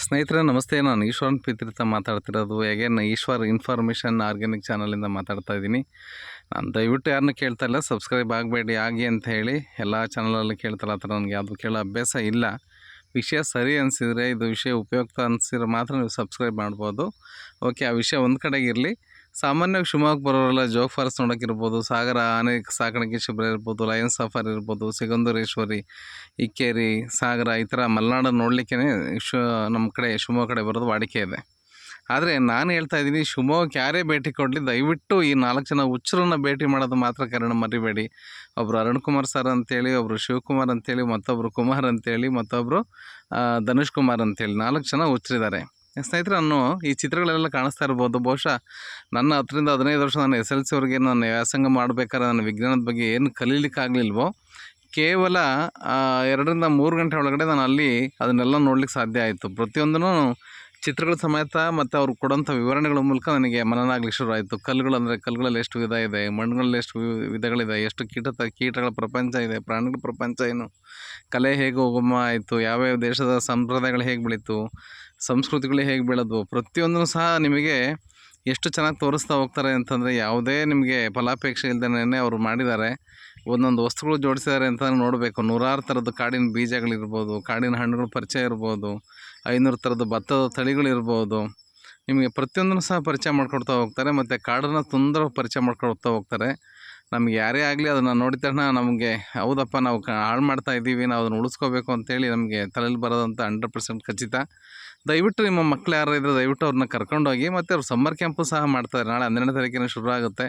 ಸ್ನೇಹಿತರೆ ನಮಸ್ತೆ. ನಾನು ಈಶ್ವರನ್ ಪಿತ್ರಿತ ಮಾತಾಡ್ತಿರೋದು. ಅಗೇನ್ ಈಶ್ವರ್ ಇನ್ಫಾರ್ಮೇಷನ್ ಆರ್ಗ್ಯಾನಿಕ್ ಚಾನಲಿಂದ ಮಾತಾಡ್ತಾ ಇದ್ದೀನಿ. ನಾನು ದಯವಿಟ್ಟು ಯಾರನ್ನೂ ಕೇಳ್ತಾ ಇಲ್ಲ, ಸಬ್ಸ್ಕ್ರೈಬ್ ಆಗಬೇಡಿ ಆಗಿ ಅಂತ ಹೇಳಿ ಎಲ್ಲ ಚಾನಲಲ್ಲಿ ಕೇಳ್ತಾರೆ. ಆ ಥರ ನನಗೆ ಯಾವುದು ಕೇಳೋ ಅಭ್ಯಾಸ ಇಲ್ಲ. ವಿಷಯ ಸರಿ ಅನಿಸಿದರೆ, ಇದು ವಿಷಯ ಉಪಯುಕ್ತ ಅನಿಸಿದ್ರೆ ಮಾತ್ರ ನೀವು ಸಬ್ಸ್ಕ್ರೈಬ್ ಮಾಡ್ಬೋದು. ಓಕೆ, ಆ ವಿಷಯ ಒಂದು ಕಡೆಗೆ ಇರಲಿ. ಸಾಮಾನ್ಯವಾಗಿ ಶಿವಮೊಗ್ಗ ಬರೋರೆಲ್ಲ ಜೋಗ್ ಫಾರೆಸ್ಟ್ ನೋಡೋಕ್ಕಿರ್ಬೋದು, ಸಾಗರ ಆನೆ ಸಾಕಾಣಿಕೆ ಶಿಬಿರ ಇರ್ಬೋದು, ಲಯನ್ ಸಫಾರಿ ಇರ್ಬೋದು, ಸಿಗಂದೂರೇಶ್ವರಿ, ಇಕ್ಕೇರಿ, ಸಾಗರ ಈ ಥರ ಮಲೆನಾಡು ನೋಡಲಿಕ್ಕೆ ನಮ್ಮ ಕಡೆ ಶಿವಮೊಗ್ಗ ಕಡೆ ಬರೋದು ವಾಡಿಕೆ ಇದೆ. ಆದರೆ ನಾನು ಹೇಳ್ತಾ ಇದ್ದೀನಿ, ಶಿವಮೊಗ್ಗಕ್ಕೆ ಯಾರೇ ಭೇಟಿ ಕೊಡಲಿ ದಯವಿಟ್ಟು ಈ 4 ಜನ ಹುಚ್ಚರನ್ನ ಭೇಟಿ ಮಾಡೋದು ಮಾತ್ರ ಕಾರಣ ಮರಿಬೇಡಿ. ಒಬ್ಬರು ಅರುಣ್ ಕುಮಾರ್ ಸರ್ ಅಂತೇಳಿ, ಒಬ್ಬರು ಶಿವಕುಮಾರ್ ಅಂತೇಳಿ, ಮತ್ತೊಬ್ಬರು ಕುಮಾರ್ ಅಂತೇಳಿ, ಮತ್ತೊಬ್ಬರು ಧನುಷ್ ಕುಮಾರ್ ಅಂತೇಳಿ 4 ಜನ ಹುಚ್ಚರಿದ್ದಾರೆ. ಸ್ನೇಹಿತರೆ, ನಾನು ಈ ಚಿತ್ರಗಳೆಲ್ಲ ಕಾಣಿಸ್ತಾ ಇರ್ಬೋದು. ಬಹುಶಃ ನನ್ನ 10ರಿಂದ 15 ವರ್ಷ ನಾನು SLC ವರೆಗೆ ನಾನು ವ್ಯಾಸಂಗ ಮಾಡಬೇಕಾದ್ರೆ ನನ್ನ ವಿಜ್ಞಾನದ ಬಗ್ಗೆ ಏನು ಕಲೀಲಿಕ್ಕಾಗಲಿಲ್ವೋ, ಕೇವಲ 2ರಿಂದ 3 ಗಂಟೆ ಒಳಗಡೆ ನಾನು ಅಲ್ಲಿ ಅದನ್ನೆಲ್ಲ ನೋಡ್ಲಿಕ್ಕೆ ಸಾಧ್ಯ ಆಯಿತು. ಪ್ರತಿಯೊಂದೂ ಚಿತ್ರಗಳ ಸಮೇತ ಮತ್ತು ಅವ್ರು ಕೊಡೋಂಥ ವಿವರಣೆಗಳ ಮೂಲಕ ನನಗೆ ಮನನ ಆಗ್ಲಿಕ್ಕೆ ಶುರು ಆಯಿತು. ಕಲ್ಲುಗಳಲ್ಲಿ ಎಷ್ಟು ವಿಧ ಇದೆ, ಮಣ್ಣುಗಳಲ್ಲಿ ಎಷ್ಟು ವಿಧಗಳಿದೆ, ಎಷ್ಟು ಕೀಟಗಳ ಪ್ರಪಂಚ ಇದೆ, ಪ್ರಾಣಿಗಳ ಪ್ರಪಂಚ ಏನು, ಕಲೆ ಹೇಗೆ ಉಗಮ ಆಯಿತು, ಯಾವ್ಯಾವ ದೇಶದ ಸಂಪ್ರದಾಯಗಳು ಹೇಗೆ ಬೆಳೀತು, ಸಂಸ್ಕೃತಿಗಳು ಹೇಗೆ ಬೆಳೆದ್ವು, ಪ್ರತಿಯೊಂದೂ ಸಹ ನಿಮಗೆ ಎಷ್ಟು ಚೆನ್ನಾಗಿ ತೋರಿಸ್ತಾ ಹೋಗ್ತಾರೆ ಅಂತಂದರೆ, ಯಾವುದೇ ನಿಮಗೆ ಫಲಾಪೇಕ್ಷೆ ಇಲ್ಲದೇ ಅವರು ಮಾಡಿದ್ದಾರೆ. ಒಂದೊಂದು ವಸ್ತುಗಳು ಜೋಡಿಸಿದ್ದಾರೆ ಅಂತ ನೋಡಬೇಕು. 100 ಥರದ್ದು ಕಾಡಿನ ಬೀಜಗಳಿರ್ಬೋದು, ಕಾಡಿನ ಹಣ್ಣುಗಳ ಪರಿಚಯ ಇರ್ಬೋದು, 500 ಥರದ್ದು ಭತ್ತದ ತಳಿಗಳಿರ್ಬೋದು. ನಿಮಗೆ ಪ್ರತಿಯೊಂದನ್ನು ಸಹ ಪರಿಚಯ ಮಾಡ್ಕೊಡ್ತಾ ಹೋಗ್ತಾರೆ. ಮತ್ತು ಕಾಡನ್ನು ಸುಂದರ ಪರಿಚಯ ಮಾಡ್ಕೊಡ್ತಾ ಹೋಗ್ತಾರೆ. ನಮ್ಗೆ ಯಾರೇ ಆಗಲಿ ಅದನ್ನು ನೋಡಿದ ತಕ್ಷಣ ನಮಗೆ ಹೌದಪ್ಪ, ನಾವು ಹಾಳು ಮಾಡ್ತಾ ಇದ್ದೀವಿ, ನಾವು ಅದನ್ನು ಉಳಿಸ್ಕೋಬೇಕು ಅಂತೇಳಿ ನಮಗೆ ತಲೆಯಲ್ಲಿ ಬರೋದಂತ 100% ಖಚಿತ. ದಯವಿಟ್ಟು ನಿಮ್ಮ ಮಕ್ಕಳು ಯಾರು ಇದ್ದರೆ ದಯವಿಟ್ಟು ಅವ್ರನ್ನ ಕರ್ಕೊಂಡೋಗಿ. ಮತ್ತು ಅವ್ರು ಸಮ್ಮರ್ ಕ್ಯಾಂಪು ಸಹ ಮಾಡ್ತಾರೆ. ನಾಳೆ 12ನೇ ತಾರೀಕಿನ ಶುರು ಆಗುತ್ತೆ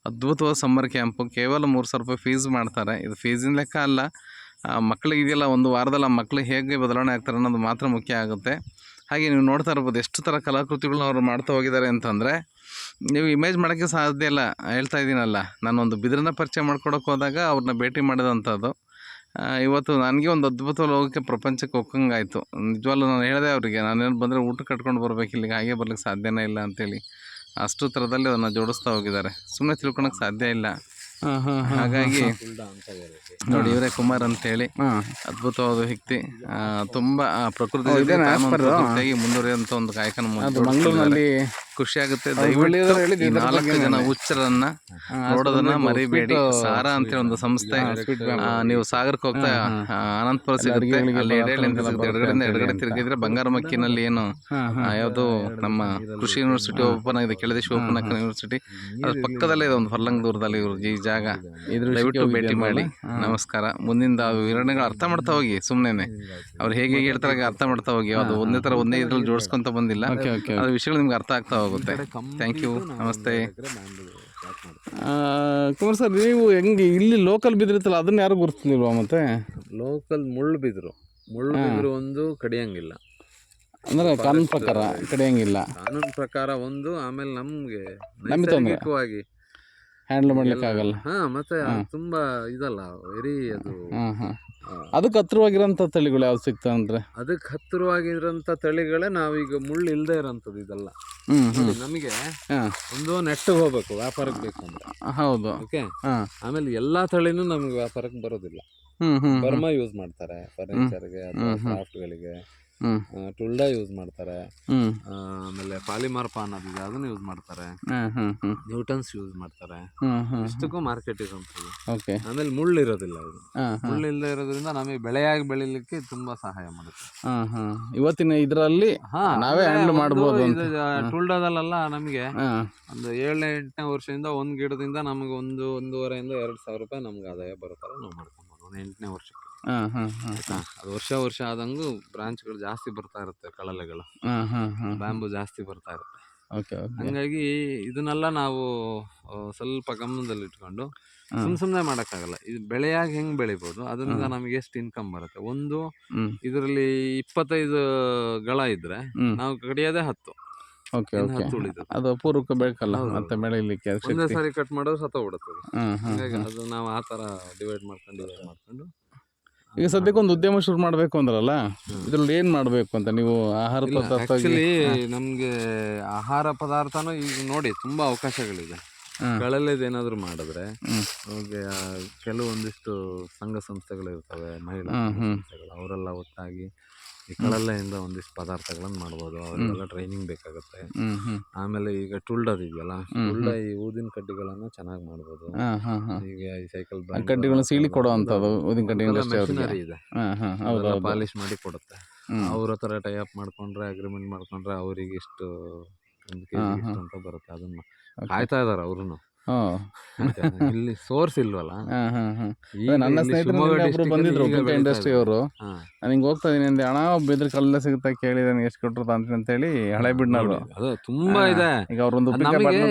ಅದ್ಭುತವಾದ ಸಮ್ಮರ್ ಕ್ಯಾಂಪು. ಕೇವಲ 3,000 ರೂಪಾಯಿ ಫೀಸ್ ಮಾಡ್ತಾರೆ. ಇದು ಫೀಸಿನ ಲೆಕ್ಕ ಅಲ್ಲ, ಮಕ್ಕಳಿಗೆ ಇದೆಯಲ್ಲ, ಒಂದು ವಾರದಲ್ಲಿ ಆ ಮಕ್ಕಳು ಹೇಗೆ ಬದಲಾವಣೆ ಆಗ್ತಾರೆ ಅನ್ನೋದು ಮಾತ್ರ ಮುಖ್ಯ ಆಗುತ್ತೆ. ಹಾಗೆ ನೀವು ನೋಡ್ತಾ ಇರ್ಬೋದು ಎಷ್ಟು ಥರ ಕಲಾಕೃತಿಗಳನ್ನ ಅವರು ಮಾಡ್ತಾ ಹೋಗಿದ್ದಾರೆ ಅಂತಂದರೆ ನೀವು ಇಮೇಜ್ ಮಾಡೋಕ್ಕೆ ಸಾಧ್ಯ ಇಲ್ಲ. ಹೇಳ್ತಾ ಇದ್ದೀನಲ್ಲ, ನಾನೊಂದು ಬಿದಿರನ್ನ ಪರಿಚಯ ಮಾಡ್ಕೊಡೋಕೆ ಹೋದಾಗ ಅವ್ರನ್ನ ಭೇಟಿ ಮಾಡಿದಂಥದ್ದು. ಇವತ್ತು ನನಗೆ ಒಂದು ಅದ್ಭುತವಾದ ಹೋಗೋಕ್ಕೆ ಪ್ರಪಂಚಕ್ಕೆ ಒಕ್ಕಂಗಾಯಿತು. ನಿಜವಾಗ್ಲೂ ನಾನು ಹೇಳಿದೆ ಅವರಿಗೆ, ನಾನೇನು ಬಂದರೆ ಊಟ ಕಟ್ಕೊಂಡು ಬರ್ಬೇಕು, ಇಲ್ಲಿಗೆ ಹಾಗೆ ಬರ್ಲಿಕ್ಕೆ ಸಾಧ್ಯನೇ ಇಲ್ಲ ಅಂತೇಳಿ. ಅಷ್ಟು ಥರದಲ್ಲಿ ಅದನ್ನು ಜೋಡಿಸ್ತಾ ಹೋಗಿದ್ದಾರೆ. ಸುಮ್ಮನೆ ತಿಳ್ಕೊಳಕ್ಕೆ ಸಾಧ್ಯ ಇಲ್ಲ. ಹಾಗಾಗಿ ನೋಡಿ, ಇವರೇ ಕುಮಾರ್ ಅಂತೇಳಿ ಅದ್ಭುತವಾದ ವ್ಯಕ್ತಿ. ತುಂಬ ಪ್ರಕೃತಿ ಜೊತೆಯಾಗಿ ಮುಂದುವರಿಯುವಂಥ ಒಂದು ಕಾಯಕನ ಖುಷಿ ಆಗುತ್ತೆ. ದಯವಿಟ್ಟು 4 ಜನ ಹುಚ್ಚರನ್ನ ನೋಡೋದನ್ನ ಮರಿಬೇಡಿ. ಸಾರಾ ಅಂತೇಳಿ ಒಂದು ಸಂಸ್ಥೆ, ನೀವು ಸಾಗರಕ್ಕೆ ಹೋಗ್ತಾ ಅನಂತಪುರ ಸಿಗುತ್ತೆ, ಅಲ್ಲಿ ಎಡೆಹಳ್ಳಿ ಅಂತ ಸಿಗುತ್ತೆ. ಎಡಗಡೆ ತಿರುಗಿದ್ರೆ ಬಂಗಾರಮಕ್ಕಿನಲ್ಲಿ ಏನು ಯಾವುದು ನಮ್ಮ ಕೃಷಿ ಯೂನಿವರ್ಸಿಟಿ ಓಪನ್ ಆಗಿದೆ, ಕೆಳದಿ ಶಿವಪ್ಪನಕ್ಕ ಯೂನಿವರ್ಸಿಟಿ, ಅದ್ರ ಪಕ್ಕದಲ್ಲೇ ಇದೆ, ಒಂದು ಫರ್ಲಂಗ್ ದೂರದಲ್ಲಿ ಈ ಜಾಗ. ದಯವಿಟ್ಟು ಭೇಟಿ ಮಾಡಿ. ನಮಸ್ಕಾರ. ಮುಂದಿನ ವಿವರಣೆಗಳು ಅರ್ಥ ಮಾಡ್ತಾ ಹೋಗಿ, ಸುಮ್ಮನೆ ಅವ್ರು ಹೇಗೆ ಹೇಳ್ತಾರೆ ಅರ್ಥ ಮಾಡ್ತಾ ಹೋಗಿ. ಅದು ಒಂದೇ ಇದ್ರಲ್ಲಿ ಜೋಡಿಸ್ಕೊಂತ ಬಂದಿಲ್ಲ, ಅದ್ರ ವಿಷಯಗಳು ನಿಮ್ಗೆ ಅರ್ಥ ಆಗ್ತಾ ಹೋಗುತ್ತೆ. ಥ್ಯಾಂಕ್ ಯು, ನಮಸ್ತೆ. ಕುಮಾರ್ ಸರ್, ನೀವು ಹೆಂಗೆ ಇಲ್ಲಿ ಲೋಕಲ್ ಬಿದ್ದಿರುತ್ತಲ್ಲ, ಅದನ್ನ ಯಾರು ಗುರುತಿಲ್ವಾ? ಮತ್ತೆ ಲೋಕಲ್ ಮುಳ್ಳು ಬಿದ್ರು ಒಂದು ಕಡಿಯಂಗಿಲ್ಲ ಅಂದ್ರೆ ಕಾನೂನು ಪ್ರಕಾರ ಕಡಿಯಂಗಿಲ್ಲ. ಕಾನೂನು ಪ್ರಕಾರ ಒಂದು, ಆಮೇಲೆ ನಮ್ಗೆ ನೈಸರ್ಗಿಕವಾಗಿ ಹ್ಯಾಂಡಲ್ ಮಾಡ್ಲಿಕ್ಕೆ ಆಗಲ್ಲ. ಮತ್ತೆ ತುಂಬಾ ಇದಲ್ಲ, ವೆರಿ ಅದು. ಅದಕ್ಕೆ ಹತ್ತಿರವಾಗಿರೋಂಥ ತಳಿಗಳು ಯಾವ್ದು ಸಿಗ್ತಾವೆ ಅಂದ್ರೆ? ಅದಕ್ಕೆ ಹತ್ತಿರವಾಗಿರೋಂಥ ತಳಿಗಳೇ ನಾವೀಗ ಮುಳ್ಳು ಇಲ್ಲದೆ ಇರೋಂಥದ್ದು ಇದೆಲ್ಲ. ನಮಗೆ ಒಂದು ನೆಟ್ಟಿಗೆ ಹೋಗ್ಬೇಕು ವ್ಯಾಪಾರಕ್ಕೆ ಬೇಕು ಅಂದ್ರೆ. ಹೌದು. ಓಕೆ. ಆಮೇಲೆ ಎಲ್ಲಾ ತಳಿನೂ ನಮ್ಗೆ ವ್ಯಾಪಾರಕ್ಕೆ ಬರೋದಿಲ್ಲ. ಬರ್ಮಾ ಯೂಸ್ ಮಾಡ್ತಾರೆ ಫರ್ನಿಚರ್ಗೆ ಅಥವಾ ಕ್ರಾಫ್ಟ್ಗಳಿಗೆ, ಟುಲ್ಡಾ ಯೂಸ್ ಮಾಡ್ತಾರೆ, ಆಮೇಲೆ ಪಾಲಿಮಾರ್ಪ ಅನ್ನೋದಿದೆ ಅದನ್ನ ಯೂಸ್ ಮಾಡ್ತಾರೆ, ನ್ಯೂಟನ್ಸ್ ಯೂಸ್ ಮಾಡ್ತಾರೆ. ಇಷ್ಟಕ್ಕೂ ಮಾರ್ಕೆಟ್ ಇರೋಂಥದ್ದು. ಆಮೇಲೆ ಮುಳ್ಳು ಇರೋದಿಲ್ಲ. ಇದು ಮುಳ್ಳು ಇಲ್ಲದೆ ಇರೋದ್ರಿಂದ ನಮಗೆ ಬೆಳೆಯಾಗಿ ಬೆಳಿಲಿಕ್ಕೆ ತುಂಬಾ ಸಹಾಯ ಮಾಡುತ್ತೆ. ಇವತ್ತಿನ ಇದರಲ್ಲಿ ನಾವೇ ಹ್ಯಾಂಡಲ್ ಮಾಡಬಹುದು. ಟುಲ್ಡಾದಲ್ಲೆಲ್ಲ ನಮಗೆ ಒಂದು 7ನೇ 8ನೇ ವರ್ಷದಿಂದ ಒಂದು ಗಿಡದಿಂದ ನಮಗೆ 1-1.5 2 ಸಾವಿರ ರೂಪಾಯಿ ನಮ್ಗೆ ಆದಾಯ ಬರುತ್ತಲ್ಲ, ನಾವು ಮಾಡ್ಕೊಬೋದು 8ನೇ ವರ್ಷಕ್ಕೆ. ಅದು ವರ್ಷ ಆದಂಗೂ ಬ್ರಾಂಚ್ಗಳು ಜಾಸ್ತಿ ಬರ್ತಾ ಇರುತ್ತೆ, ಕಳಲೆಗಳು, ಬ್ಯಾಂಬು ಜಾಸ್ತಿ ಬರ್ತಾ ಇರುತ್ತೆ. ಹಂಗಾಗಿ ಇದನ್ನೆಲ್ಲ ನಾವು ಸ್ವಲ್ಪ ಗಮನದಲ್ಲಿ ಇಟ್ಕೊಂಡು ಸುಮ್ಮನೆ ಮಾಡೋಕ್ಕಾಗಲ್ಲ. ಇದು ಬೆಳೆಯಾಗಿ ಹೆಂಗ್ ಬೆಳಿಬೋದು, ಅದರಿಂದ ನಮಗೆ ಎಷ್ಟು ಇನ್ಕಮ್ ಬರುತ್ತೆ. ಒಂದು ಇದರಲ್ಲಿ 25 ಗಳ ಇದ್ರೆ ನಾವು ಕಡಿಯೋದೇ 10. ಅದು ಪೂರ್ವಕ ಬೇಕಲ್ಲ ಮತ್ತೆ ಬೆಳಿಲಿಕ್ಕೆ. ಒಂದೇ ಸಾರಿ ಕಟ್ ಮಾಡೋದು ಸತ್ತೋಗ್ಬಿಡುತ್ತೆ. ಹಾಗಾಗಿ ಅದು ನಾವು ಆ ತರ ಡಿವೈಡ್ ಮಾಡ್ಕೊಂಡು ಈಗ ಸದ್ಯಕ್ಕೆ ಒಂದು ಉದ್ಯಮ ಶುರು ಮಾಡಬೇಕು ಅಂದ್ರಲ್ಲ, ಇದ್ರಲ್ಲಿ ಏನ್ ಮಾಡಬೇಕು ಅಂತ ನೀವು? ಆಹಾರ ಪದಾರ್ಥ, ಆಕ್ಚುಲಿ ನಮ್ಗೆ ಆಹಾರ ಪದಾರ್ಥನೂ ಈಗ ನೋಡಿ ತುಂಬಾ ಅವಕಾಶಗಳಿದೆ. ಏನಾದ್ರು ಮಾಡಿದ್ರೆ ನಮಗೆ ಕೆಲವೊಂದಿಷ್ಟು ಸಂಘ ಸಂಸ್ಥೆಗಳು ಇರ್ತವೆ, ಮಹಿಳಾ ಸಂಸ್ಥೆಗಳು, ಅವರೆಲ್ಲ ಒಟ್ಟಾಗಿ ಈ ಕಳಲೆಯಿಂದ ಒಂದಿಷ್ಟು ಪದಾರ್ಥಗಳನ್ನು ಮಾಡ್ಬೋದು. ಅವರಿಗೆಲ್ಲ ಟ್ರೈನಿಂಗ್ ಬೇಕಾಗುತ್ತೆ. ಆಮೇಲೆ ಈಗ ಟುಲ್ಡರ್ ಇದೆಯಲ್ಲ, ಟುಲ್ಡ ಈ ಊದಿನ ಕಡ್ಡಿಗಳನ್ನು ಚೆನ್ನಾಗಿ ಮಾಡ್ಬೋದು. ಈಗ ಈ ಸೈಕಲ್ ಕಡ್ಡಿಗಳನ್ನ ಸೀಳಿ ಕೊಡುವಂಥದ್ದು ಊದಿನ ಕಡ್ಡಿ ಮೆಷಿನರಿ ಇದೆ, ಪಾಲಿಶ್ ಮಾಡಿ ಕೊಡುತ್ತೆ. ಅವ್ರ ಹತ್ರ ಟೈ ಅಪ್ ಮಾಡ್ಕೊಂಡ್ರೆ, ಅಗ್ರಿಮೆಂಟ್ ಮಾಡ್ಕೊಂಡ್ರೆ ಅವರಿಗೆ ಇಷ್ಟು 1 kg ಇಷ್ಟು ಅಂತ ಬರುತ್ತೆ. ಅದನ್ನ ಕಾಯ್ತಾ ಇದಾರೆ ಅವ್ರು. ಇಲ್ಲಿ ಸೋರ್ಸ್ ಇಲ್ವಲ್ಲ. ನನ್ನ ಸ್ನೇಹಿತರು ಬಂದಿದ್ರು ಇಂಡಸ್ಟ್ರಿ ಅವರು. ನಾನು ಹಿಂಗೆ ಹೋಗ್ತಾ ಇದೀನಿ ಅಂದೆ, ಹಣ ಬಿದ್ರ ಕಲ್ಲ ಸಿಗುತ್ತೆ ಕೇಳಿದೆ, ಎಷ್ಟು ಕೊಟ್ಟರು ಅಂತೇಳಿ ಹಳೆ ಬಿಡ್ನವ್ರು. ಅದು ತುಂಬಾ ಇದೆ. ಈಗ ಅವ್ರೊಂದು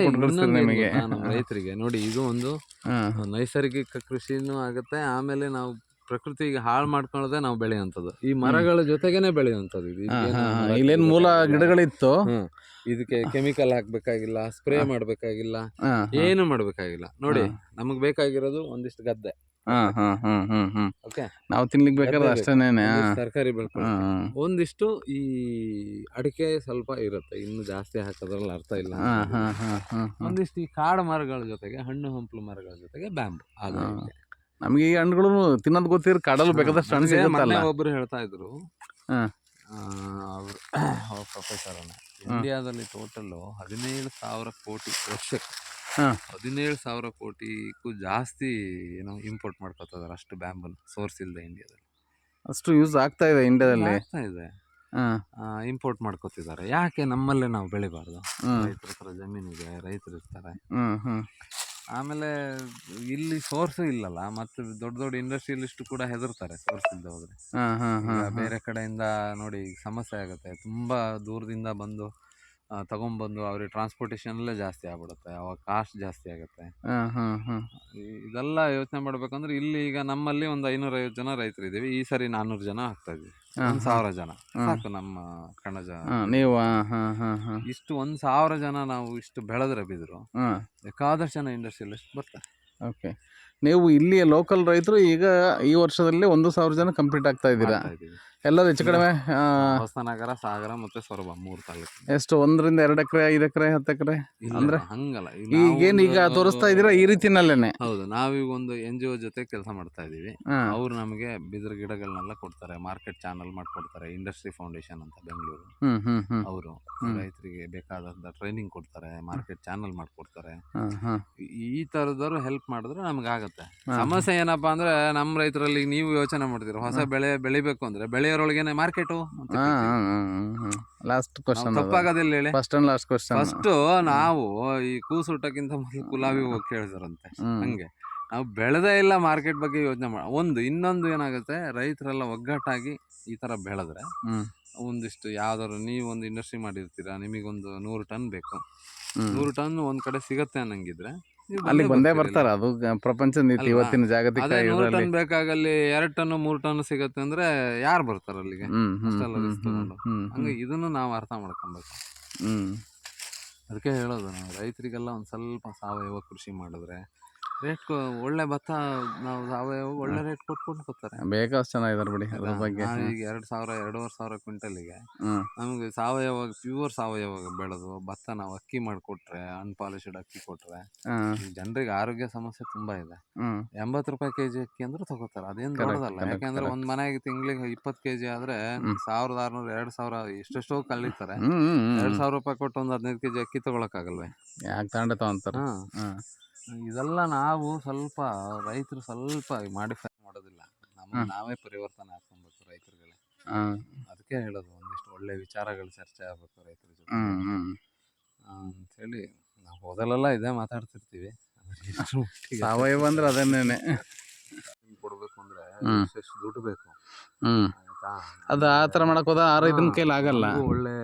ನಿಮಗೆ ನಮ್ಮ ರೈತರಿಗೆ ನೋಡಿ, ಇದು ಒಂದು ನೈಸರ್ಗಿಕ ಕೃಷಿನೂ ಆಗುತ್ತೆ. ಆಮೇಲೆ ನಾವು ಪ್ರಕೃತಿಗೆ ಹಾಳು ಮಾಡ್ಕೊಳ್ಳೋದೇ ನಾವು ಬೆಳೆಯುವಂಥದ್ದು. ಈ ಮರಗಳ ಜೊತೆಗೇನೆ ಬೆಳೆಯುವಂಥದ್ದು. ಇಲ್ಲೇನ್ ಮೂಲ ಗಿಡಗಳಿತ್ತು, ಇದಕ್ಕೆ ಕೆಮಿಕಲ್ ಹಾಕ್ಬೇಕಾಗಿಲ್ಲ, ಸ್ಪ್ರೇ ಮಾಡ್ಬೇಕಾಗಿಲ್ಲ, ಏನು ಮಾಡ್ಬೇಕಾಗಿಲ್ಲ. ನೋಡಿ, ನಮಗ್ ಬೇಕಾಗಿರೋದು ಒಂದಿಷ್ಟು ಗದ್ದೆ, ನಾವು ತಿನ್ಲಿಕ್ಕೆ ಬೇಕಾದ್ರೆ ಅಷ್ಟೇನೆ ತರಕಾರಿ ಬೆಳ್ಕೊಂಡು, ಒಂದಿಷ್ಟು ಈ ಅಡಿಕೆ ಸ್ವಲ್ಪ ಇರುತ್ತೆ, ಇನ್ನು ಜಾಸ್ತಿ ಹಾಕೋದ್ರಲ್ಲಿ ಅರ್ಥ ಇಲ್ಲ. ಒಂದಿಷ್ಟು ಈ ಕಾಡು ಮರಗಳ ಜೊತೆಗೆ, ಹಣ್ಣು ಹಂಪಲು ಮರಗಳ ಜೊತೆಗೆ ಬ್ಯಾಂಬು. ನಮ್ಗೆ ಈ ಹಣ್ಣುಗಳು ತಿನ್ನೋದು ಗೊತ್ತಿರೋ ಕಾಡಲು ಬೇಕಾದಷ್ಟು ಹಣ್ಣು ಸಿಗುತ್ತಲ್ಲ. ಒಬ್ರು ಹೇಳ್ತಾ ಇದ್ರು, ಅವ್ರ ಪ್ರೊಫೆಸರ್, ಇಂಡಿಯಾದಲ್ಲಿ ಟೋಟಲ್ 17,000 ಕೋಟಿ ವರ್ಷಕ್ಕೆ 17,000 ಕೋಟಿಗೂ ಜಾಸ್ತಿ ಏನೋ ಇಂಪೋರ್ಟ್ ಮಾಡ್ಕೊತಾ ಇದಾರೆ. ಅಷ್ಟು ಬ್ಯಾಂಬಲ್ ಸೋರ್ಸ್ ಇಲ್ಲದೆ ಇಂಡಿಯಾದಲ್ಲಿ ಅಷ್ಟು ಯೂಸ್ ಆಗ್ತಾ ಇದೆ. ಇಂಡಿಯಾದಲ್ಲಿ ಆಗ್ತಾ ಇದೆ, ಇಂಪೋರ್ಟ್ ಮಾಡ್ಕೊತಿದ್ದಾರೆ. ಯಾಕೆ ನಮ್ಮಲ್ಲೇ ನಾವು ಬೆಳಿಬಾರ್ದು? ರೈತರ ಹತ್ರ ಜಮೀನಿಗೆ, ರೈತರು ಇರ್ತಾರೆ. ಆಮೇಲೆ ಇಲ್ಲಿ ಸೋರ್ಸು ಇಲ್ಲಲ್ಲ, ಮತ್ತೆ ದೊಡ್ಡ ದೊಡ್ಡ ಇಂಡಸ್ಟ್ರಿಯಲಿಸ್ಟ್ ಕೂಡ ಹೆದರ್ತಾರೆ ಸೋರ್ಸ್ ಇಲ್ಲದೆ ಹೋದ್ರೆ. ಬೇರೆ ಕಡೆಯಿಂದ ನೋಡಿ ಸಮಸ್ಯೆ ಆಗುತ್ತೆ. ತುಂಬಾ ದೂರದಿಂದ ಬಂದು ತಗೊಂಡ್ಬಂದು ಅವ್ರಿಗೆ ಟ್ರಾನ್ಸ್ಪೋರ್ಟೇಷನಲ್ಲೇ ಜಾಸ್ತಿ ಆಗ್ಬಿಡುತ್ತೆ, ಅವಾಗ ಕಾಸ್ಟ್ ಜಾಸ್ತಿ ಆಗುತ್ತೆ. ಇದೆಲ್ಲ ಯೋಚನೆ ಮಾಡ್ಬೇಕಂದ್ರೆ ಇಲ್ಲಿ ಈಗ ನಮ್ಮಲ್ಲಿ ಒಂದು 550 ಜನ ರೈತರು ಇದ್ದೀವಿ. ಈ ಸರಿ 400 ಜನ ಆಗ್ತಾ ಇದೀವಿ. 1,000 ಜನ ಸಾಕು ನಮ್ಮ ಕಣಜ. ನೀವು ಇಷ್ಟು 1,000 ಜನ ನಾವು ಇಷ್ಟು ಬೆಳೆದ್ರೆ ಬಿದ್ರು ಬೇಕಾದಷ್ಟು ಜನ ಇಂಡಸ್ಟ್ರಿಯಲಿಸ್ಟ್ ಬರ್ತಾರೆ. ಓಕೆ, ನೀವು ಇಲ್ಲಿ ಲೋಕಲ್ ರೈತರು ಈಗ ಈ ವರ್ಷದಲ್ಲಿ 1,000 ಜನ ಕಂಪ್ಲೀಟ್ ಆಗ್ತಾ ಇದ್ದೀರಾ? ಎಲ್ಲರೂ ಹೆಚ್ಚು ಕಡಿಮೆ ಹೊಸನಗರ, ಸಾಗರ ಮತ್ತೆ ಸೊರಬ 3 ತಾಲೂಕು. ಎಷ್ಟು, 1-2 ಎಕರೆ, 5 ಎಕರೆ, 10 ಎಕರೆ ಅಂದ್ರೆ ಹಂಗಲ್ಲ. ಈಗೇನು ಈಗ ತೋರಿಸ್ತಾ ಇದ್ದೀರಾ ಈ ರೀತಿನಲ್ಲೇನೆ? ಹೌದು, ನಾವೀಗ ಒಂದು NGO ಜೊತೆ ಕೆಲಸ ಮಾಡ್ತಾ ಇದೀವಿ. ಅವ್ರು ನಮಗೆ ಬಿದಿರು ಗಿಡಗಳನ್ನೆಲ್ಲ ಕೊಡ್ತಾರೆ, ಮಾರ್ಕೆಟ್ ಚಾನಲ್ ಮಾಡ್ಕೊಡ್ತಾರೆ. ಇಂಡಸ್ಟ್ರಿ ಫೌಂಡೇಶನ್ ಅಂತ ಬೆಂಗಳೂರು, ಅವರು ರೈತರಿಗೆ ಬೇಕಾದಂತ ಟ್ರೈನಿಂಗ್ ಕೊಡ್ತಾರೆ, ಮಾರ್ಕೆಟ್ ಚಾನಲ್ ಮಾಡ್ಕೊಡ್ತಾರೆ. ಈ ತರದವ್ರು ಹೆಲ್ಪ್ ಮಾಡಿದ್ರೆ ನಮ್ಗಾಗತ್ತೆ. ಸಮಸ್ಯೆ ಏನಪ್ಪಾ ಅಂದ್ರೆ, ನಮ್ಮ ರೈತರಲ್ಲಿ ನೀವು ಯೋಚನೆ ಮಾಡ್ತೀರ, ಹೊಸ ಬೆಳೆ ಬೆಳಿಬೇಕು ಅಂದ್ರೆ ಬೆಳೆಯೋರೊಳಗೇನೆ ಮಾರ್ಕೆಟು. ಲಾಸ್ಟ್ ಕ್ವಶನ್ ತಪ್ಪಾಗೋದಿಲ್ಲ ಹೇಳಿ. First and last question. First ನಾವು ಈ ಕೂಸುಟ್ಟಕ್ಕಿಂತ ಮೊದಲು ಕುಲಾವಿ ಹೋಗಿ ಕೇಳಿದಾರಂತೆ. ಹಂಗೆ ನಾವು ಬೆಳೆದೇ ಇಲ್ಲ ಮಾರ್ಕೆಟ್ ಬಗ್ಗೆ ಯೋಚನೆ ಇನ್ನೊಂದು ಏನಾಗುತ್ತೆ, ರೈತರೆಲ್ಲ ಒಗ್ಗಟ್ಟಾಗಿ ಈ ತರ ಬೆಳೆದ್ರೆ ಒಂದಿಷ್ಟು ಯಾವ್ದಾದ್ರು, ನೀವು ಒಂದು ಇಂಡಸ್ಟ್ರಿ ಮಾಡಿರ್ತೀರಾ, ನಿಮಗೊಂದು 100 ಟನ್ ಬೇಕು, 100 ಟನ್ ಒಂದ್ ಕಡೆ ಸಿಗತ್ತೆ ಅನ್ನಂಗಿದ್ರೆ ಅಲ್ಲಿ ಬಂದೇ ಬರ್ತಾರ. ಅದು ಪ್ರಪಂಚದ ನೀತಿ, ಇವತ್ತಿನ ಜಾಗತಿಕ 100 ಟನ್ ಬೇಕಾಗಲ್ಲಿ 2 ಟನ್ 3 ಟನ್ ಸಿಗತ್ತೆ ಅಂದ್ರೆ ಯಾರು ಬರ್ತಾರ ಅಲ್ಲಿಗೆ? ಹಂಗೆ ಇದನ್ನು ನಾವು ಅರ್ಥ ಮಾಡ್ಕೊಬೇಕು. ಅದಕ್ಕೆ ಹೇಳೋದು, ನಾವು ರೈತರಿಗೆಲ್ಲ ಒಂದ್ ಸ್ವಲ್ಪ ಸಾವಯವ ಕೃಷಿ ಮಾಡಿದ್ರೆ ರೇಟ್ ಒಳ್ಳೆ ಭತ್ತ, ನಾವು ಸಾವಯವ ಒಳ್ಳೆ ರೇಟ್ ಕೊಟ್ಕೊತಾರೆ. ಬೇಕಾಷ್ಟು ಚೆನ್ನಾಗಿದ್ದಾರೆ ಬಿಡಿ ಅದ್ರ ಬಗ್ಗೆ. ಈಗ 2,000-2,500 ಕ್ವಿಂಟಲಿಗೆ ನಮ್ಗೆ ಸಾವಯವ, ಪ್ಯೂರ್ ಸಾವಯವ ಬೆಳೆದು ಭತ್ತ ನಾವು ಅಕ್ಕಿ ಮಾಡಿಕೊಟ್ರೆ, ಅನ್ಪಾಲಿಶ್ಡ್ ಅಕ್ಕಿ ಕೊಟ್ರೆ, ಜನರಿಗೆ ಆರೋಗ್ಯ ಸಮಸ್ಯೆ ತುಂಬಾ ಇದೆ. 80 ರೂಪಾಯಿ kg ಅಕ್ಕಿ ಅಂದ್ರೆ ತಗೋತಾರೆ. ಅದೇನು ದೊಡ್ಡದಲ್ಲ. ಯಾಕಂದ್ರೆ ಒಂದ್ ಮನೆಗೆ ತಿಂಗಳಿಗೆ 20 kg ಆದ್ರೆ 1,600-2,000 ಎಷ್ಟೆಷ್ಟೋ ಕಳೀತಾರೆ. 2,000 ರೂಪಾಯಿ ಕೊಟ್ಟು ಒಂದು 15 kg ಅಕ್ಕಿ ತಗೊಳಕ್ಕಾಗಲ್ವೇ? ಯಾಕೆ ತಗೊಂಡಿರ್ತಾವಂತಾರ. ಇದೆಲ್ಲ ನಾವು ಸ್ವಲ್ಪ ರೈತರು ಸ್ವಲ್ಪ ಮಾಡಿಫೈ ಮಾಡೋದಿಲ್ಲ, ನಾವೇ ಪರಿವರ್ತನೆ ಹಾಕೊಬೇಕು ರೈತರುಗಳೇ. ಅದಕ್ಕೆ ಹೇಳೋದು, ಒಂದಿಷ್ಟು ಒಳ್ಳೆ ವಿಚಾರಗಳು ಚರ್ಚೆ ಆಗ್ಬೇಕು ರೈತರ ಜೊತೆ ಅಂತೇಳಿ. ನಾವು ಹೋದಲೆಲ್ಲ ಇದೇ ಮಾತಾಡ್ತಿರ್ತೀವಿ. ಸಾವಯವ ಅಂದ್ರೆ ಅದನ್ನೇನೆ ಕೊಡ್ಬೇಕು ಅಂದ್ರೆ ಎಷ್ಟು ದುಡ್ಡು ಬೇಕು, ಅದು ಆ ತರ ಮಾಡಕ್ ಹೋದ ಆ ರೈತನ ಕೈಲಿ ಆಗಲ್ಲ. ಒಳ್ಳೆ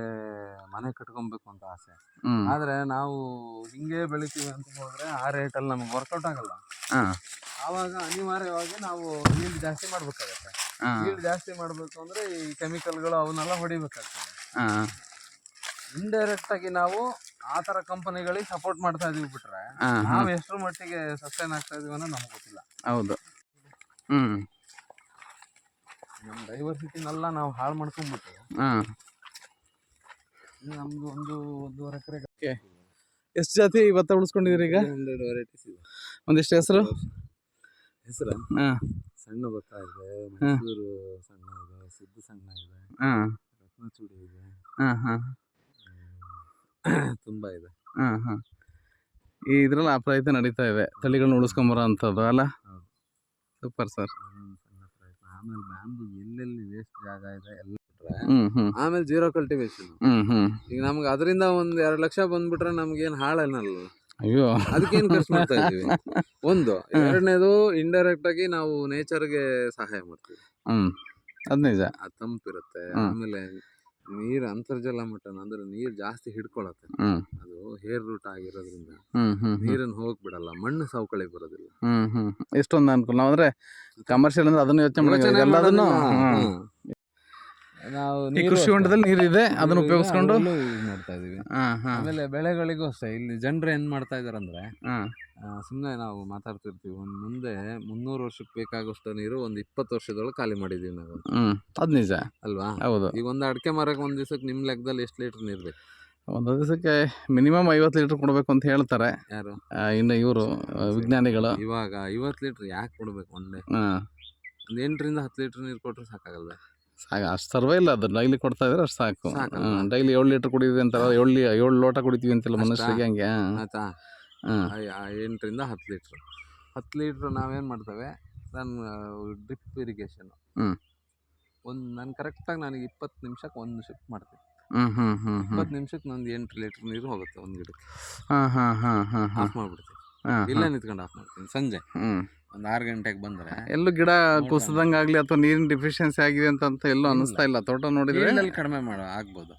ಮನೆ ಕಟ್ಕೊಬೇಕು ಅಂತ ಆಸೆ, ಆದ್ರೆ ನಾವು ಹಿಂಗೆ ಬೆಳಿತೀವಿ ಅಂತ ಹೋದ್ರೆ ಆ ರೇಟಲ್ಲಿ ನಮ್ಗೆ ವರ್ಕೌಟ್ ಆಗಲ್ಲ. ಆವಾಗ ಅನಿವಾರ್ಯವಾಗಿ ನಾವು ಈಲ್ಡ್ ಜಾಸ್ತಿ ಮಾಡ್ಬೇಕಾಗತ್ತೆ. ಈಲ್ಡ್ ಜಾಸ್ತಿ ಮಾಡ್ಬೇಕು ಅಂದ್ರೆ ಈ ಕೆಮಿಕಲ್ಗಳು ಅವನ್ನೆಲ್ಲ ಹೊಡಿಬೇಕಾಗ್ತದೆ. ಇಂಡೈರೆಕ್ಟ್ ಆಗಿ ನಾವು ಆ ತರ ಕಂಪನಿಗಳಿಗೆ ಸಪೋರ್ಟ್ ಮಾಡ್ತಾ ಇದೀವಿ ಬಿಟ್ರೆ ನಾವು ಎಷ್ಟರ ಮಟ್ಟಿಗೆ ಸಸ್ಟೈನ್ ಆಗ್ತಾ ಇದೀವಿ ಅನ್ನೋದು ನಮ್ಗೆ ಗೊತ್ತಿಲ್ಲ. ಹೌದು. ನಮ್ಮ ಡೈವರ್ಸಿಟಿನೆಲ್ಲ ನಾವು ಹಾಳು ಮಾಡ್ಕೊಂಡ್ಬಿಟ್ಟು ನಮ್ದು 1.5 ಎಕರೆ. ಎಷ್ಟು ಜಾತಿ ಭತ್ತ ಉಳಿಸ್ಕೊಂಡಿದ್ದೀರಿ ಈಗ? 100 ವೆರೈಟೀಸ್ ಇದೆ. ಒಂದಿಷ್ಟು ಹೆಸರು? ಸಣ್ಣ ಭತ್ತ ಇದೆ, ಮೈಸೂರು ಸಣ್ಣ ಇದೆ, ಸಿದ್ದು ಸಣ್ಣ ಇದೆ, ಹಾಂ ರತ್ನಚೂಡಿ ಇದೆ, ಹಾಂ ಹಾಂ ತುಂಬ ಇದೆ. ಹಾಂ ಹಾಂ ಈ ಇದ್ರಲ್ಲಿ ಆ ಪ್ರಯತ್ನ ನಡೀತಾ ಇದೆ ತಳಿಗಳನ್ನ ಉಳಿಸ್ಕೊಂಬರೋ ಅಂಥದ್ದು ಅಲ್ಲ. ಹೌದು. Super sir. ಅದೊಂದು ಸಣ್ಣ ಪ್ರಯತ್ನ. ಆಮೇಲೆ ಬ್ಯಾಂಬು ಎಲ್ಲೆಲ್ಲಿ ವೇಸ್ಟ್ ಜಾಗ ಇದೆ ಎಲ್ಲ ಬಿಟ್ರೆ ಆಮೇಲೆ 0 ಕಲ್ಟಿವೇಶನ್. ಈಗ ನಮ್ಗೆ ಅದರಿಂದ ಒಂದು 2 ಲಕ್ಷ ಬಂದ್ಬಿಟ್ರೆ ನಮ್ಗೇನು ಹಾಳೇನಲ್ಲ. ಅಯ್ಯೋ ಅದಕ್ಕೇನು ಖರ್ಚು ಮಾಡ್ತಾ ಇದ್ದೀವಿ ಒಂದು. ಎರಡನೇದು ಇಂಡೈರೆಕ್ಟ್ ಆಗಿ ನಾವು ನೇಚರ್ಗೆ ಸಹಾಯ ಮಾಡ್ತೀವಿ. ಅದು ನಿಜ. ಅದು ತಂಪಿರುತ್ತೆ. ಆಮೇಲೆ ನೀರು ಅಂತರ್ಜಲ ಮಟ್ಟನ ಅಂದ್ರೆ ನೀರು ಜಾಸ್ತಿ ಹಿಡ್ಕೊಳತ್ತೆ. ಅದು ಹೇರ್ ರೂಟ್ ಆಗಿರೋದ್ರಿಂದ ನೀರನ್ನು ಹೋಗಕ್ ಬಿಡಲ್ಲ, ಮಣ್ಣು ಸವಕಳಿ ಬರೋದಿಲ್ಲ. ಎಷ್ಟೊಂದು ಅನುಕೂಲ. ನಾವು ಅಂದ್ರೆ ಕಮರ್ಷಿಯಲ್ ಅಂದ್ರೆ ಅದನ್ನು ಯೋಚನೆ ಮಾಡಿ ಎಲ್ಲದನ್ನು ನಾವು ಕೃಷಿ ಹೊಂಡದಲ್ಲಿ ನೀರಿದೆ ಅದನ್ನು ಉಪಯೋಗಿಸ್ಕೊಂಡು ಯೂಸ್ ಮಾಡ್ತಾ ಇದೀವಿ. ಆಮೇಲೆ ಬೆಳೆಗಳಿಗೂ ಅಷ್ಟೇ. ಇಲ್ಲಿ ಜನರು ಏನ್ ಮಾಡ್ತಾ ಇದಾರಂದ್ರೆ ಸುಮ್ಮನೆ ನಾವು ಮಾತಾಡ್ತಿರ್ತೀವಿ, ಒಂದ್ ಮುಂದೆ 300 ವರ್ಷಕ್ಕೆ ಬೇಕಾಗುವಷ್ಟು ನೀರು ಒಂದು 20 ವರ್ಷದೊಳಗೆ ಖಾಲಿ ಮಾಡಿದೀವಿ ನಾವು. ಅದು ನಿಜ ಅಲ್ವಾ? ಹೌದು. ಈಗ ಒಂದು ಅಡಿಕೆ ಮರಕ್ಕೆ ಒಂದ್ ದಿವಸಕ್ಕೆ ನಿಮ್ ಲೆಕ್ಕದಲ್ಲಿ ಎಷ್ಟು ಲೀಟರ್ ನೀರು ಬೇಕು? ಒಂದು ದಿವಸಕ್ಕೆ ಮಿನಿಮಮ್ 50 ಲೀಟರ್ ಕೊಡಬೇಕು ಅಂತ ಹೇಳ್ತಾರೆ. ಯಾರು? ಇನ್ನು ಇವರು ವಿಜ್ಞಾನಿಗಳು. ಇವಾಗ 50 ಲೀಟರ್ ಯಾಕೆ ಕೊಡ್ಬೇಕು? ಒಂದೇ ಒಂದು 8 ರಿಂದ 10 ಲೀಟರ್ ನೀರು ಕೊಟ್ರೆ ಸಾಕಾಗಲ್ಲ? ಸಾಕು, ಅಷ್ಟು ಸರ್ವೇ ಇಲ್ಲ. ಅದು ಡೈಲಿ ಕೊಡ್ತಾ ಇದ್ರೆ ಅಷ್ಟು ಸಾಕು. ಡೈಲಿ 7 ಲೀಟರ್ ಕುಡಿದ್ವಿ ಅಂತಾರ, 7 ಲೋಟ ಕುಡಿತೀವಿ ಅಂತಿಲ್ಲ ಮನುಷ್ಯರಿಗೆ. ಹಂಗೆ ಆಯ್ತಾ? 8 ರಿಂದ 10 ಲೀಟ್ರ್ 10 ಲೀಟ್ರ್ ನಾವೇನು ಮಾಡ್ತೇವೆ, ನಾನು ಡ್ರಿಪ್ ಇರಿಗೇಷನ್ ನಾನು ಕರೆಕ್ಟಾಗಿ ನನಗೆ 20 ನಿಮಿಷಕ್ಕೆ ಒಂದು ಶಿಫ್ಟ್ ಮಾಡ್ತೀನಿ. 20 ನಿಮಿಷಕ್ಕೆ ನಂದು 8 ಲೀಟ್ರ್ ನೀರು ಹೋಗುತ್ತೆ ಒಂದು ಗಿಡಕ್ಕೆ. ಆಫ್ ಮಾಡ್ಬಿಡ್ತೀನಿ, ಇಲ್ಲ ನಿಂತ್ಕೊಂಡು ಆಫ್ ಮಾಡ್ತೀನಿ. ಸಂಜೆ ಒಂದು 6 ಗಂಟೆಗೆ ಬಂದರೆ ಎಲ್ಲೂ ಗಿಡ ಕುಸಿದಂಗೆ ಆಗಲಿ ಅಥವಾ ನೀರಿನ ಡಿಫಿಷಿಯನ್ಸಿ ಆಗಿದೆ ಅಂತ ಎಲ್ಲೂ ಅನಿಸ್ತಾ ಇಲ್ಲ. ತೋಟ ನೋಡಿದ್ರೆ ಕಡಿಮೆ ಆಗ್ಬೋದು.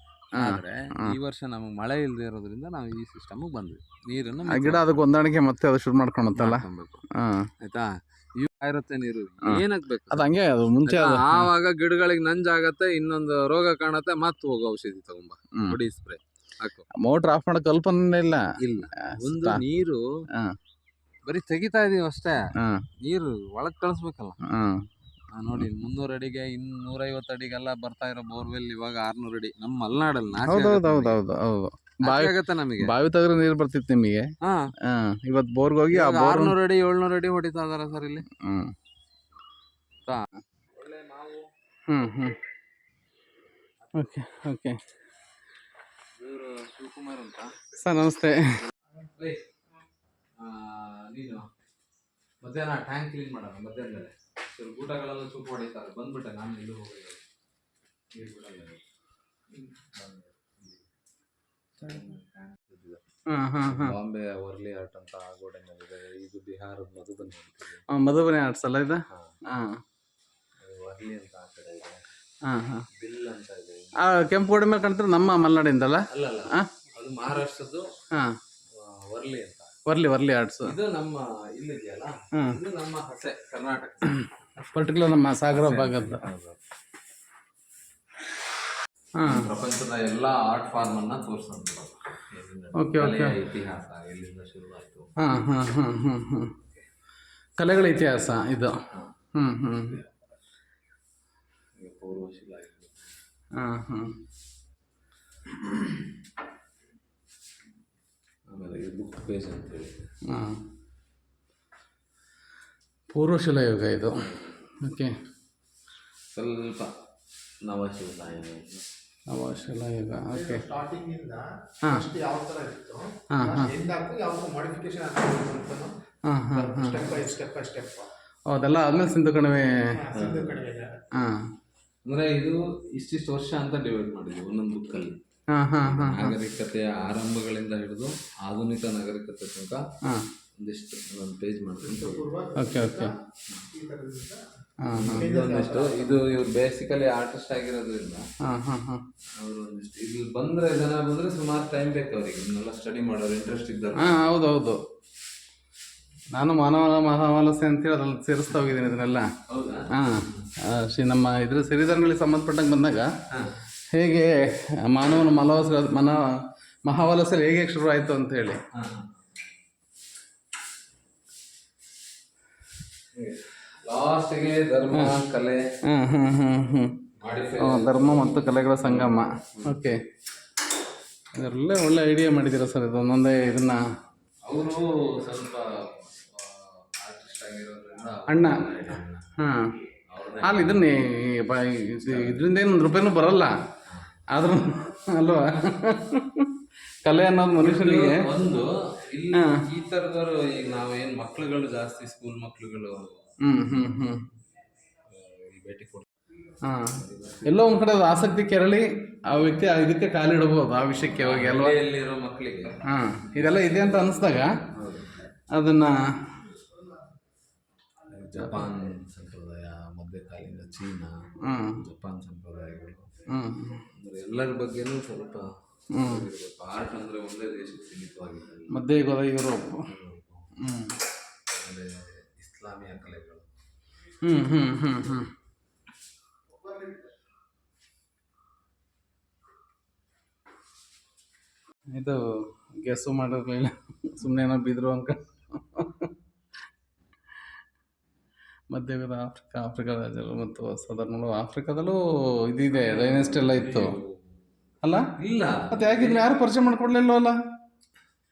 ಆದರೆ ಈ ವರ್ಷ ನಮಗೆ ಮಳೆ ಇಲ್ಲದೆ ಇರೋದ್ರಿಂದ ನಾವು ಈ ಸಿಸ್ಟಮ್ಗೆ ಬಂದ್ವಿ. ನೀರನ್ನು ಗಿಡ ಅದಕ್ಕೆ ಹೊಂದಾಣಿಕೆ ಮತ್ತೆ ಅದು ಶುರು ಮಾಡ್ಕೊಳತ್ತಲ್ಲ. ಆಯ್ತಾ? ಇರುತ್ತೆ ನೀರು ಏನಕ್ಕೆ ಬೇಕು? ಅದು ಹಂಗೆ, ಅದು ಮುಂಚೆ ಆವಾಗ ಗಿಡಗಳಿಗೆ ನಂಜಾಗತ್ತೆ, ಇನ್ನೊಂದು ರೋಗ ಕಾಣತ್ತೆ, ಮತ್ತೆ ಹೋಗೋ ಔಷಧಿ ತಗೊಂಬ ಹೊಡಿ ಸ್ಪ್ರೇ ಹಾಕು. ಮೋಟ್ರ್ ಆಫ್ ಮಾಡೋ ಕಲ್ಪನೆ ಇಲ್ಲ. ಒಂದು ನೀರು ಬರೀ ತೆಗಿತಾ ಇದೀವಿ ಅಷ್ಟೇ, ನೀರು ಒಳಗ್ ಕಳಿಸ್ಬೇಕಲ್ಲ. ನೋಡಿ 300 ಅಡಿಗೆ 150 ಅಡಿಗೆಲ್ಲ ಬರ್ತಾ ಇರೋ ಬೋರ್ವೆಲ್ ಇವಾಗ 600 ಅಡಿ. ನಮ್ಮ ಮಲೆನಾಡಲ್ಲಿ ಆಗತ್ತೆ. ನಮಗೆ ಬಾವಿ ತೆಗೆದ್ರೆ ನೀರು ಬರ್ತಿತ್ತು ನಿಮಗೆ. ಇವತ್ತು ಬೋರ್ಗೆ ಹೋಗಿ 600 ಅಡಿ 700 ಅಡಿ ಹೊಡಿತಾ ಇದಾರೆ ಸರ್ ಇಲ್ಲಿ. ಓಕೆ ಓಕೆ ಇವರು ಶಿವಕುಮಾರ್ ಅಂತ ಸರ್, ನಮಸ್ತೆ. ನೀನು ಮಧ್ಯಾಹ್ನ ಟ್ಯಾಂಕ್ ಕ್ಲೀನ್ ಮಾಡೋಣ. ಮಧ್ಯಾಹ್ನದಲ್ಲಿ ಊಟಗಳೆಲ್ಲ ಚೂಪ್ ಹೊಡಿತಾರೆ. ಬಂದ್ಬಿಟ್ಟೆ ನಾನು ಎಲ್ಲೂ ಹೋಗಿ ನೀರು ಬಿಡಲ್ಲ. ಬಾಂಬೆ ವರ್ಲಿ ಆರ್ಟ್ ಅಂತ ಗೋಡೆನಲ್ಲಿದೆ. ಇದು ಬಿಹಾರದ ಮಧುಬನಿ ಆರ್ಟ್ಸ್ ಅಲ್ಲ ಇದು? ವರ್ಲಿ ಅಂತ ಆ ಕಡೆ ಇದೆ. ಬಿಲ್ ಅಂತ ಇದೆ. ಕೆಂಪು ಗೋಡೆ ಮೇಲೆ ಕಾಣ್ತಾರೆ, ನಮ್ಮ ಮಲೆನಾಡಿಂದಲ್ಲ? ಅಲ್ಲ, ಅದು ಮಹಾರಾಷ್ಟ್ರದ್ದು. ವರ್ಲಿ ಅಂತ. ವರ್ಲಿ ಆರ್ಟ್ಸ್. ಇದು ನಮ್ಮ ಇಲ್ಲಿದೆಯಲ್ಲ, ಇದು ನಮ್ಮ ಹಸೆ ಕರ್ನಾಟಕ, ಪರ್ಟಿಕ್ಯುಲರ್ ನಮ್ಮ ಸಾಗರ ಭಾಗದ. ಪ್ರಪಂಚದ ಎಲ್ಲ ಆರ್ಟ್ ಫಾರ್ಮ್ ಅನ್ನ ತೋರಿಸೋದು. ಇತಿಹಾಸ ಎಲ್ಲಿಂದ ಶುರುವಾಯಿತು. ಕಲೆಗಳ ಇತಿಹಾಸ ಇದು. ಪೂರ್ವಶಿಲಾ. ಆಮೇಲೆ ಇದು ಬುಕ್ ಪೇಜ್ ಅಂತೇಳಿ. ಪೂರ್ವಶಿಲಾ ಯುಗ ಇದು. ಓಕೆ. ಸ್ವಲ್ಪ ನವಶಿಲಾ ಯುಗ. ಓಕೆ. ಸ್ಟಾರ್ಟಿಂಗಿಂದ ಯಾವ ಥರ ಇತ್ತು, ಯಾವ ಥರ ಮಾಡಿಫಿಕೇಶನ್ ಸ್ಟೆಪ್ ಬೈ ಸ್ಟೆಪ್. ಅದೆಲ್ಲ ಆದ್ಮೇಲೆ ಸಿಂಧು ಕಣಿವೆ. ಅಂದರೆ ಇದು ಇಷ್ಟಿಷ್ಟು ವರ್ಷ ಅಂತ ಡಿವೈಡ್ ಮಾಡಿದ್ವಿ ಒಂದೊಂದು ಬುಕ್ಕಲ್ಲಿ. ನಾಗರಿಕತೆಯ ಆರಂಭಗಳಿಂದ ಹಿಡಿದು ಆಧುನಿಕ ನಾಗರಿಕತೆ ತನಕ ಒಂದಿಷ್ಟು ಒಂದೊಂದು ಪೇಜ್ ಮಾಡ್ತೀನಿ. ಇದೊಂದಿಷ್ಟು. ಇದು ಇವ್ರು ಬೇಸಿಕಲಿ ಆರ್ಟಿಸ್ಟ್ ಆಗಿರೋದ್ರಿಂದ ಅವರು ಒಂದಿಷ್ಟು ಇಲ್ಲಿ ಬಂದರೆ, ಜನ ಬಂದರೆ ಸುಮಾರು ಟೈಮ್ ಬೇಕು ಅವರಿಗೆ ಇದನ್ನೆಲ್ಲ ಸ್ಟಡಿ ಮಾಡೋರು, ಇಂಟ್ರೆಸ್ಟ್ ಇದ್ದಾರೆ. ಹೌದೌದು. ನಾನು ಮಹಾವಲಸೆ ಅಂತೇಳಿ ಅದ್ರಲ್ಲಿ ಸೇರಿಸ್ತಾ ಹೋಗಿದ್ದೀನಿ ಇದನ್ನೆಲ್ಲ. ನಮ್ಮ ಇದ್ರ ಸಿರಿಧಾನ್ಯಗಳಿಗೆ ಸಂಬಂಧಪಟ್ಟಂಗೆ ಬಂದಾಗ ಹೇಗೆ ಮಾನವನ ಮಹಾವಲಸೆ ಹೇಗೆ ಶುರು ಆಯಿತು ಅಂತ ಹೇಳಿ. ಲಾಸ್ಟ್ಗೆ ಧರ್ಮ ಕಲೆ, ಧರ್ಮ ಮತ್ತು ಕಲೆಗಳ ಸಂಗಮ. ಓಕೆ, ಇದರಲ್ಲೇ ಒಳ್ಳೆ ಐಡಿಯಾ ಮಾಡಿದ್ದೀರಾ ಸರ್. ಇದು ಒಂದೊಂದೇ ಇದನ್ನ ಅವರು ಸ್ವಲ್ಪ ಆರ್ಟಿಸ್ಟ್ ಆಗಿರೋದ್ರಿಂದ ಅಣ್ಣ ಹಾಂ ಅಲ್ಲಿ ಇದನ್ನೇ ಇದರಿಂದ ಏನು 1 ರೂಪಾಯಿನೂ ಬರಲ್ಲ ಆದ್ರೂ ಅಲ್ವಾ ಕಲೆ ಅನ್ನೋದು ಮನುಷ್ಯನಿಗೆ ಒಂದು ಇಲ್ಲಿ ಈ ತರದವರು ಈಗ ನಾವೇನ್ ಮಕ್ಳುಗಳು ಜಾಸ್ತಿ ಸ್ಕೂಲ್ ಮಕ್ಳುಗಳು ಭೇಟಿ ಕೊಡ್ತೀವಿ. ಹಾಂ ಎಲ್ಲೋ ಒಂದು ಕಡೆ ಅದು ಆಸಕ್ತಿ ಕೆರಳಿ ಆ ವ್ಯಕ್ತಿ ಇದಕ್ಕೆ ಕಾಲಿಡಬಹುದು ಆ ವಿಷಯಕ್ಕೆ ಹೋಗಿ ಅಲ್ವಾ. ಎಲ್ಲಿರೋ ಮಕ್ಕಳಿಗೆ ಹಾಂ ಇದೆಲ್ಲ ಇದೆ ಅಂತ ಅನಿಸ್ದಾಗ ಅದನ್ನ ಜಪಾನ್ ಸಂಪ್ರದಾಯ, ಮಧ್ಯಕಾಲೀನ ಚೀನಾ, ಜಪಾನ್ ಸಂಪ್ರದಾಯಗಳು ಅಂದ್ರೆ ಎಲ್ಲರ ಬಗ್ಗೆನೂ ಸ್ವಲ್ಪ ಆರ್ಟ್ ಅಂದ್ರೆ ಒಂದೇ ದೇಶಕ್ಕೆ ಸೀಮಿತವಾಗಿದೆ. ಮಧ್ಯಯುಗದ ಯುರೋಪ್, ಆಮೇಲೆ ಇಸ್ಲಾಮಿಯ ಕಲೆಗಳು. ಇದು ಗೆಸ್ಸು ಮಾಡಿರಲಿಲ್ಲ, ಸುಮ್ಮನೆ ಏನೋ ಬಿದ್ರು ಅಂಕ. ಮಧ್ಯಯುಗದ ಆಫ್ರಿಕಾ ರಾಜ್ಯಗಳು ಮತ್ತು ಸಾಧಾರಣ ಆಫ್ರಿಕಾದಲ್ಲೂ ಇದಿದೆ, ಡೈನೆಸ್ಟ್ ಎಲ್ಲ ಇತ್ತು ಅಲ್ಲ. ಇಲ್ಲ ಮತ್ತೆ ಯಾಕೆ ಇದನ್ನ ಯಾರು ಪರಿಚಯ ಮಾಡ್ಕೊಡ್ಲಿಲ್ವಲ್ಲ.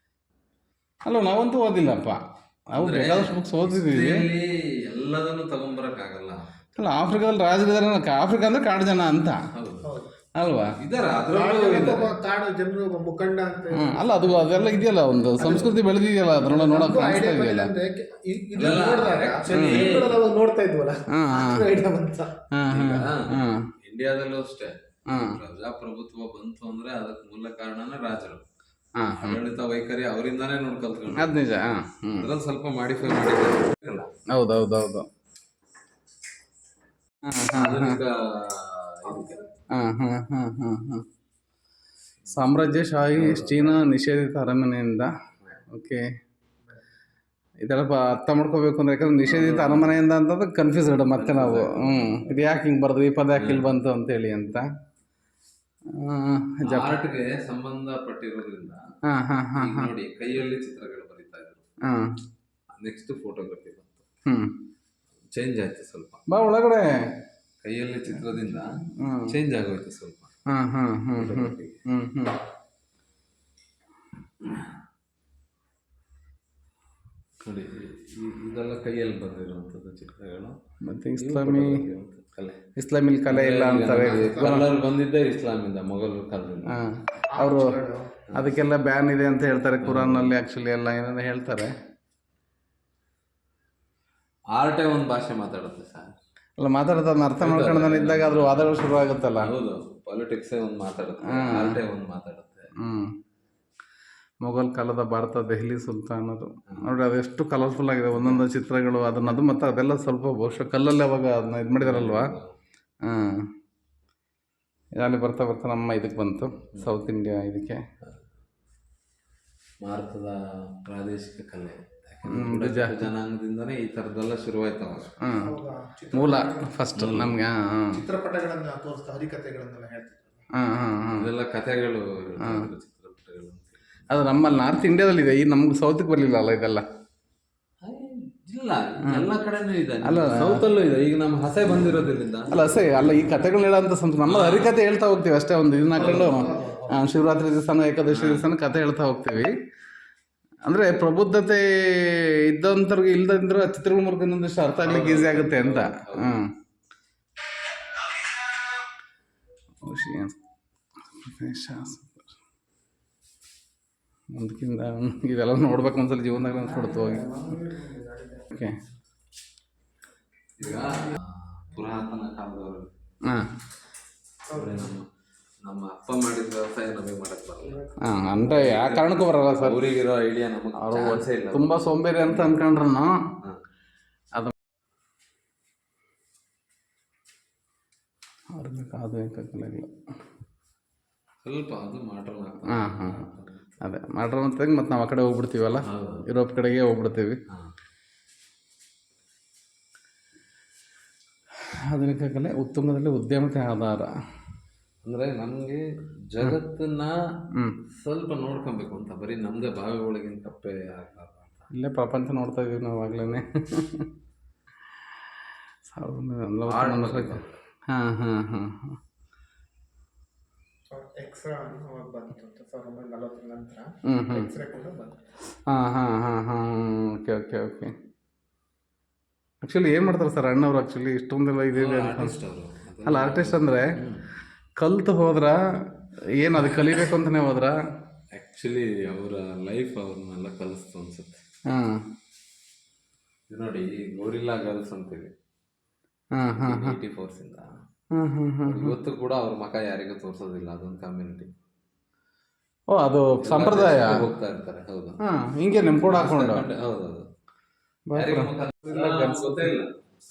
ಅಲ್ಲ ನಾವಂತೂ ಓದಿಲ್ಲಪ್ಪ, ನಾವು ಬೇಕಾದಷ್ಟು ಬುಕ್ಸ್ ಓದಿದ್ದೀವಿ. ಎಲ್ಲದನ್ನು ತಗೊಂಬರಕ್ಕಾಗಲ್ಲ. ಅಲ್ಲ ಆಫ್ರಿಕಾದಲ್ಲಿ ರಾಜರಿದ್ದಾರೆ, ಆಫ್ರಿಕಾ ಅಂದ್ರೆ ಕಾಡು ಜನ ಅಂತ ಅಲ್ವಾ. ಕಾಡು ಜನರು ಮುಖಂಡ ಅಂತ ಅಲ್ಲ ಅದು ಅದೆಲ್ಲ ಇದೆಯಲ್ಲ, ಒಂದು ಸಂಸ್ಕೃತಿ ಬೆಳೆದಿದೆಯಲ್ಲ, ಅದನ್ನ ನೋಡಕ್ ಕಾಣಿಸ್ತಾ ಇದೆಯಲ್ಲ. ನೋಡ್ತಾ ಇದ್ವಲ್ಲ ಇಂಡಿಯಾದಲ್ಲೂ ಅಷ್ಟೇ ಪ್ರಜಾಪ್ರಭುತ್ವ ಬಂತು ಅಂದ್ರೆ ಅದಕ್ಕೆ ಮೂಲ ಕಾರಣನೇ ರಾಜರು. ಆಡಳಿತ ವೈಖರಿ ಅವರಿಂದಾನೇ ನೋಡ್ಕೊಳ್ತಾರೆ. ಅದ್ ನಿಜ. ಅದ್ರಲ್ಲಿ ಸ್ವಲ್ಪ ಮಾಡಿಫೈ ಮಾಡಿದ್ದಾರೆ. ಹೌದೌದೌದು. ಸಾಮ್ರಾಜ್ಯಶಾಹಿ ಚೀನಾ ನಿಷೇಧಿತ ಅರಮನೆಯಿಂದ. ಓಕೆ, ಇದೆಲ್ಲ ಅರ್ಥ ಮಾಡ್ಕೋಬೇಕು ಅಂದ್ರೆ, ಯಾಕಂದ್ರೆ ನಿಷೇಧಿತ ಅರಮನೆಯಿಂದ ಅಂತಂದ್ರೆ ಕನ್ಫ್ಯೂಸ್ಡ್ ಮತ್ತೆ ನಾವು. ಇದು ಯಾಕೆ ಹಿಂಗೆ ಬರೆದ್ವಿ, ಈ ಪದ ಯಾಕೆ ಇಲ್ಲಿ ಬಂತು ಅಂತೇಳಿ ಅಂತ. ಆರ್ಟ್ಗೆ ಸಂಬಂಧಪಟ್ಟಿರೋದ್ರಿಂದ ನೋಡಿ ಕೈಯಲ್ಲಿ ಚಿತ್ರಗಳು ಬರೀತಾ ಇದ್ರು. ನೆಕ್ಸ್ಟ್ ಫೋಟೋಗ್ರಫಿ ಬಂತು, ಚೇಂಜ್ ಆಯ್ತು ಸ್ವಲ್ಪ. ಬಾ ಒಳಗಡೆ. ಕೈಯಲ್ಲಿ ಚಿತ್ರದಿಂದ ಚೇಂಜ್ ಆಗೋಯ್ತು ಸ್ವಲ್ಪ. ನೋಡಿ ಇದೆಲ್ಲ ಕೈಯಲ್ಲಿ ಬರೆದಿರುವಂಥದ್ದು ಚಿತ್ರಗಳು. ಮತ್ತೆ ಇಸ್ಲಾಮಿ ಕಲೆ ಇಲ್ಲ ಅಂತಾರೆ. ಕಲರ್ ಬಂದಿದ್ದೇ ಇಸ್ಲಾಮಿಂದ, ಮೊಘಲರ ಕಾಲದಿಂದ. ಅವರು ಅದಕ್ಕೆಲ್ಲ ಬ್ಯಾನ್ ಇದೆ ಅಂತ ಹೇಳ್ತಾರೆ ಕುರಾನ್ನಲ್ಲಿ. ಆಕ್ಚುಲಿ ಎಲ್ಲ ಏನೇನೋ ಹೇಳ್ತಾರೆ. ಆರ್ಟೇ ಒಂದು ಭಾಷೆ ಮಾತಾಡುತ್ತೆ ಸರ್. ಅಲ್ಲ ಮಾತಾಡ್ತಾರೆ, ಅರ್ಥ ಮಾಡ್ಕೊಂಡು ಇದ್ದಾಗ ಅದ್ರ ವಾದಗಳು ಶುರು ಆಗುತ್ತಲ್ಲ. ಹೌದು, ಪಾಲಿಟಿಕ್ಸೇ ಒಂದು ಮಾತಾಡುತ್ತೆ, ಆರ್ಟೇ ಒಂದು ಮಾತಾಡುತ್ತೆ. ಮೊಘಲ್ ಕಾಲದ ಭಾರತ, ದೆಹಲಿ ಸುಲ್ತಾನರು ನೋಡಿ, ಅದೆಷ್ಟು ಕಲರ್ಫುಲ್ ಆಗಿದೆ ಒಂದೊಂದು ಚಿತ್ರಗಳು. ಅದು ಮತ್ತು ಅದೆಲ್ಲ ಸ್ವಲ್ಪ ಬಹುಶಃ ಕಲ್ಲಲ್ಲಿ ಅವಾಗ ಅದನ್ನ ಇದು ಮಾಡಿದಾರಲ್ವಾ. ಅಲ್ಲಿ ಬರ್ತಾ ಬರ್ತಾ ನಮ್ಮ ಇದಕ್ಕೆ ಬಂತು, ಸೌತ್ ಇಂಡಿಯಾ ಇದಕ್ಕೆ. ಭಾರತದ ಪ್ರಾದೇಶಿಕ ಕಲೆ ಜನಾಂಗದಿಂದನೇ ಈ ಥರದ್ದೆಲ್ಲ ಶುರುವಾಯ್ತವ. ಮೂಲ ಫಸ್ಟ್ ನಮ್ಗೆ ಚಿತ್ರಪಟಗಳನ್ನ ತೋರಿಸ್ತಾ, ಹರಿಕಥೆಗಳನ್ನೆಲ್ಲ ಹೇಳ್ತಿದ್ರು. ಇದೆಲ್ಲ ಕಥೆಗಳು, ಚಿತ್ರಪಟಗಳು. ಅದು ನಮ್ಮಲ್ಲಿ ನಾರ್ತ್ ಇಂಡಿಯಾದಲ್ಲಿ ಇದೆ, ಈ ನಮ್ಗೆ ಸೌತ್ಗೆ ಬರಲಿಲ್ಲ ಅಲ್ಲ ಇದೆಲ್ಲ. ಇಲ್ಲ, ಎಲ್ಲ ಕಡೆನೂ ಇದೆ. ಅಲ್ಲ ಸೌತಲ್ಲೂ ಇದೆ. ಈಗ ನಮ್ಮ ಹಸೆ ಬಂದಿರೋದ್ರಿಂದ ಅಲ್ಲ ಹಸೆ ಅಲ್ಲ, ಈ ಕಥೆಗಳು ಹೇಳೋಂಥ ನಮ್ಮ ಹರಿಕತೆ ಹೇಳ್ತಾ ಹೋಗ್ತೀವಿ ಅಷ್ಟೇ. ಒಂದು ಇದನ್ನ ಹಾಕೊಂಡು ಶಿವರಾತ್ರಿ ದಿವಸನೂ ಏಕಾದಶಿ ದಿವಸನೂ ಕತೆ ಹೇಳ್ತಾ ಹೋಗ್ತೀವಿ. ಅಂದರೆ ಪ್ರಬುದ್ಧತೆ ಇದ್ದಂಥವ್ರಿಗೆ ಇಲ್ದಂದ್ರೆ ಚಿತ್ರಗಳ ಮೂಲಕ ಇನ್ನೊಂದಿಷ್ಟು ಅರ್ಥ ಆಗ್ಲಿಕ್ಕೆ ಈಸಿ ಆಗುತ್ತೆ ಅಂತ. ಮುಂದಕ್ಕಿಂತ ಇದೆಲ್ಲ ನೋಡ್ಬೇಕು ಒಂದ್ಸಲ ಜೀವನದಾಗ ಅನ್ಸ್ಕೊಡ್ತು ಹೋಗಿ. ಓಕೆ, ಈಗ ಪುರಾತನ ಕಾಲದವರು ನಮ್ಮ ಅಪ್ಪ ಮಾಡಿದ ವ್ಯವಸಾಯ ನಮಗೆ ಮಾಡಕ್ ಬರಲ್ಲ. ಅಂದರೆ ಯಾವ ಕಾರಣಕ್ಕೂ ಬರಲ್ಲ ಸರ್. ಊರಿಗಿರೋ ಐಡಿಯಾ ನಮಗೆ ಇಲ್ಲ. ತುಂಬ ಸೋಂಬೇರಿ ಅಂತ ಅನ್ಕೊಂಡ್ರು ಅದು ಆಧುನಿಕ ಸ್ವಲ್ಪ ಅದು ಮಾಡ್ರನ್ ಆಗ್ತದೆ. ಅದೇ ಮಾಡ್ರನ್ ಅಂತಾಗ ಮತ್ತು ನಾವು ಆ ಕಡೆ ಹೋಗ್ಬಿಡ್ತೀವಲ್ಲ, ಯುರೋಪ್ ಕಡೆಗೆ ಹೋಗ್ಬಿಡ್ತೀವಿ. ಆಧುನಿಕ ಕಲೆ ಉತ್ತಮದಲ್ಲಿ ಉದ್ಯಮತೆ ಆಧಾರ. ಅಂದರೆ ನಮಗೆ ಜಗತ್ತನ್ನ ಸ್ವಲ್ಪ ನೋಡ್ಕೊಬೇಕು ಅಂತ, ಬರೀ ನಮ್ಮದೇ ಬಾವಿ ಒಳಗಿನ ಕಪ್ಪೆ ಆಗ್ಬಾರ್ದು ಅಂತ. ಇಲ್ಲೇ ಪ್ರಪಂಚ ನೋಡ್ತಾ ಇದೀವಿ ನಾವು ಆಗ್ಲೇ. 1940. ಎಕ್ಸ್ರೇ ಬಂತು 1940 ನಂತರ. ಎಕ್ಸ್ರೇ ಕೂಡ ಬಂತು. Okay okay okay. ಆ್ಯಕ್ಚುಲಿ ಏನು ಮಾಡ್ತಾರೆ ಸರ್ ಅಣ್ಣವ್ರು ಆ್ಯಕ್ಚುಲಿ ಇಷ್ಟೊಂದೆಲ್ಲ ಇದೆ ಆರ್ಟಿಸ್ಟ್ ಅವರು ಅಲ್ಲ ಆರ್ಟಿಸ್ಟ್ ಅಂದರೆ ಕಲ್ತು ಹೋದ್ರ ಏನು ಅದು ಕಲಿಬೇಕು ಅಂತಲೇ ಹೋದ್ರ? ಆ್ಯಕ್ಚುಲಿ ಅವರ ಲೈಫ್ ಅವ್ರನ್ನೆಲ್ಲ ಕಲಿಸ್ತು ಅನ್ಸುತ್ತೆ. ಹಾಂ ಇದು ನೋಡಿ ಈ ಗೋರಿಲ್ಲಾ ಗರ್ಲ್ಸ್ ಅಂತೀವಿ ಹಾಂ ಹಾಂ ಹಾಂ 84 ಇಂದ ಹಾಂ ಹಾಂ ಹಾಂ ಇವತ್ತು ಕೂಡ ಅವ್ರ ಮಕ ಯಾರಿಗೂ ತೋರಿಸೋದಿಲ್ಲ, ಅದೊಂದು ಕಮ್ಯುನಿಟಿ. ಓ ಅದು ಸಂಪ್ರದಾಯ ಹೋಗ್ತಾ ಇರ್ತಾರೆ. ಹೌದು, ಹಾಂ ಹಿಂಗೆ ನಿಮ್ಮ ಕೂಡ ಹಾಕೊಂಡು ಹೌದೌದು. ಯಾರಿಗೂ ಮುಖ ಗೊತ್ತೇ ಇಲ್ಲ.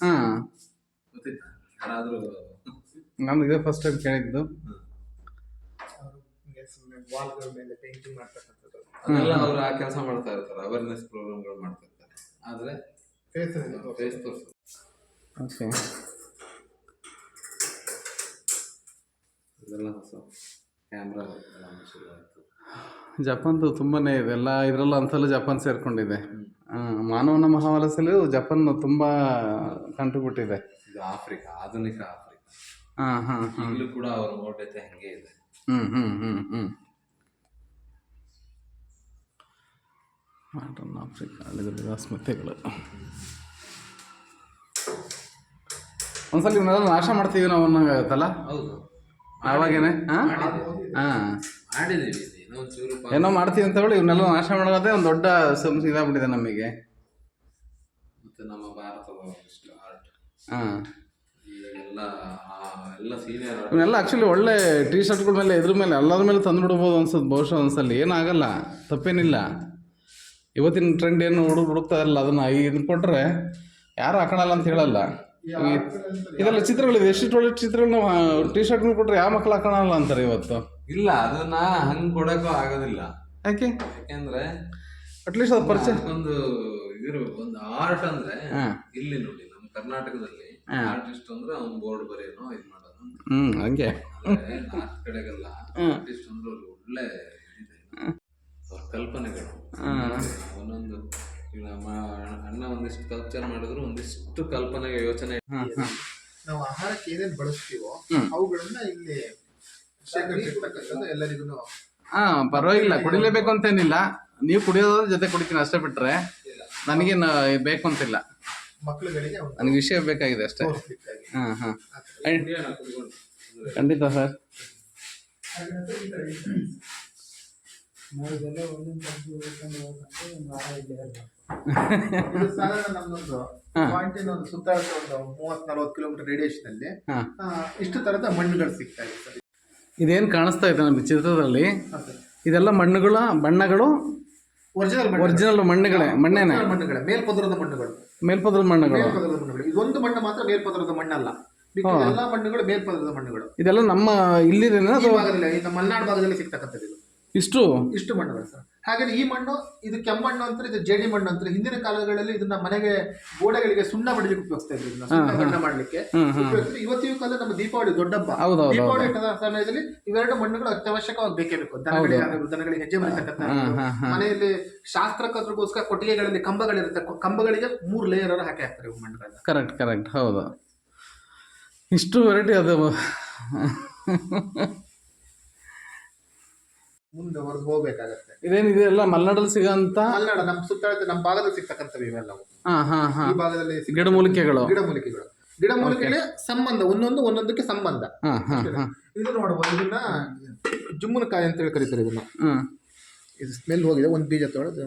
ಹಾಂ ಗೊತ್ತಿತ್ತ ಯಾರಾದ್ರೂ? ನಾನು ಇದೇ ಫಸ್ಟ್ ಟೈಮ್ ಕೇಳಿದ್ದು. ವಾಲ್ಗಳ ಮೇಲೆ ಪೇಂಟಿಂಗ್ ಮಾಡ್ತಕ್ಕಂಥದ್ದು, ಅದೆಲ್ಲ ಅವ್ರು ಆ ಕೆಲಸ ಮಾಡ್ತಾ ಇರ್ತಾರೆ, ಅವೇರ್ನೆಸ್ ಪ್ರೋಗ್ರಾಮ್ಗಳು ಮಾಡ್ತಾ ಇರ್ತಾರೆ. ಆದ್ರೆ ಫೇಸ್ ತೋರಿಸೋದು. ಓಕೆ, ಇದೆಲ್ಲ ಹೊಸ ಕ್ಯಾಮ್ರಾ ಶುರು ಆಯಿತು. ಜಪಾನ್ದು ತುಂಬಾ ಇದೆ ಎಲ್ಲ ಇದರಲ್ಲ ಅಂತಲೂ ಜಪಾನ್ ಸೇರ್ಕೊಂಡಿದೆ. ಮಾನವನ ಮಹಾವಲಸಲು ಜಪಾನ್ ತುಂಬ ಕಂಟ್ರಿಬ್ಯೂಟ್ ಇದೆ. ಇದು ಆಫ್ರಿಕಾ, ಆಧುನಿಕ ಆಫ್ರಿಕಾ. ಹಾಂ ಹಾಂ ಹಾಂ ಇಲ್ಲೂ ಕೂಡ ಅವರ ಮೌಢ್ಯತೆ ಹಂಗೆ ಇದೆ. ಮಾಡರ್ನ್ ಆಫ್ರಿಕಾ ಅಲ್ಲಿದ್ದ ಸ್ಮೃತಿಗಳು. ಒಂದ್ಸಲ ಇವನ್ನೆಲ್ಲ ನಾಶ ಮಾಡ್ತೀವಿ ನಾವು ಅನ್ನಂಗಾಗತ್ತಲ್ಲ ಹೌದು, ಆವಾಗೇನೆ. ಹಾಂ ಹಾಂ ಆಡಿದ್ದೀವಿ. ಇನ್ನೊಂದು ಚೂರು ಏನೋ ಮಾಡ್ತೀವಿ ಅಂತ ಹೇಳಿ ಇವನ್ನೆಲ್ಲ ನಾಶ ಮಾಡೋದೇ ಒಂದು ದೊಡ್ಡ ಇದಾಗ್ಬಿಟ್ಟಿದೆ ನಮಗೆ. ಮತ್ತೆ ನಮ್ಮ ಭಾರತದ ಒಂದಿಷ್ಟು ಆರ್ಟ್ ಹಾಂ ಎಲ್ಲ ಸೀನಿಯರ್ ಇವನ್ನೆಲ್ಲ ಆ್ಯಕ್ಚುಲಿ ಒಳ್ಳೆ ಟೀ ಶರ್ಟ್ಗಳ ಮೇಲೆ ಇದ್ರ ಮೇಲೆ ಎಲ್ಲರ ಮೇಲೆ ತಂದುಬಿಡ್ಬೋದು ಅನ್ಸುತ್ತೆ ಬಹುಶಃ ಒಂದ್ಸಲ. ಏನಾಗಲ್ಲ, ತಪ್ಪೇನಿಲ್ಲ. ಇವತ್ತಿನ ಟ್ರೆಂಡ್ ಏನು ಹುಡುಕ್ತಾ ಇರಲ್ಲ, ಅದನ್ನು ಇದನ್ನ ಕೊಟ್ಟರೆ ಯಾರು ಹಾಕೋಣಲ್ಲ ಅಂತ ಹೇಳಲ್ಲ. ಇದೆಲ್ಲ ಚಿತ್ರಗಳಿದೆ, ಎಷ್ಟು ಒಳ್ಳೆ ಚಿತ್ರಗಳು. ನಾವು ಟೀ ಶರ್ಟ್ಗಳು ಕೊಟ್ಟರೆ ಯಾವ ಮಕ್ಳು ಹಾಕೋಣಲ್ಲ ಅಂತಾರೆ ಇವತ್ತು. ಇಲ್ಲ, ಅದನ್ನ ಹಂಗೆ ಕೊಡೋಕ್ಕೂ ಆಗೋದಿಲ್ಲ. ಯಾಕೆ? ಯಾಕೆಂದ್ರೆ ಅಟ್ಲೀಸ್ಟ್ ಅದು ಪರಿಚಯ ಒಂದು ಒಂದು ಆರ್ಟ್ ಅಂದ್ರೆ ಹಾಂ ಇಲ್ಲಿ ನೋಡಿ ನಮ್ಮ ಕರ್ನಾಟಕದಲ್ಲಿ ಆರ್ಟಿಸ್ಟ್ ಅಂದ್ರೆ ಅವ್ನು ಬೋರ್ಡ್ ಬರೆಯೋನೋ ಇದು ಮಾಡೋದು. ಹಂಗೆ ನಾರ್ತ್ ಕಡೆಗೆಲ್ಲ ಆರ್ಟಿಸ್ಟ್ ಅಂದ್ರೆ ಅವ್ರಿಗೆ ಒಳ್ಳೆ ಇದಿದೆ, ಅವ್ರ ಕಲ್ಪನೆಗಳು ಒಂದೊಂದು. ಈಗ ನಮ್ಮ ಅಣ್ಣ ಒಂದಿಷ್ಟು ಕಲ್ಚರ್ ಮಾಡಿದ್ರು, ಒಂದಿಷ್ಟು ಕಲ್ಪನೆಗೆ ಯೋಚನೆ. ನಾವು ಆಹಾರಕ್ಕೆ ಏನೇನು ಬಳಸ್ತೀವೋ ಅವುಗಳನ್ನ ಇಲ್ಲಿ ಶೇಖರಿಸಿರ್ತಕ್ಕಂಥದ್ದು ಎಲ್ಲರಿಗೂ. ಹಾಂ ಪರವಾಗಿಲ್ಲ, ಕುಡಿಲೇಬೇಕು ಅಂತೇನಿಲ್ಲ. ನೀವು ಕುಡಿಯೋದ್ರ ಜೊತೆ ಕುಡಿತೀನಿ ಅಷ್ಟೇ, ಬಿಟ್ಟರೆ ನನಗೇನು ಬೇಕು ಅಂತಿಲ್ಲ. ಮಕ್ಕಳುಗಳಿಗೆ ನನಗೆ ವಿಷಯ ಬೇಕಾಗಿದೆ ಅಷ್ಟೇ. ಹಾಂ ಹಾಂ ಖಂಡಿತ ಸರ್. ಸಾಧಾರಣ ನಮ್ದೊಂದು ಪಾಯಿಂಟಿನ ಒಂದು ಸುತ್ತಾಡ್ತಾ ಒಂದು 30-40 ಕಿಲೋಮೀಟರ್ ರೇಡಿಯೇಷನ್ ಅಲ್ಲಿ ಇಷ್ಟು ತರದ ಮಣ್ಣುಗಳು ಸಿಗ್ತಾ ಇದೆ ಸರ್. ಇದೇನು ಕಾಣಿಸ್ತಾ ಇದೆ ನಮಗೆ ಚಿತ್ರದಲ್ಲಿ, ಇದೆಲ್ಲ ಬಣ್ಣಗಳು ಒರಿಜಿನಲ್ ಮಣ್ಣುಗಳೇ, ಮಣ್ಣೇನೆ, ಮೇಲ್ಪದರದ ಮಣ್ಣುಗಳು. ಇದೊಂದು ಮಣ್ಣು ಮಾತ್ರ ಮೇಲ್ಪದರದ ಮಣ್ಣಲ್ಲ, ಎಲ್ಲಾ ಮಣ್ಣುಗಳು ಮೇಲ್ಪದರದ ಮಣ್ಣುಗಳು. ಇದೆಲ್ಲ ನಮ್ಮ ಇಲ್ಲಿನ ಭಾಗದಲ್ಲಿ, ನಮ್ಮ ಮಲೆನಾಡು ಭಾಗದಲ್ಲಿ ಸಿಗ್ತಕ್ಕಂಥದ್ದು ಇಷ್ಟು ಮಣ್ಣುಗಳು ಸರ್. ಹಾಗೆ ಈ ಮಣ್ಣು ಇದು ಕೆಮ್ಮಣ್ಣು ಅಂತಾರೆ, ಇದು ಜೇಡಿ ಮಣ್ಣು ಅಂತಾರೆ. ಹಿಂದಿನ ಕಾಲಗಳಲ್ಲಿ ಇದನ್ನ ಮನೆಗೆ ಗೋಡೆಗಳಿಗೆ ಸುಣ್ಣ ಬಡಿಲಿಕ್ಕೆ ಉಪಯೋಗಿಸ್ತಾ ಇದ್ರು, ಇದನ್ನ ಬಣ್ಣ ಮಾಡ್ಲಿಕ್ಕೆ ಉಪಯೋಗಿಸ್ತಾರೆ. ಇವತ್ತಿನ ಕಾಲ ನಮ್ಮ ದೀಪಾವಳಿ ದೊಡ್ಡ ಹಬ್ಬ, ದೀಪಾವಳಿ ಸಮಯದಲ್ಲಿ ಇವೆರಡು ಮಣ್ಣುಗಳು ಅತ್ಯವಶ್ಯಕವಾಗಿ ಬೇಕೇ ಬೇಕು. ದನಗಳಿಗೆ ಹೆಜ್ಜೆ ಬರೀತಕ್ಕಂಥ ಮನೆಯಲ್ಲಿ ಶಾಸ್ತ್ರಕ್ಕೋಸ್ಕರ ಕೊಟ್ಟಿಗೆಗಳಲ್ಲಿ ಕಂಬಗಳಿರುತ್ತೆ, ಕಂಬಗಳಿಗೆ 3 ಲೇಯರ್ ಹಾಕಿ ಹಾಕ್ತಾರೆ ಇವು ಮಣ್ಣುಗಳನ್ನ. ಕರೆಕ್ಟ್ ಹೌದು. ಇಷ್ಟು ವೆರೈಟಿ ಅದು ಮುಂದೆ ಹೊರಗೆ ಹೋಗ್ಬೇಕಾಗತ್ತೆ. ಇದೇನಿದೆ ಎಲ್ಲ ಮಲೆನಾಡಲ್ಲಿ ಸಿಗೋಂತ, ಮಲೆನಾಡು ನಮ್ಮ ಸುತ್ತ ನಮ್ಮ ಭಾಗದಲ್ಲಿ ಸಿಗ್ತಕ್ಕಂಥವು ಇವೆಲ್ಲವು. ಈ ಭಾಗದಲ್ಲಿ ಗಿಡಮೂಲಿಕೆಗಳು ಸಂಬಂಧ, ಒಂದೊಂದಕ್ಕೆ ಸಂಬಂಧ. ಇದು ನೋಡಬಹುದು, ಇದನ್ನ ಜುಮ್ಮನಕಾಯಿ ಅಂತ ಹೇಳಿ ಕರೀತಾರೆ. ಇದನ್ನ ಇದು ಸ್ಮೆಲ್ ಹೋಗಿದೆ, ಒಂದು ಬೀಜ ತೊಳೆದು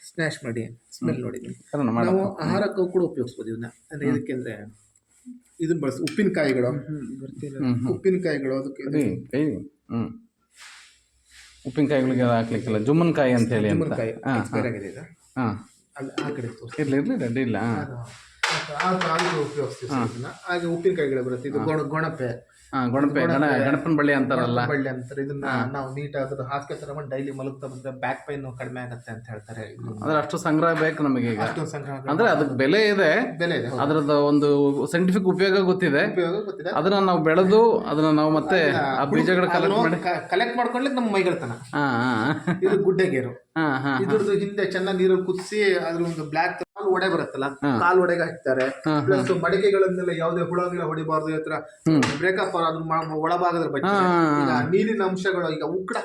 ಸ್ನ್ಯಾಶ್ ಮಾಡಿ ಸ್ಮೆಲ್ ನೋಡಿ. ನಾವು ಆಹಾರಕ್ಕೂ ಕೂಡ ಉಪಯೋಗಿಸ್ಬೋದು ಇದನ್ನ. ಅಂದ್ರೆ ಇದಕ್ಕೆ ಅಂದ್ರೆ ಇದನ್ನ ಬಳಸಿ ಉಪ್ಪಿನಕಾಯಿಗಳು ಅದಕ್ಕೆ ಉಪ್ಪಿನಕಾಯಿಗಳಿಗೆ ಹಾಕ್ಲಿಕ್ಕಿಲ್ಲ, ಜುಮ್ಮನಕಾಯಿ ಅಂತ ಹೇಳಿ ಅಂತ. ಆ ಕಡೆ ಇರ್ಲಿ ರೆಡಿ ಇಲ್ಲ. ಉಪಯೋಗಿಸ್ತೀವಿ ಹಾಗೆ ಉಪ್ಪಿನಕಾಯಿಗಳು ಬರುತ್ತೆ. ಇದು ಗೊಣಪೆ, ಗಣಪನ ಬಳ್ಳಿ ಅಂತಾರಲ್ಲ, ಇದನ್ನ ನಾವು ನೀಟಾಗಿ ಹಾಸಿಗೆ ತರ ಮಾಡಿ ಡೈಲಿ ಮಲಗ್ತಾ ಬಂದ್ರೆ ಬ್ಯಾಕ್ ಪೈನ್ ಕಡಿಮೆ ಆಗುತ್ತೆ ಅಂತ ಹೇಳ್ತಾರೆ. ಅಂದ್ರೆ ಅಷ್ಟು ಸಂಗ್ರಹ ಬೇಕು ನಮಗೆ ಈಗ. ಅಷ್ಟೊಂದು ಸಂಗ್ರಹ ಅಂದ್ರೆ ಅದಕ್ಕೆ ಬೆಲೆ ಇದೆ, ಅದ್ರದ್ದು ಒಂದು ಸೈಂಟಿಫಿಕ್ ಉಪಯೋಗ ಗೊತ್ತಿದೆ. ಅದನ್ನ ನಾವು ಬೆಳೆದು ಅದನ್ನ ನಾವು ಮತ್ತೆ ಆ ಬೀಜಗಳ ಕಲೆಕ್ಟ್ ಮಾಡ್ಕೊಳ್ಳಿಕ್ಕೆ ನಮ್ಮ ಮೈಗಳ್ತನ. ಇದು ಗುಡ್ಡೆಗೇರು. ಇದ್ರದ್ದು ಹಿಂದೆ ಚೆನ್ನಾಗಿ ನೀರಲ್ಲಿ ಕುದಿಸಿ ಅದ್ರ ಒಂದು ಬ್ಲಾಕ್ ಕಾಲು ಒಡೆ ಬರುತ್ತಲ್ಲ, ಕಾಲು ಒಡೆಗೆ ಹಾಕ್ತಾರೆ. ಪ್ಲಸ್ ಮಡಿಕೆಗಳನ್ನೆಲ್ಲ ಯಾವುದೇ ಹುಳ ಹೊಡಿಬಾರ್ದು, ಹತ್ರ ಬ್ರೇಕಪ್ ಅದ್ರ ಒಳಭಾಗದ ಬಗ್ಗೆ. ಈಗ ನೀರಿನ ಅಂಶಗಳು, ಈಗ ಉಕ್ಕಡ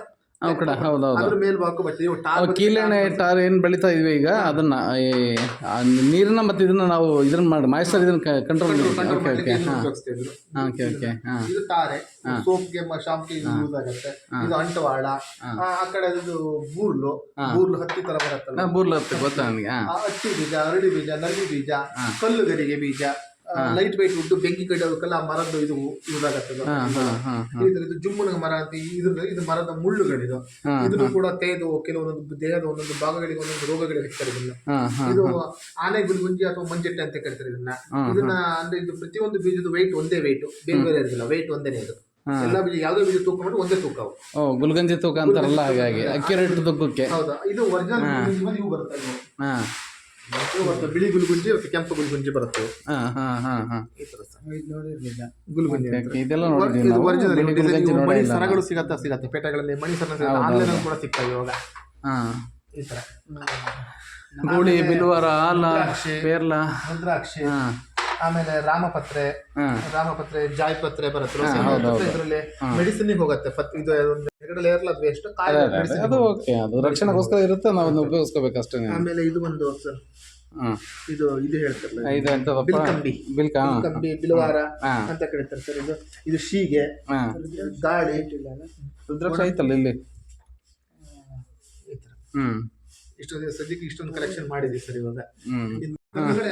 ಅವು ಕಡೆ ಹೌದೌದು. ಅದ್ರ ಮೇಲ್ಭಾಗ ಬರ್ತದೆ ಇವು ಟಾರ್ ಕೀಲೆಣ್ಣೆ ಟಾರ್ ಏನು ಬೆಳೀತಾ ಇದೀವಿ ಈಗ ಅದನ್ನ ಆ ನೀರನ್ನ ಮತ್ತೆ ಇದನ್ನ ನಾವು ಇದನ್ನ ಮಾಡಿ ಮಾಯಿಸ್ಟರ್ ಇದನ್ನ ಕಂಟ್ರೋಲ್ ಉಪಯೋಗಿಸ್ತಿದ್ರು. ಓಕೆ ಓಕೆ ಹಾಂ ಇದು ತಾರೆ, ಸೋಪ್ಗೆ ಶಾಂಪ್ಗೆ ಯೂಸ್ ಆಗುತ್ತೆ. ಇದು ಅಂಟವಾಳ, ಆ ಕಡೆ ಇದು ಬೂರ್ಲು ಹತ್ತಿ ತರ ಬರುತ್ತಲ್ಲ, ಬೂರ್ಲು ಹತ್ತಿ ಗೊತ್ತಾ ನನಗೆ. ಹತ್ತಿ ಬೀಜ, ಅರಳಿ ಬೀಜ, ನರ್ಗಿ ಬೀಜ, ಕಲ್ಲುಗರಿಗೆ ಬೀಜ, ಲೈಟ್ ವೈಟ್ ಉಡ್ಡು ಬೆಂಕಿ ಕಟ್ಟೋದಕ್ಕೆಲ್ಲ ಆ ಮರದ್ದು ಇದು ಯೂಸ್ ಆಗುತ್ತೆ. ಇದು ಜುಮ್ಮನ ಮರ ಅಂತ ಇದು ಮರದ ಮುಳ್ಳುಗಳಿದು. ಇದನ್ನು ಕೂಡ ತೆಗೆದು ಕೆಲವೊಂದು ದೇಹದ ಒಂದೊಂದು ಭಾಗಗಳಿಗೆ ಒಂದೊಂದು ರೋಗಗಳಿಗೆ ಹಾಕ್ತಾರೆ ಇದನ್ನ. ಇದು ಆನೆ ಗುಲ್ಗುಂಜಿ ಅಥವಾ ಮಂಜೆಟ್ಟೆ ಅಂತ ಕರೀತಾರೆ ಇದನ್ನ ಅಂದ್ರೆ ಇದು ಪ್ರತಿಯೊಂದು ಬೀಜದ ವೆಯ್ಟ್ ಒಂದೇ ವೆಯ್ಟ್, ಬೇರೆ ಬೇರೆ ಇರೋದಿಲ್ಲ, ವೆಯ್ಟ್ ಒಂದೇನೆ ಇದು. ಎಲ್ಲ ಬೀಜ ಯಾವ್ದೋ ಬೀಜ ತೂಕ ಮಾಡಿ ಒಂದೇ ತೂಕ. ಗುಲ್ಗಂಜಿ ತೂಕ ಅಂತಾರಲ್ಲ, ಹಾಗಾಗಿ ಅಕ್ಯುರೇಟ್ ತೂಕಕ್ಕೆ. ಹೌದಾ, ಇದು ಒರಿಜಿನಲ್ ಇವು ಬರುತ್ತೆ. ಬಿಳಿ ಗುಲ್ಗುಂಜಿ ಮತ್ತು ಕೆಂಪು ಗುಲ್ಗುಂಜಿ ಬರುತ್ತೆ. ಇದೆಲ್ಲ ನೋಡಿದ್ವಿ. ಮಣಿ ಸರಗಳು ಸಿಗತ್ತೆ ಪೇಟೆಗಳಲ್ಲಿ, ಮಣಿ ಸರ ಆನ್ಲೈನ್ ಕೂಡ ಸಿಗ್ತವೆ ಇವಾಗ. ಈ ತರ ಗೂಳಿ, ಬಿಲ್ವಾರ, ಆಲ, ಪೇರ್ಲ, ರುದ್ರಾಕ್ಷಿ, ಆಮೇಲೆ ರಾಮಪತ್ರೆ, ಜಾಯ್ಪತ್ರೆ ಬರುತ್ತೆ. ಇದರಲ್ಲಿ ಮೆಡಿಸಿನ್ ಹೋಗುತ್ತೆ. ಇದು ಎರಡು ಲೇಯರ್ ಅದು ಎಷ್ಟು ಅದು ಓಕೆ, ಅದು ರಕ್ಷಣೆಗೋಸ್ಕರ ಇರುತ್ತೆ, ನಾವು ಅದನ್ನ ಉಪಯೋಗಿಸ್ಕೋಬೇಕು ಅಷ್ಟೇ. ಆಮೇಲೆ ಇದು ಒಂದು ಇದು ಹೇಳ್ತಾರಲ್ಲ, ಬಿಲ್ಕಂಬಿ, ಬಿಲ್ವಾರ ಅಂತ ಕರೀತಾರೆ ಸರ್. ಇದು ಶೀಗೆ, ಗಾಳಿ, ರುದ್ರಾಕ್ಷ ಐತಲ್ಲ ಇಲ್ಲಿ. ಇಷ್ಟೊಂದು ಸದ್ಯಕ್ಕೆ ಇಷ್ಟೊಂದು ಕಲೆಕ್ಷನ್ ಮಾಡಿದ್ವಿ ಸರ್ ಇವಾಗ.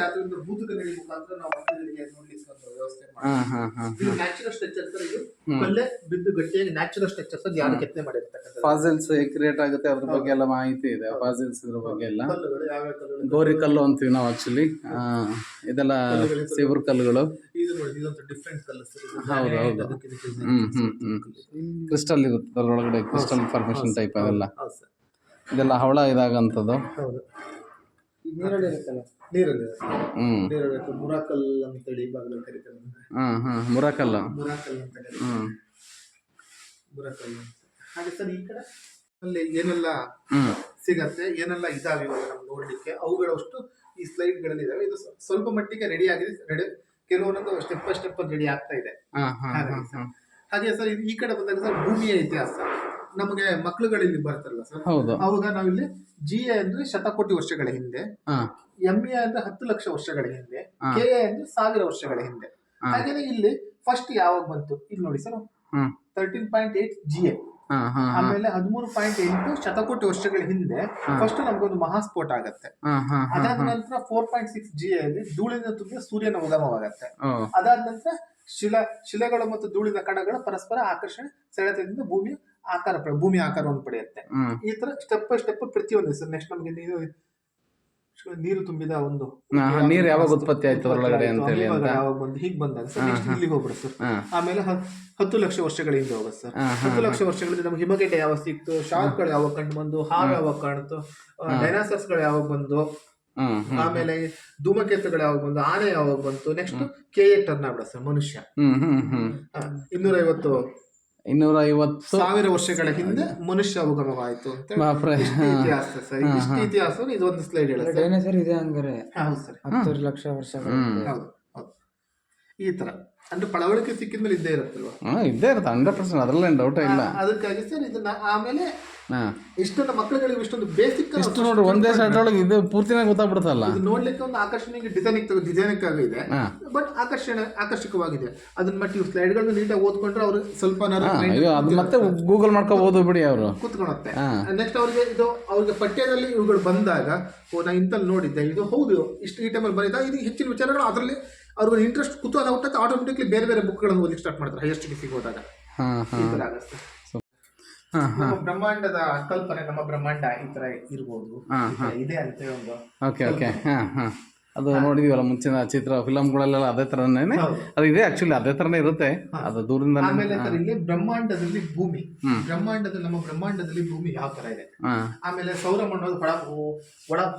ಯಾವ್ದೊಂದು ಭೂತಕನ್ನಡಿ ಮುಖಾಂತರ ನಾವು ಮಕ್ಕಳಿಗೆ ನೋಡ್ಲಿಕ್ಕೆ ವ್ಯವಸ್ಥೆ ಮಾಡಿ. ನ್ಯಾಚುರಲ್ ಸ್ಟ್ರಕ್ಚರ್ ಸರ್, ಇದು ಕಲ್ಲೇ ಬಿದ್ದು ಗಟ್ಟಿಯಾಗಿ ನ್ಯಾಚುರಲ್ ಸ್ಟ್ರಕ್ಚರ್ಸ್ ಅದು ಯಾರು ಕೆತ್ತನೆ ಮಾಡಿರ್ತಕ್ಕಂಥ. ಫಾಸಿಲ್ಸ್ ಕ್ರಿಯೇಟ್ ಆಗುತ್ತೆ, ಅದ್ರ ಬಗ್ಗೆ ಎಲ್ಲ ಮಾಹಿತಿ ಇದೆ. ಫಾಸಿಲ್ಸ್ ಇದ್ರ ಬಗ್ಗೆ ಎಲ್ಲ, ಕಲ್ಲುಗಳು ಯಾವ್ಯಾವ ಕಲ್ಲುಗಳು, ಗೋರಿ ಕಲ್ಲು ಅಂತೀವಿ ನಾವು ಆಕ್ಚುಲಿ. ಇದೆಲ್ಲ ಸಿಗುರು ಕಲ್ಲುಗಳು. ಇದು ನೋಡಿ, ಇದೊಂದು ಡಿಫ್ರೆಂಟ್ ಕಲ್ಲು ಸರ್. ಹೌದು ಹೌದು. ಕ್ರಿಸ್ಟಲ್ ಇರುತ್ತೆ ಅದರೊಳಗಡೆ, ಕ್ರಿಸ್ಟಲ್ ಫಾರ್ಮೇಶನ್ ಟೈಪ್ ಅದೆಲ್ಲ. ಇದೆಲ್ಲ ಹವಳ ಇದಾಗಂಥದ್ದು. ಹೌದು, ನೀರಲ್ಲಿ ಇರುತ್ತಲ್ಲ, ನೀರಲ್ಲಿ ಮುರಾಕಲ್ ಅಂತೇಳಿ ಭಾಗದಲ್ಲಿ ಕರೀತಾರೆ. ಮುರಾಕಲ್ ಅಂತ ಮುರಾಕಲ್. ಹಾಗೆ ಸರ್ ಈ ಕಡೆ ಅಲ್ಲಿ ಏನೆಲ್ಲ ಸಿಗತ್ತೆ, ಏನೆಲ್ಲ ಇದಾವೆ ಇವಾಗ ನಮ್ಗೆ ನೋಡ್ಲಿಕ್ಕೆ, ಅವುಗಳಷ್ಟು ಈ ಸ್ಲೈಡ್ಗಳಲ್ಲಿ ಇದಾವೆ. ಇದು ಸ್ವಲ್ಪ ಮಟ್ಟಿಗೆ ರೆಡಿ ಆಗಿದೆ, ಕೆಲವೊಂದು ಸ್ಟೆಪ್ ಬೈ ಸ್ಟೆಪ್ ರೆಡಿ ಆಗ್ತಾ ಇದೆ. ಹಾಗೆ ಸರ್ ಈ ಕಡೆ ಬಂದಾಗ ಸರ್ ಭೂಮಿಯ ಇತಿಹಾಸ ನಮಗೆ ಮಕ್ಕಳುಗಳಲ್ಲಿ ಬರ್ತಾರಲ್ಲ ಸರ್, ಅವಾಗ ನಾವಿಲ್ಲಿ GA ಅಂದ್ರೆ ಶತಕೋಟಿ ವರ್ಷಗಳ ಹಿಂದೆ, MA ಅಂದ್ರೆ 10 ಲಕ್ಷ ವರ್ಷಗಳ ಹಿಂದೆ, KA ಅಂದ್ರೆ 1000 ವರ್ಷಗಳ ಹಿಂದೆ. ಹಾಗೇನೆ ಇಲ್ಲಿ ಫಸ್ಟ್ ಯಾವಾಗ ಬಂತು ಇಲ್ಲಿ ನೋಡಿ ಸರ್, 13.8 GA, ಆಮೇಲೆ 13.8 ಶತಕೋಟಿ ವರ್ಷಗಳ ಹಿಂದೆ ಫಸ್ಟ್ ನಮ್ಗೊಂದು ಮಹಾಸ್ಫೋಟ ಆಗತ್ತೆ. ಅದಾದ ನಂತರ 4.6 GA ಅಲ್ಲಿ ಧೂಳಿನ ತುಂಬಿದ ಸೂರ್ಯನ ಉಗಮವಾಗತ್ತೆ. ಅದಾದ ನಂತರ ಶಿಲೆಗಳು ಮತ್ತು ಧೂಳಿನ ಕಣಗಳ ಪರಸ್ಪರ ಆಕರ್ಷಣೆ ಸೆಳೆತದಿಂದ ಭೂಮಿ ಆಕಾರವನ್ನು ಪಡೆಯುತ್ತೆ. ಈ ತರ ಸ್ಟೆಪ್ ಬೈ ಸ್ಟೆಪ್ ಪ್ರತಿಯೊಂದು ಸರ್. ನೆಕ್ಸ್ಟ್ ನಮಗೆ ನೀರು ತುಂಬಿದ ಒಂದು ನೀರು ಯಾವಾಗ ಉತ್ಪತ್ತಿ ಆಯ್ತು ಒಳಗಡೆ ಅಂತ ಹೇಳಿ ಯಾವಾಗ ಬಂದು ಹೀಗೆ ಬಂದಾಗ ಸರ್ ನೆಕ್ಸ್ಟ್ ಇಲ್ಲಿಗೆ ಹೋಗ್ಬಿಡ ಸರ್. ಆಮೇಲೆ 10 ಲಕ್ಷ ವರ್ಷಗಳಿಂದ ಹೋಗುತ್ತೆ ಸರ್. 10 ಲಕ್ಷ ವರ್ಷಗಳಿಂದ ನಮ್ಗೆ ಹಿಮಗೆಡ್ಡೆ ಯಾವಾಗ ಸಿಕ್ತು, ಶಾರ್ಕ್ಗಳು ಯಾವಾಗ ಕಂಡು ಬಂದು, ಹಾವು ಯಾವಾಗ ಕಾಣ್ತು, ಡೈನಾಸರ್ಸ್ ಗಳು ಯಾವಾಗ ಬಂದು, ಆಮೇಲೆ ಧೂಮಕೇತುಗಳು ಯಾವಾಗ ಬಂದು, ಆನೆ ಯಾವಾಗ ಬಂತು, ನೆಕ್ಸ್ಟ್ KA ಟರ್ನ್ ಆಗ್ಬಿಡ ಸರ್ ಮನುಷ್ಯ. 250,000 ವರ್ಷಗಳ ಹಿಂದೆ ಮನುಷ್ಯ ಉಗಮವಾಯಿತು ಅಂತ ಇತಿಹಾಸ ಸರ್. ಇಷ್ಟು ಇತಿಹಾಸ ಇದೊಂದು ಸ್ಲೈಡ್ ಹೇಳುತ್ತೆ. ಡೈನೋಸರ್ ಇದೆ ಹಂಗಾರೆ. ಹೌದು ಸರ್, 10 ಲಕ್ಷ ವರ್ಷಗಳು. ಹೌದು. ಈ ತರ ಅಂದ್ರೆ ಪಳವಳಿಕೆ ಸಿಕ್ಕಿದ್ಮೇಲೆ ಇದ್ದೇ ಇರುತ್ತಲ್ವಾ? ಇದ್ದೇ ಇರುತ್ತೆ 100%, ಅದ್ರಲ್ಲೇನು ಡೌಟ್ ಇಲ್ಲ. ಅದಕ್ಕಾಗಿ ಸರ್ ಇದನ್ನ ಆಮೇಲೆ ಇಷ್ಟೊಂದು ಮಕ್ಕಳುಗಳಿಗೆ ಇಷ್ಟೊಂದು ಬೇಸಿಕ್ ಇಷ್ಟು ನೋಡ್ರಿ ಒಂದೇ ಸೈಡ್ ಒಳಗೆ ಇದು ಪೂರ್ತಿನಾಗ ಗೊತ್ತಾಗ್ಬಿಡುತ್ತಲ್ಲ. ಇದು ನೋಡ್ಲಿಕ್ಕೆ ಒಂದು ಆಕರ್ಷಣೆಗೆ ಡಿಸೈನಿಕ್ ಆಗಿದೆ, ಬಟ್ ಆಕರ್ಷಕವಾಗಿದೆ. ಅದನ್ನ ಮತ್ತೆ ಇವು ಸ್ಲೈಡ್ಗಳನ್ನ ನೀಟಾಗಿ ಓದ್ಕೊಂಡ್ರೆ ಅವ್ರು ಸ್ವಲ್ಪ ಅದು ಮತ್ತೆ ಗೂಗಲ್ ಮಾಡ್ಕೋಬಹುದು ಬಿಡಿ, ಅವರು ಕೂತ್ಕೊಳುತ್ತೆ. ನೆಕ್ಸ್ಟ್ ಅವ್ರಿಗೆ ಪಠ್ಯದಲ್ಲಿ ಇವುಗಳು ಬಂದಾಗ ನಾ ಇಂತಲ್ಲಿ ನೋಡಿದ್ದೆ, ಇದು ಹೌದು ಇಷ್ಟು ಈ ಟೈಮಲ್ಲಿ ಬಂದಿದ್ದ, ಇದು ಹೆಚ್ಚಿನ ವಿಚಾರಗಳು ಅದರಲ್ಲಿ ಅವ್ರಿಗೆ ಇಂಟ್ರೆಸ್ಟ್ ಕುತೂಹಲ ಹುಟ್ಟಕ್ಕೆ ಆಟೋಮೆಟಿಕ್ಲಿ ಬೇರೆ ಬೇರೆ ಬುಕ್ಗಳನ್ನು ಓದಲಿಕ್ಕೆ ಸ್ಟಾರ್ಟ್ ಮಾಡ್ತಾರೆ ಹೈಯರ್ ಸ್ಟಡೀಸಿಗೆ ಹೋದಾಗ. ನಮ್ಮ ಬ್ರಹ್ಮಾಂಡದ ಕಲ್ಪನೆ, ನಮ್ಮ ಬ್ರಹ್ಮಾಂಡ ಈ ತರ ಇರ್ಬೋದು, ಇದೆ ಅಂತ ಒಂದು. ಓಕೆ ಓಕೆ, ಅದು ನೋಡಿದೀವಲ್ಲ ಮುಂಚಿನ ಚಿತ್ರ ಫಿಲಮ್ಗಳೆಲ್ಲ ಅದೇ ತರನೇ ಅದು ಇದೆ. ಆಕ್ಚುಲಿ ಅದೇ ತರನೇ ಇರುತ್ತೆ, ಅದು ದೂರದಿಂದ. ಆಮೇಲೆ ಇಲ್ಲಿ ಬ್ರಹ್ಮಾಂಡದಲ್ಲಿ ಭೂಮಿ, ನಮ್ಮ ಬ್ರಹ್ಮಾಂಡದಲ್ಲಿ ಭೂಮಿ ಯಾವ ತರ ಇದೆ, ಆಮೇಲೆ ಸೌರಮಂಡಲದ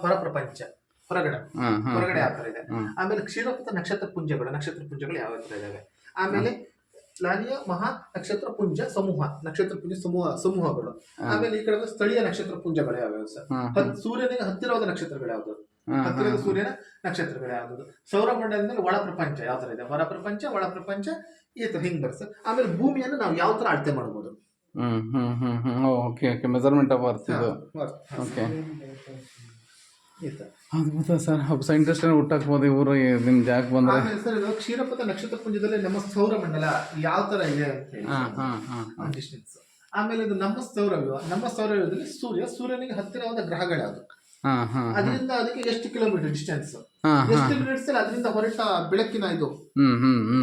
ಹೊರ ಪ್ರಪಂಚ ಹೊರಗಡೆ ಯಾವ ತರ ಇದೆ, ಆಮೇಲೆ ಕ್ಷೀರಪಥ ನಕ್ಷತ್ರ ಪುಂಜಗಳು ಯಾವ ತರ ಇದಾವೆ, ಆಮೇಲೆ ಲಾನಿಯ ಮಹಾ ನಕ್ಷತ್ರ ಪುಂಜ ಸಮೂಹಗಳು, ಆಮೇಲೆ ಈ ಕಡೆ ಸ್ಥಳೀಯ ನಕ್ಷತ್ರ ಪುಂಜಗಳು ಯಾವ್ಯಾವ ಸರ್, ಸೂರ್ಯನಿಗೆ ಹತ್ತಿರವಾದ ನಕ್ಷತ್ರಗಳು ಯಾವ್ದು, ಹತ್ತಿರದ ಸೂರ್ಯನ ನಕ್ಷತ್ರಗಳು ಯಾವ್ದು, ಸೌರಮಂಡಲದಲ್ಲಿ ಒಳ ಪ್ರಪಂಚ ಯಾವ ತರ ಇದೆ, ಹೊರ ಪ್ರಪಂಚ ಒಳ ಪ್ರಪಂಚ ಈ ತರ ಹಿಂಗ್ ಬರ್ತದೆ. ಆಮೇಲೆ ಭೂಮಿಯನ್ನು ನಾವು ಯಾವ ತರ ಅಳತೆ ಮಾಡ್ಬೋದು, okay okay measurement of earth ಇದು ಓಕೆ ಈ ಥರ. ಅದ್ಭುತ ಸರ್ ಒಬ್ಬ ಸೈಂಟಿಸ್ಟ್ ಹುಟ್ಟಾಕ್ಬೋದು ಇವರು ನಿಮ್ಮ ಜಾಗಕ್ಕೆ ಬಂದರೆ. ಆಮೇಲೆ ಸರ್ ಇದು ಕ್ಷೀರಪಥ ನಕ್ಷತ್ರ ಪುಂಜದಲ್ಲಿ ನಮ್ಮ ಸೌರಮಂಡಲ ಯಾವ ತರ ಇದೆ ಅಂತ ಹೇಳಿ ಡಿಸ್ಟೆನ್ಸ್. ಆಮೇಲೆ ಇದು ನಮ್ಮ ಸೌರವ್ಯೂಹದಲ್ಲಿ ಸೂರ್ಯನಿಗೆ ಹತ್ತಿರವಾದ ಗ್ರಹಗಳಾದ ಅದರಿಂದ ಅದಕ್ಕೆ ಎಷ್ಟು ಕಿಲೋಮೀಟರ್ ಡಿಸ್ಟೆನ್ಸ್, ಎಷ್ಟು ಮಿನಿಟ್ಸ್ ಅದರಿಂದ ಹೊರಟ ಬೆಳಕಿನ ಇದು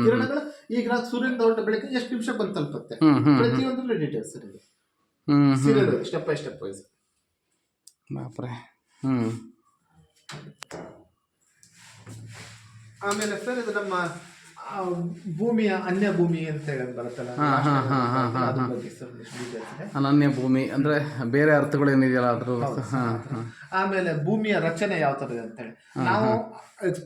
ಕಿರಣಗಳು ಈ ಗ್ರಹ ಸೂರ್ಯನಿಂದ ಹೊರಟ ಬೆಳಕಿನ ಎಷ್ಟು ನಿಮಿಷ ಬಂದು ತಲುಪುತ್ತೆ, ಪ್ರತಿಯೊಂದು ಡೀಟೇಲ್ಸ್ ಸರ್ ಇದು serial step by step wise. ಬಾಪ್ರೆ. ಆಮೇಲೆ ಸರ್ ಇದು ನಮ್ಮ ಭೂಮಿಯ ಅನ್ಯ ಭೂಮಿ ಅಂತ ಹೇಳಿ ಬರುತ್ತಲ್ಲ, ಅದ್ರ ಬಗ್ಗೆ ಸರ್ ಡೀಟೇಲ್ಸ್ ಇದೆ. ಅನನ್ಯ ಭೂಮಿ ಅಂದ್ರೆ ಬೇರೆ ಅರ್ಥಗಳೇನಿದೆಯಲ್ಲ ಅದ್ರ. ಆಮೇಲೆ ಭೂಮಿಯ ರಚನೆ ಯಾವ ತರ ಇದೆ ಅಂತ ಹೇಳಿ ನಾವು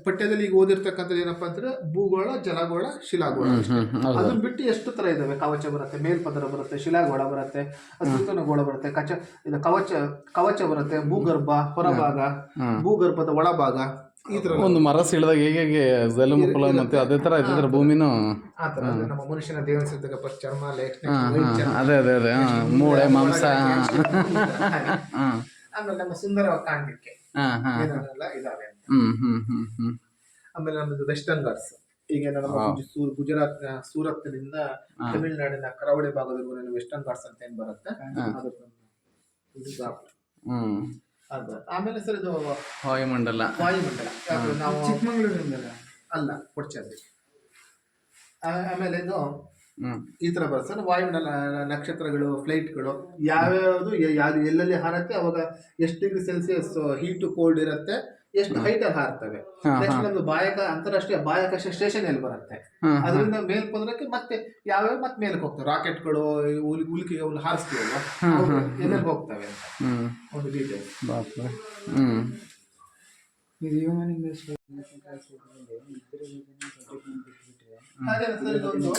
ಪಠ್ಯದಲ್ಲಿ ಈಗ ಓದಿರ್ತಕ್ಕಂಥದ್ದು ಏನಪ್ಪಾ ಅಂದ್ರೆ ಭೂಗೋಳ, ಜಲಗೋಳ, ಶಿಲಾಗೋಳ. ಅದನ್ನ ಬಿಟ್ಟು ಎಷ್ಟು ತರ ಇದಾವೆ, ಕವಚ ಬರುತ್ತೆ, ಮೇಲ್ಪದರ ಬರುತ್ತೆ, ಶಿಲಾಗೋಳ ಬರುತ್ತೆ, ಗೋಳ ಬರುತ್ತೆ, ಇದು ಕವಚ ಬರುತ್ತೆ, ಭೂಗರ್ಭ ಹೊರಭಾಗ, ಭೂಗರ್ಭದ ಒಳಭಾಗ. ಈ ತರ ಒಂದು ಮರ ಸಿಡಿದಾಗ ಹೇಗೆ ಜಲಮುಕುಲ ಮತ್ತೆ ಅದೇ ತರ ಇದ್ರೆ ಭೂಮಿನೂ ಆ ತರ ನಮ್ಮ ಮನುಷ್ಯನ ದೇಹ ಚರ್ಮ, ಅದೇ ಅದೇ ಅದೇ ಮೂಳೆ, ಮಾಂಸ. ಆಮೇಲೆ ನಮ್ಮ ಸುಂದರವಾಗಿ ಕಾಣ್ಲಿಕ್ಕೆ ಏನೆಲ್ಲ ಇದಾವೆ. ಆಮೇಲೆ ನಮ್ಮದು ವೆಸ್ಟರ್ನ್ ಘಾಟ್ಸ್, ಈಗ ನಮ್ಮ ಗುಜರಾತ್ ಸೂರತ್ನಿಂದ ತಮಿಳುನಾಡಿನ ಕರಾವಳಿ ಭಾಗದವರೆಗೂ ವೆಸ್ಟರ್ನ್ ಘಾಟ್ಸ್ ಅಂತ ಏನ್ ಬರುತ್ತೆ. ಆಮೇಲೆ ಸರ್ ಇದು ವಾಯುಮಂಡಲ ನಾವು ಚಿಕ್ಕಮಂಗ್ಳೂರಿಂದ ಅಲ್ಲ ಕೊಡ್ಚಾದ್ರಿ. ಆಮೇಲೆ ಇದು ಈ ತರ ಬರುತ್ತೆ ಸರ್ ವಾಯುಮಂಡಲ, ನಕ್ಷತ್ರಗಳು, ಫ್ಲೈಟ್ಗಳು ಯಾವ್ಯಾವುದು ಎಲ್ಲೆಲ್ಲಿ ಹಾರತ್ತೆ, ಅವಾಗ ಎಷ್ಟು ಡಿಗ್ರಿ ಸೆಲ್ಸಿಯಸ್ ಹೀಟ್ ಕೋಲ್ಡ್ ಇರುತ್ತೆ, ಎಷ್ಟು ಹೈಟ್ ಅಲ್ಲಿ ಹಾರ್ತವೆ. ನೆಕ್ಸ್ಟ್ ನಮ್ದು ಅಂತಾರಾಷ್ಟ್ರೀಯ ಬಾಹ್ಯಾಕಾಶ ಸ್ಟೇಷನ್ ಎಲ್ಲಿ ಬರುತ್ತೆ, ಅದರಿಂದ ಮೇಲ್ಪದರಕ್ಕೆ ಮತ್ತೆ ಯಾವ್ಯಾವ ಮತ್ತೆ ಮೇಲಕ್ಕೆ ಹೋಗ್ತವೆ, ರಾಕೆಟ್ಗಳು, ಉಲ್ಕಿ ಹಾರಿಸ್ತೀವಲ್ವ ಎಲ್ಲೆಲ್ಲಿ ಹೋಗ್ತವೆ ಅಂತ ಒಂದು ಡೀಟೇಲ್ಸ್. ಹಾಗೆ ಸರ್ ಇದೊಂದು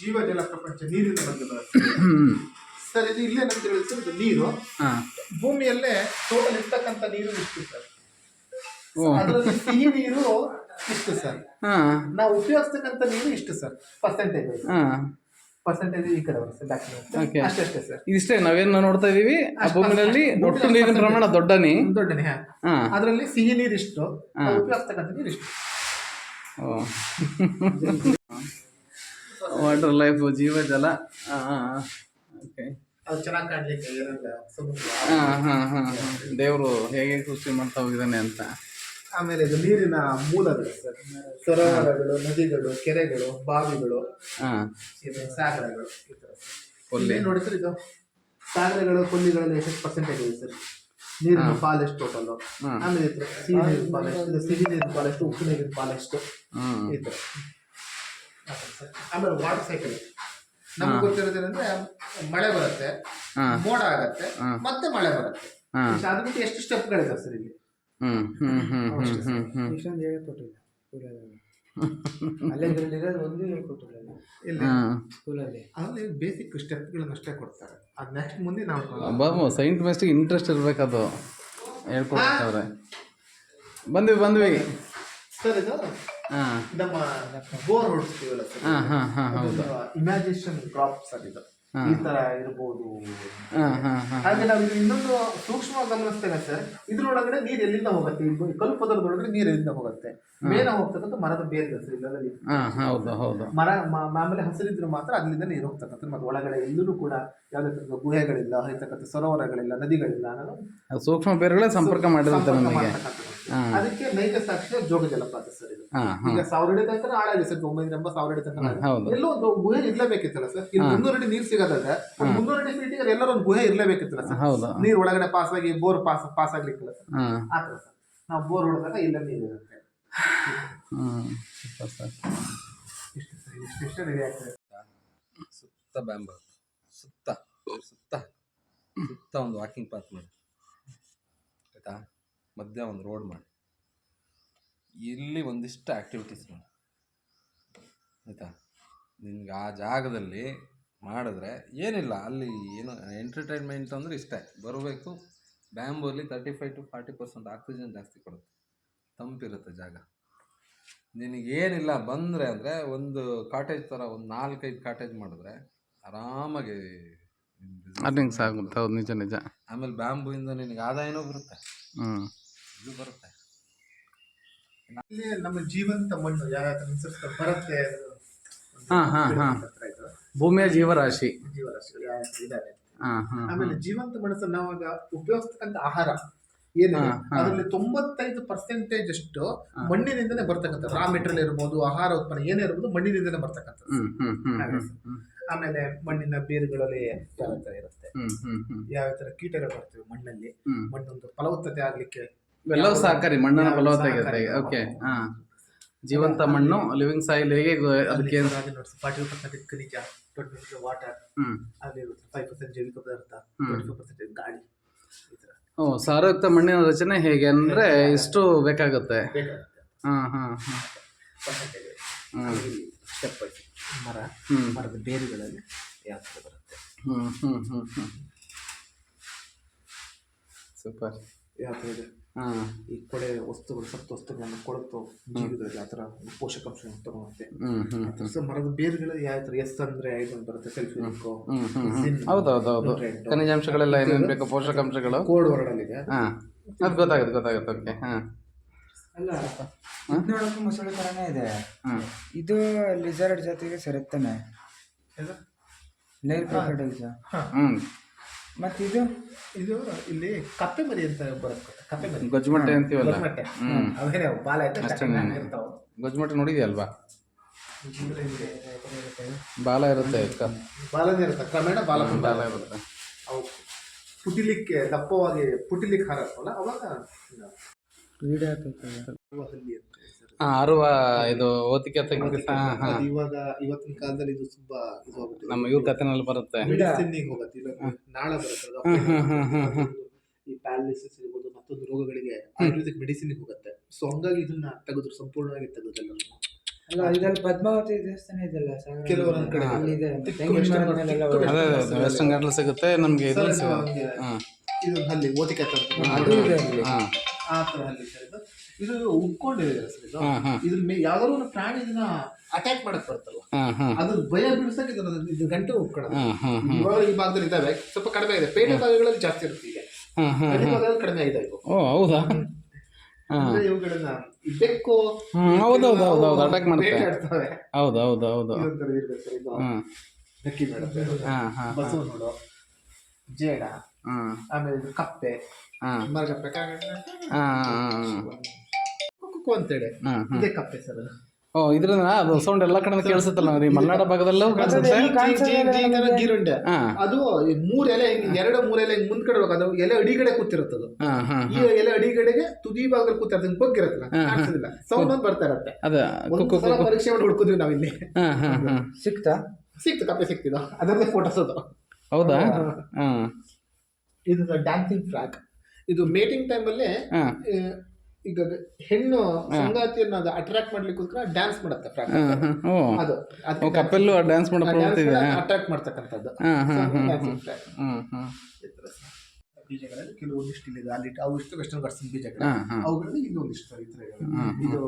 ಜೀವಜಲ ಪ್ರಪಂಚ, ನೀರಿನ ಬಗ್ಗೆ ಬರುತ್ತೆ ಸರ್. ಇದು ಇಲ್ಲೇನಂತ ಹೇಳಿ ಸರ್, ಇದು ನೀರು ಭೂಮಿಯಲ್ಲೇ ಟೋಟಲ್ ಇರ್ತಕ್ಕಂಥ ನೀರು ಇಷ್ಟು ಸರ್. ಅದರಲ್ಲಿ ಸಿಹಿ ನೀರು ಇಷ್ಟು ಸರ್, ನಾವು ಉಪಯೋಗಿಸ್ತಕ್ಕಂಥ ನೀರು ಇಷ್ಟು ಸರ್. ಪರ್ಸೆಂಟೇಜ್ ಈ ಕಡೆ ಬರುತ್ತೆ ಅಷ್ಟೇ ಸರ್. ಇಷ್ಟೇ ನಾವೇನು ನೋಡ್ತಾ ಇದೀವಿ ಆ ಭೂಮಿನಲ್ಲಿ ಒಟ್ಟು ನೀರಿನ ಪ್ರಮಾಣ ದೊಡ್ಡನಿ ಅದರಲ್ಲಿ ಸಿಹಿ ನೀರು ಇಷ್ಟು, ಉಪಯೋಗಿಸ್ತಕ್ಕಂಥ ನೀರು ಇಷ್ಟು. ವಾಟರ್ ಲೈಫ್, ಜೀವಜಲ. ಓಕೆ, ಅದು ಚೆನ್ನಾಗಿ ಕಾಣ್ಲಿಕ್ಕೆ ಸಮುದ್ರ, ದೇವರು ಹೇಗೆ ಸೃಷ್ಟಿ ಮಾಡ್ತಾ ಹೋಗಿದ್ದಾನೆ ಅಂತ. ಆಮೇಲೆ ಇದು ನೀರಿನ ಮೂಲಗಳು ಸರ್, ಸರೋವರಗಳು, ನದಿಗಳು, ಕೆರೆಗಳು, ಬಾವಿಗಳು, ಸಾಗರಗಳು. ಈ ತರ ನೋಡಿ ಸರ್, ಇದು ಸಾಗರಗಳು, ಕೊಲ್ಲಿಗಳಲ್ಲಿ ಎಷ್ಟು ಪರ್ಸೆಂಟೇಜ್ ಇದೆ ಸರ್, ನೀರಿನ ಪಾಲ್ ಎಷ್ಟು ಟೋಟಲ್. ಆಮೇಲೆ ಸಿಹಿ ನೀರಿನ ಪಾಲ್ ಎಷ್ಟು, ಇದು ಸಿಹಿ ನೀರಿನ ಪಾಲ್ ಎಷ್ಟು, ಉಪ್ಪು ನೀರಿನ ಪಾಲ್ ಎಷ್ಟು, ಈ ತರ. ಆಮೇಲೆ ವಾಟರ್ ಸೈಕಲ್ ನಮ್ಗೆ ಗೊತ್ತಿರೋದೇನಂದ್ರೆ ಮಳೆ ಬರುತ್ತೆ, ಮೋಡ ಆಗತ್ತೆ, ಮತ್ತೆ ಮಳೆ ಬರುತ್ತೆ. ಅದು ಬಿಟ್ಟು ಎಷ್ಟು ಸ್ಟೆಪ್ಗಳಿದೆ ಸರ್ ಇಲ್ಲಿ. ಇಷ್ಟೊಂದು ಹೇಳ್ಕೊಟ್ಟಿಲ್ಲ ಅಲ್ಲಿರೋದು ಒಂದು ಹೇಳ್ಕೊಟ್ಟಿಲ್ಲ ಇಲ್ಲಿ ಸ್ಕೂಲಲ್ಲಿ. ಅಲ್ಲಿ ಬೇಸಿಕ್ ಸ್ಟೆಪ್ಗಳನ್ನ ಅಷ್ಟೇ ಕೊಡ್ತಾರೆ. ಅದು ನೆಕ್ಸ್ಟ್ ಮುಂದೆ ನಾವು ಸೈಂಟ್ ಮೆಸ್ಟಿಗೆ ಇಂಟ್ರೆಸ್ಟ್ ಇರಬೇಕದು ಹೇಳ್ಕೊಡ್ತಾರೆ. ಬಂದ್ವಿ ಸರ್. ಇದು ನಮ್ಮ ಬೋರ್ ಹೊಡಿಸ್ತೀವಲ್ಲ ಸರ್, ಇಮ್ಯಾಜಿನೇಷನ್ ಕ್ರಾಪ್ ಸರ್. ಇದು ಈ ತರ ಇರ್ಬೋದು. ಹಾಗೆ ನಾವು ಇನ್ನೊಂದು ಸೂಕ್ಷ್ಮ ಗಮನಿಸ್ತೇವೆ ಸರ್, ಇದ್ರೊಳಗಡೆ ನೀರು ಎಲ್ಲಿಂದ ಹೋಗುತ್ತೆ, ಕಲ್ಪದರದೊಳಗಡೆ ನೀರು ಎಲ್ಲಿಂದ ಹೋಗುತ್ತೆ, ಮೇಲ ಹೋಗ್ತಕ್ಕಂಥ ಮರದ ಬೇರೆ ಸರ್. ಇಲ್ಲದಲ್ಲಿ ಮರ ಆಮೇಲೆ ಹಸಿರಿದ್ರು ಮಾತ್ರ ಅಲ್ಲಿಂದ ನೀರು ಹೋಗ್ತಕ್ಕಂಥ, ಮತ್ತೆ ಒಳಗಡೆ ಎಲ್ಲೂ ಕೂಡ ಯಾವುದೇ ತರದ ಗುಹೆಗಳಿಲ್ಲ, ಹರಿತಕ್ಕಂಥ ಸರೋವರಗಳಿಲ್ಲ, ನದಿಗಳಿಲ್ಲ. ಸೂಕ್ಷ್ಮ ಬೇರುಗಳೇ ಸಂಪರ್ಕ ಮಾಡಿರುತ್ತೆ ನಮಗೆ. ಅದಕ್ಕೆ ನೈಜ ಸಾಕ್ಷಿಯ ಜೋಗ ಜಲಪಾತ ಸರ್. ಇದು ಈಗ 1000 ಅಡಿ ತನಕ ಆಳಾಗಿದೆ ಸರ್, 980 ಅಡಿ ತನಕ. ಎಲ್ಲೋ ಒಂದು ಗುಹೆ ಇರ್ಲೇಬೇಕಿತ್ತಲ್ಲ ಸರ್. ಇಲ್ಲಿ 300 ಅಡಿ ನೀರು ಸಿಗೋದಾದ್ರೆ 300 ಅಡಿ ಫೀಟಿಗೆ ಎಲ್ಲರೂ ಒಂದು ಗುಹೆ ಇರ್ಲೇಬೇಕಿತ್ತಲ್ಲ ಸರ್. ನೀರು ಒಳಗಡೆ ಪಾಸ್ ಆಗಿ ಬೋರ್ ಪಾಸ್ ಆಗ್ಲಿಕ್ಕಿಲ್ಲ ಸರ್. ಆತರ ಸರ್ ನಾವು ಬೋರ್ ಹೊಡೆದಾಗ ಇಲ್ಲ ನೀರು ಇರುತ್ತೆ. ಇಷ್ಟು ರೆಡಿ ಆಗ್ತದೆ. ಸುತ್ತ ಬ್ಯಾಂಬ್, ಸುತ್ತ ಒಂದು ವಾಕಿಂಗ್ ಪಾತ್ ಮಾಡಿ ಆಯಿತಾ, ಮಧ್ಯ ಒಂದು ರೋಡ್ ಮಾಡಿ, ಇಲ್ಲಿ ಒಂದಿಷ್ಟು ಆ್ಯಕ್ಟಿವಿಟೀಸ್ ಮಾಡಿ ಆಯಿತಾ. ನಿನ್ಗೆ ಆ ಜಾಗದಲ್ಲಿ ಮಾಡಿದ್ರೆ ಏನಿಲ್ಲ, ಅಲ್ಲಿ ಏನು ಎಂಟರ್ಟೈನ್ಮೆಂಟ್ ಅಂದರೆ ಇಷ್ಟೇ. ಬರಬೇಕು, ಬ್ಯಾಂಬೂಲಿ 35 to 40% ಆಕ್ಸಿಜನ್ ಜಾಸ್ತಿ ಕೊಡುತ್ತೆ, ತಂಪಿರುತ್ತೆ ಜಾಗ. ನಿನಗೇನಿಲ್ಲ ಬಂದರೆ ಅಂದರೆ ಒಂದು ಕಾಟೇಜ್ ಥರ ಒಂದು 4-5 ಕಾಟೇಜ್ ಮಾಡಿದ್ರೆ ಆರಾಮಾಗಿ ಅರ್ನಿಂಗ್ಸ್ ಆಗುತ್ತೆ. ಹೌದು, ನಿಜ ನಿಜ. ಆಮೇಲೆ ಬ್ಯಾಂಬೂ ಇಂದ ನಿನಗೆ ಆದಾಯನೂ ಬರುತ್ತೆ, ಇದು ಬರುತ್ತೆ. ಇಲ್ಲಿ ನಮ್ಮ ಜೀವಂತ ಮಣ್ಣು ಯಾವ ತರ ಬರುತ್ತೆ, ಭೂಮಿಯ ಜೀವರಾಶಿ. ಜೀವರಾಶಿಗಳು ಯಾವ ಇದಾವೆ. ಹಾಂ ಹಾಂ. ಆಮೇಲೆ ಜೀವಂತ ಮಣ್ಣು ನಾವಾಗ ಉಪಯೋಗಿಸ್ತಕ್ಕಂಥ ಆಹಾರ ಏನಿದೆ ಅದರಲ್ಲಿ 95% ಅಷ್ಟು ಮಣ್ಣಿನಿಂದನೇ ಬರ್ತಕ್ಕಂಥ ರಾ ಮೆಟೀರಿಯಲ್ ಇರ್ಬೋದು, ಆಹಾರ ಉತ್ಪನ್ನ ಏನೇ ಇರ್ಬೋದು ಮಣ್ಣಿನಿಂದನೇ ಬರ್ತಕ್ಕಂಥದ್ದು. ಆಮೇಲೆ ಮಣ್ಣಿನ ಬೇರುಗಳಲ್ಲಿ ಯಾವ ತರ ಇರುತ್ತೆ, ಯಾವ ತರ ಕೀಟಗಳು ಬರ್ತವೆ ಮಣ್ಣಲ್ಲಿ, ಮಣ್ಣೊಂದು ಫಲವತ್ತತೆ ಆಗ್ಲಿಕ್ಕೆ ಎಲ್ಲವೂ ಸಹಕಾರಿ, ಮಣ್ಣಿನ ಫಲವತ್ತತೆ. ಓಕೆ. ಹಾಂ, ಜೀವಂತ ಮಣ್ಣು, ಲಿವಿಂಗ್ ಸಾಯಿಲ್, ಹೇಗೆ ಅದಕ್ಕೆ 40% ಖನಿಜ, 20% ವಾಟರ್, ಅಲ್ಲಿ 5% ಜೈವಿಕ ಪದಾರ್ಥ, 25% ಗಾಳಿ. ಸಾರಯುಕ್ತ ಮಣ್ಣಿನ ರಚನೆ ಹೇಗೆ ಅಂದ್ರೆ ಇಷ್ಟು ಬೇಕಾಗುತ್ತೆ. ಹಾಂ ಹಾಂ ಹಾಂ. ಸ್ಟೆಪ್ ವೈಸ್ ಮರದ ಬೇರುಗಳಲ್ಲಿ ಯಾವ ಥರ ಬರುತ್ತೆ. ಸೂಪರ್. ಯಾವ ಥರ ಇದೆ ಈ ಕೊಳೆ ವಸ್ತುಗಳು, ಸತ್ತು ವಸ್ತುಗಳನ್ನು ಕೊಳತು ಜೀವಿಗಳಿಗೆ ಆ ಥರ ಪೋಷಕಾಂಶ ತಗೊಳುತ್ತೆ. ಮರದ ಬೇರುಗಳಲ್ಲಿ ಯಾವ ಥರ ಎಸ್ ಅಂದ್ರೆ ಐದು ಬರುತ್ತೆ, ಸೆಲ್ಫಿನಿಕ್ಕು. ಹೌದೌದೌದು, ಖನಿಜಾಂಶಗಳೆಲ್ಲ ಏನೇನು ಬೇಕು, ಪೋಷಕಾಂಶಗಳು ಕೋಡ್ ವರ್ಡಲ್ಲಿದೆ. ಹಾಂ, ಅದು ಗೊತ್ತಾಗುತ್ತೆ. ಓಕೆ. ಹಾಂ, ಅಲ್ಲ ನೋಡೋಕ್ಕೂ ಮೊಸಳೆ ಥರನೇ ಇದೆ. ಇದು ಲಿಸರ್ಡ್ ಜೊತೆಗೆ ಸೇರುತ್ತಾನೆ, ಲೇರ್ ಕ್ರೊಕೊಡೈಲ್ಸ್. ಮತ್ತೆ ಇದು ಇಲ್ಲಿ ಕಪ್ಪೆ ಮರಿ ಅಂತ ಬರುತ್ತೆ. ಕಪ್ಪೆ ಮರಿ, ಗೊಜ್ಮಟ್ಟೆ ಅಂತೀವಲ್ಲ, ಅವೇನೇ ಬಾಲ ಅಷ್ಟೇ. ಗೊಜ್ಮಟ್ಟೆ ನೋಡಿದ್ಯಲ್ವಾ, ಬಾಲ ಇರುತ್ತೆ, ಬಾಲನೇ ಇರುತ್ತೆ, ಕ್ರಮೇಣ ಬಾಲ ಇರುತ್ತೆ. ಅವು ಪುಟಿಲಿಕ್ಕೆ ದಪ್ಪವಾಗಿ ಪುಟಿಲಿಕ್ಕೆ ಹಾರತ್ತಲ್ಲ ಅವಾಗ ಆರುವ ಇದು ಓತಿಕೆ ಇವಾಗ ಇವತ್ತಿನ ಕಾಲದಲ್ಲಿ ಇದು ತುಂಬಾ ಇದು ನಮ್ಮ ಇವ್ರ ಕಥೆನಲ್ಲಿ ಬರುತ್ತೆ. ಮೆಡಿಸಿನ್ನಿಗೆ ಹೋಗುತ್ತೆ, ಇಲ್ಲ ನಾಳ ಬರುತ್ತೆ, ಈ ಪ್ಯಾರಾಲಿಸಿಸ್ ಇರ್ಬೋದು ಮತ್ತೊಂದು ರೋಗಗಳಿಗೆ ಆಯುರ್ವೇದಿಕ್ ಮೆಡಿಸಿನ್ಗೆ ಹೋಗುತ್ತೆ. ಸೊ ಹಂಗಾಗಿ ಇದನ್ನ ತೆಗೆದ್ರು, ಸಂಪೂರ್ಣವಾಗಿ ತೆಗೆದೆಲ್ಲ. ಅಲ್ಲ ಇದರಲ್ಲಿ ಪದ್ಮಾವತಿ ದೇವಸ್ಥಾನ ಇದೆಲ್ಲ ಕೆಲವೊಂದು ಕಡೆ ವೆಸ್ಟರ್ನ್ ಘಾಟ್ಲಿ ಸಿಗುತ್ತೆ ನಮಗೆ. ಇದು ಹಲ್ಲಿ ಓತಿಕೆ ಆ ಥರ ಹಲ್ಲಿ ಸರ್. ಇದು ಉಟ್ಕೊಂಡಿದೆ ಸರ್. ಇದ್ರ ಯಾವ್ದಾದ್ರು ಒಂದು ಪ್ರಾಣಿ ಇದನ್ನ ಅಟ್ಯಾಕ್ ಮಾಡಕ್ ಬರ್ತಲ್ಲ, ಅದ್ರ ಭಯ ಬಿಡಿಸಕ್ಕೆ ಇದು ಗಂಟೆ ಉಟ್ಕೊಳ್ಳೋದು. ಇವಾಗ ಈ ಭಾಗದಲ್ಲಿ ಇದಾವೆ, ಸ್ವಲ್ಪ ಕಡಿಮೆ ಇದೆ. ಪೇಟೆ ಭಾಗಗಳಲ್ಲಿ ಜಾಸ್ತಿ ಇರುತ್ತೆ, ಈಗ ಭಾಗದಲ್ಲಿ ಕಡಿಮೆ ಆಗಿದೆ. ಹೌದಾ? ಇವುಗಳನ್ನ ಬೆಕ್ಕು ಅಟ್ಯಾಕ್ ಮಾಡ್ತವೆ. ಹೌದು. ಬೆಕ್ಕಿ ಮಾಡುತ್ತೆ, ಬಸವ ನೋಡು, ಜೇಡ, ಆಮೇಲೆ ಕಪ್ಪೆ, ಮರಗಪ್ಪೆ ಅಂತೇಳಿ ಇದೇ ಕಪ್ಪೆ ಸರ್. ಇದ್ರಿಂದ ಅದು ಸೌಂಡ್ ಎಲ್ಲ ಕಡೆ ಕೇಳಿಸುತ್ತಲ್ಲ, ಮಲೆನಾಡ ಭಾಗದಲ್ಲೂ ಗೀರುಂಡೆ. ಅದು 3 ಎಲೆ, 2-3 ಎಲೆ ಮುಂದ್ಗಡೆ ಅದು ಎಲೆ ಅಡಿಗಡೆ ಕೂತಿರುತ್ತದು. ಈ ಎಲೆ ಅಡಿಗಡೆಗೆ ತುದಿ ಭಾಗದಲ್ಲಿ ಕೂತಿರ್ತದೆ, ಬಗ್ಗಿರತ್ತಲ್ಲ, ಕಾಣಿಸೋದಿಲ್ಲ, ಸೌಂಡ್ ಒಂದು ಬರ್ತಾ ಇರತ್ತೆ. ಪರೀಕ್ಷೆ ಮಾಡಿ ಹುಡ್ಕಿದ್ವಿ ನಾವಿಲ್ಲಿ. ಸಿಕ್ತು ಕಪ್ಪೆ ಸಿಕ್ತಿದ, ಅದರದ್ದೇ ಫೋಟೋಸ್ ಅದು. ಹೌದಾ? ಇದು ಡ್ಯಾನ್ಸಿಂಗ್ ಫ್ರಾಗ್. ಇದು ಮೇಟಿಂಗ್ ಟೈಮಲ್ಲಿ ಈಗ ಹೆಣ್ಣು ಸಂಗಾತಿಯನ್ನ ಅಟ್ರಾಕ್ಟ್ ಮಾಡ್ಲಿಕ್ಕೋಸ್ಕರ ಡ್ಯಾನ್ಸ್ ಮಾಡುತ್ತೆ ಫ್ರಾಗ್. ಅದು ಕಪ್ಪೆಲ್ಲೂ ಡ್ಯಾನ್ಸ್ ಅಟ್ರಾಕ್ಟ್ ಮಾಡ್ತಕ್ಕಂಥದ್ದು ಬೀಜಗಳಲ್ಲಿ ಕೆಲವೊಂದಿಷ್ಟು ಇಲ್ಲಿದೆ, ಅಲ್ಲಿ ಅವು ಇಷ್ಟು ವೆಸ್ಟರ್ನ್ ಘಾಟ್ಸ್ ಬೀಜಗಳು, ಅವುಗಳಲ್ಲಿ ಇನ್ನೊಂದಿಷ್ಟು ಇದು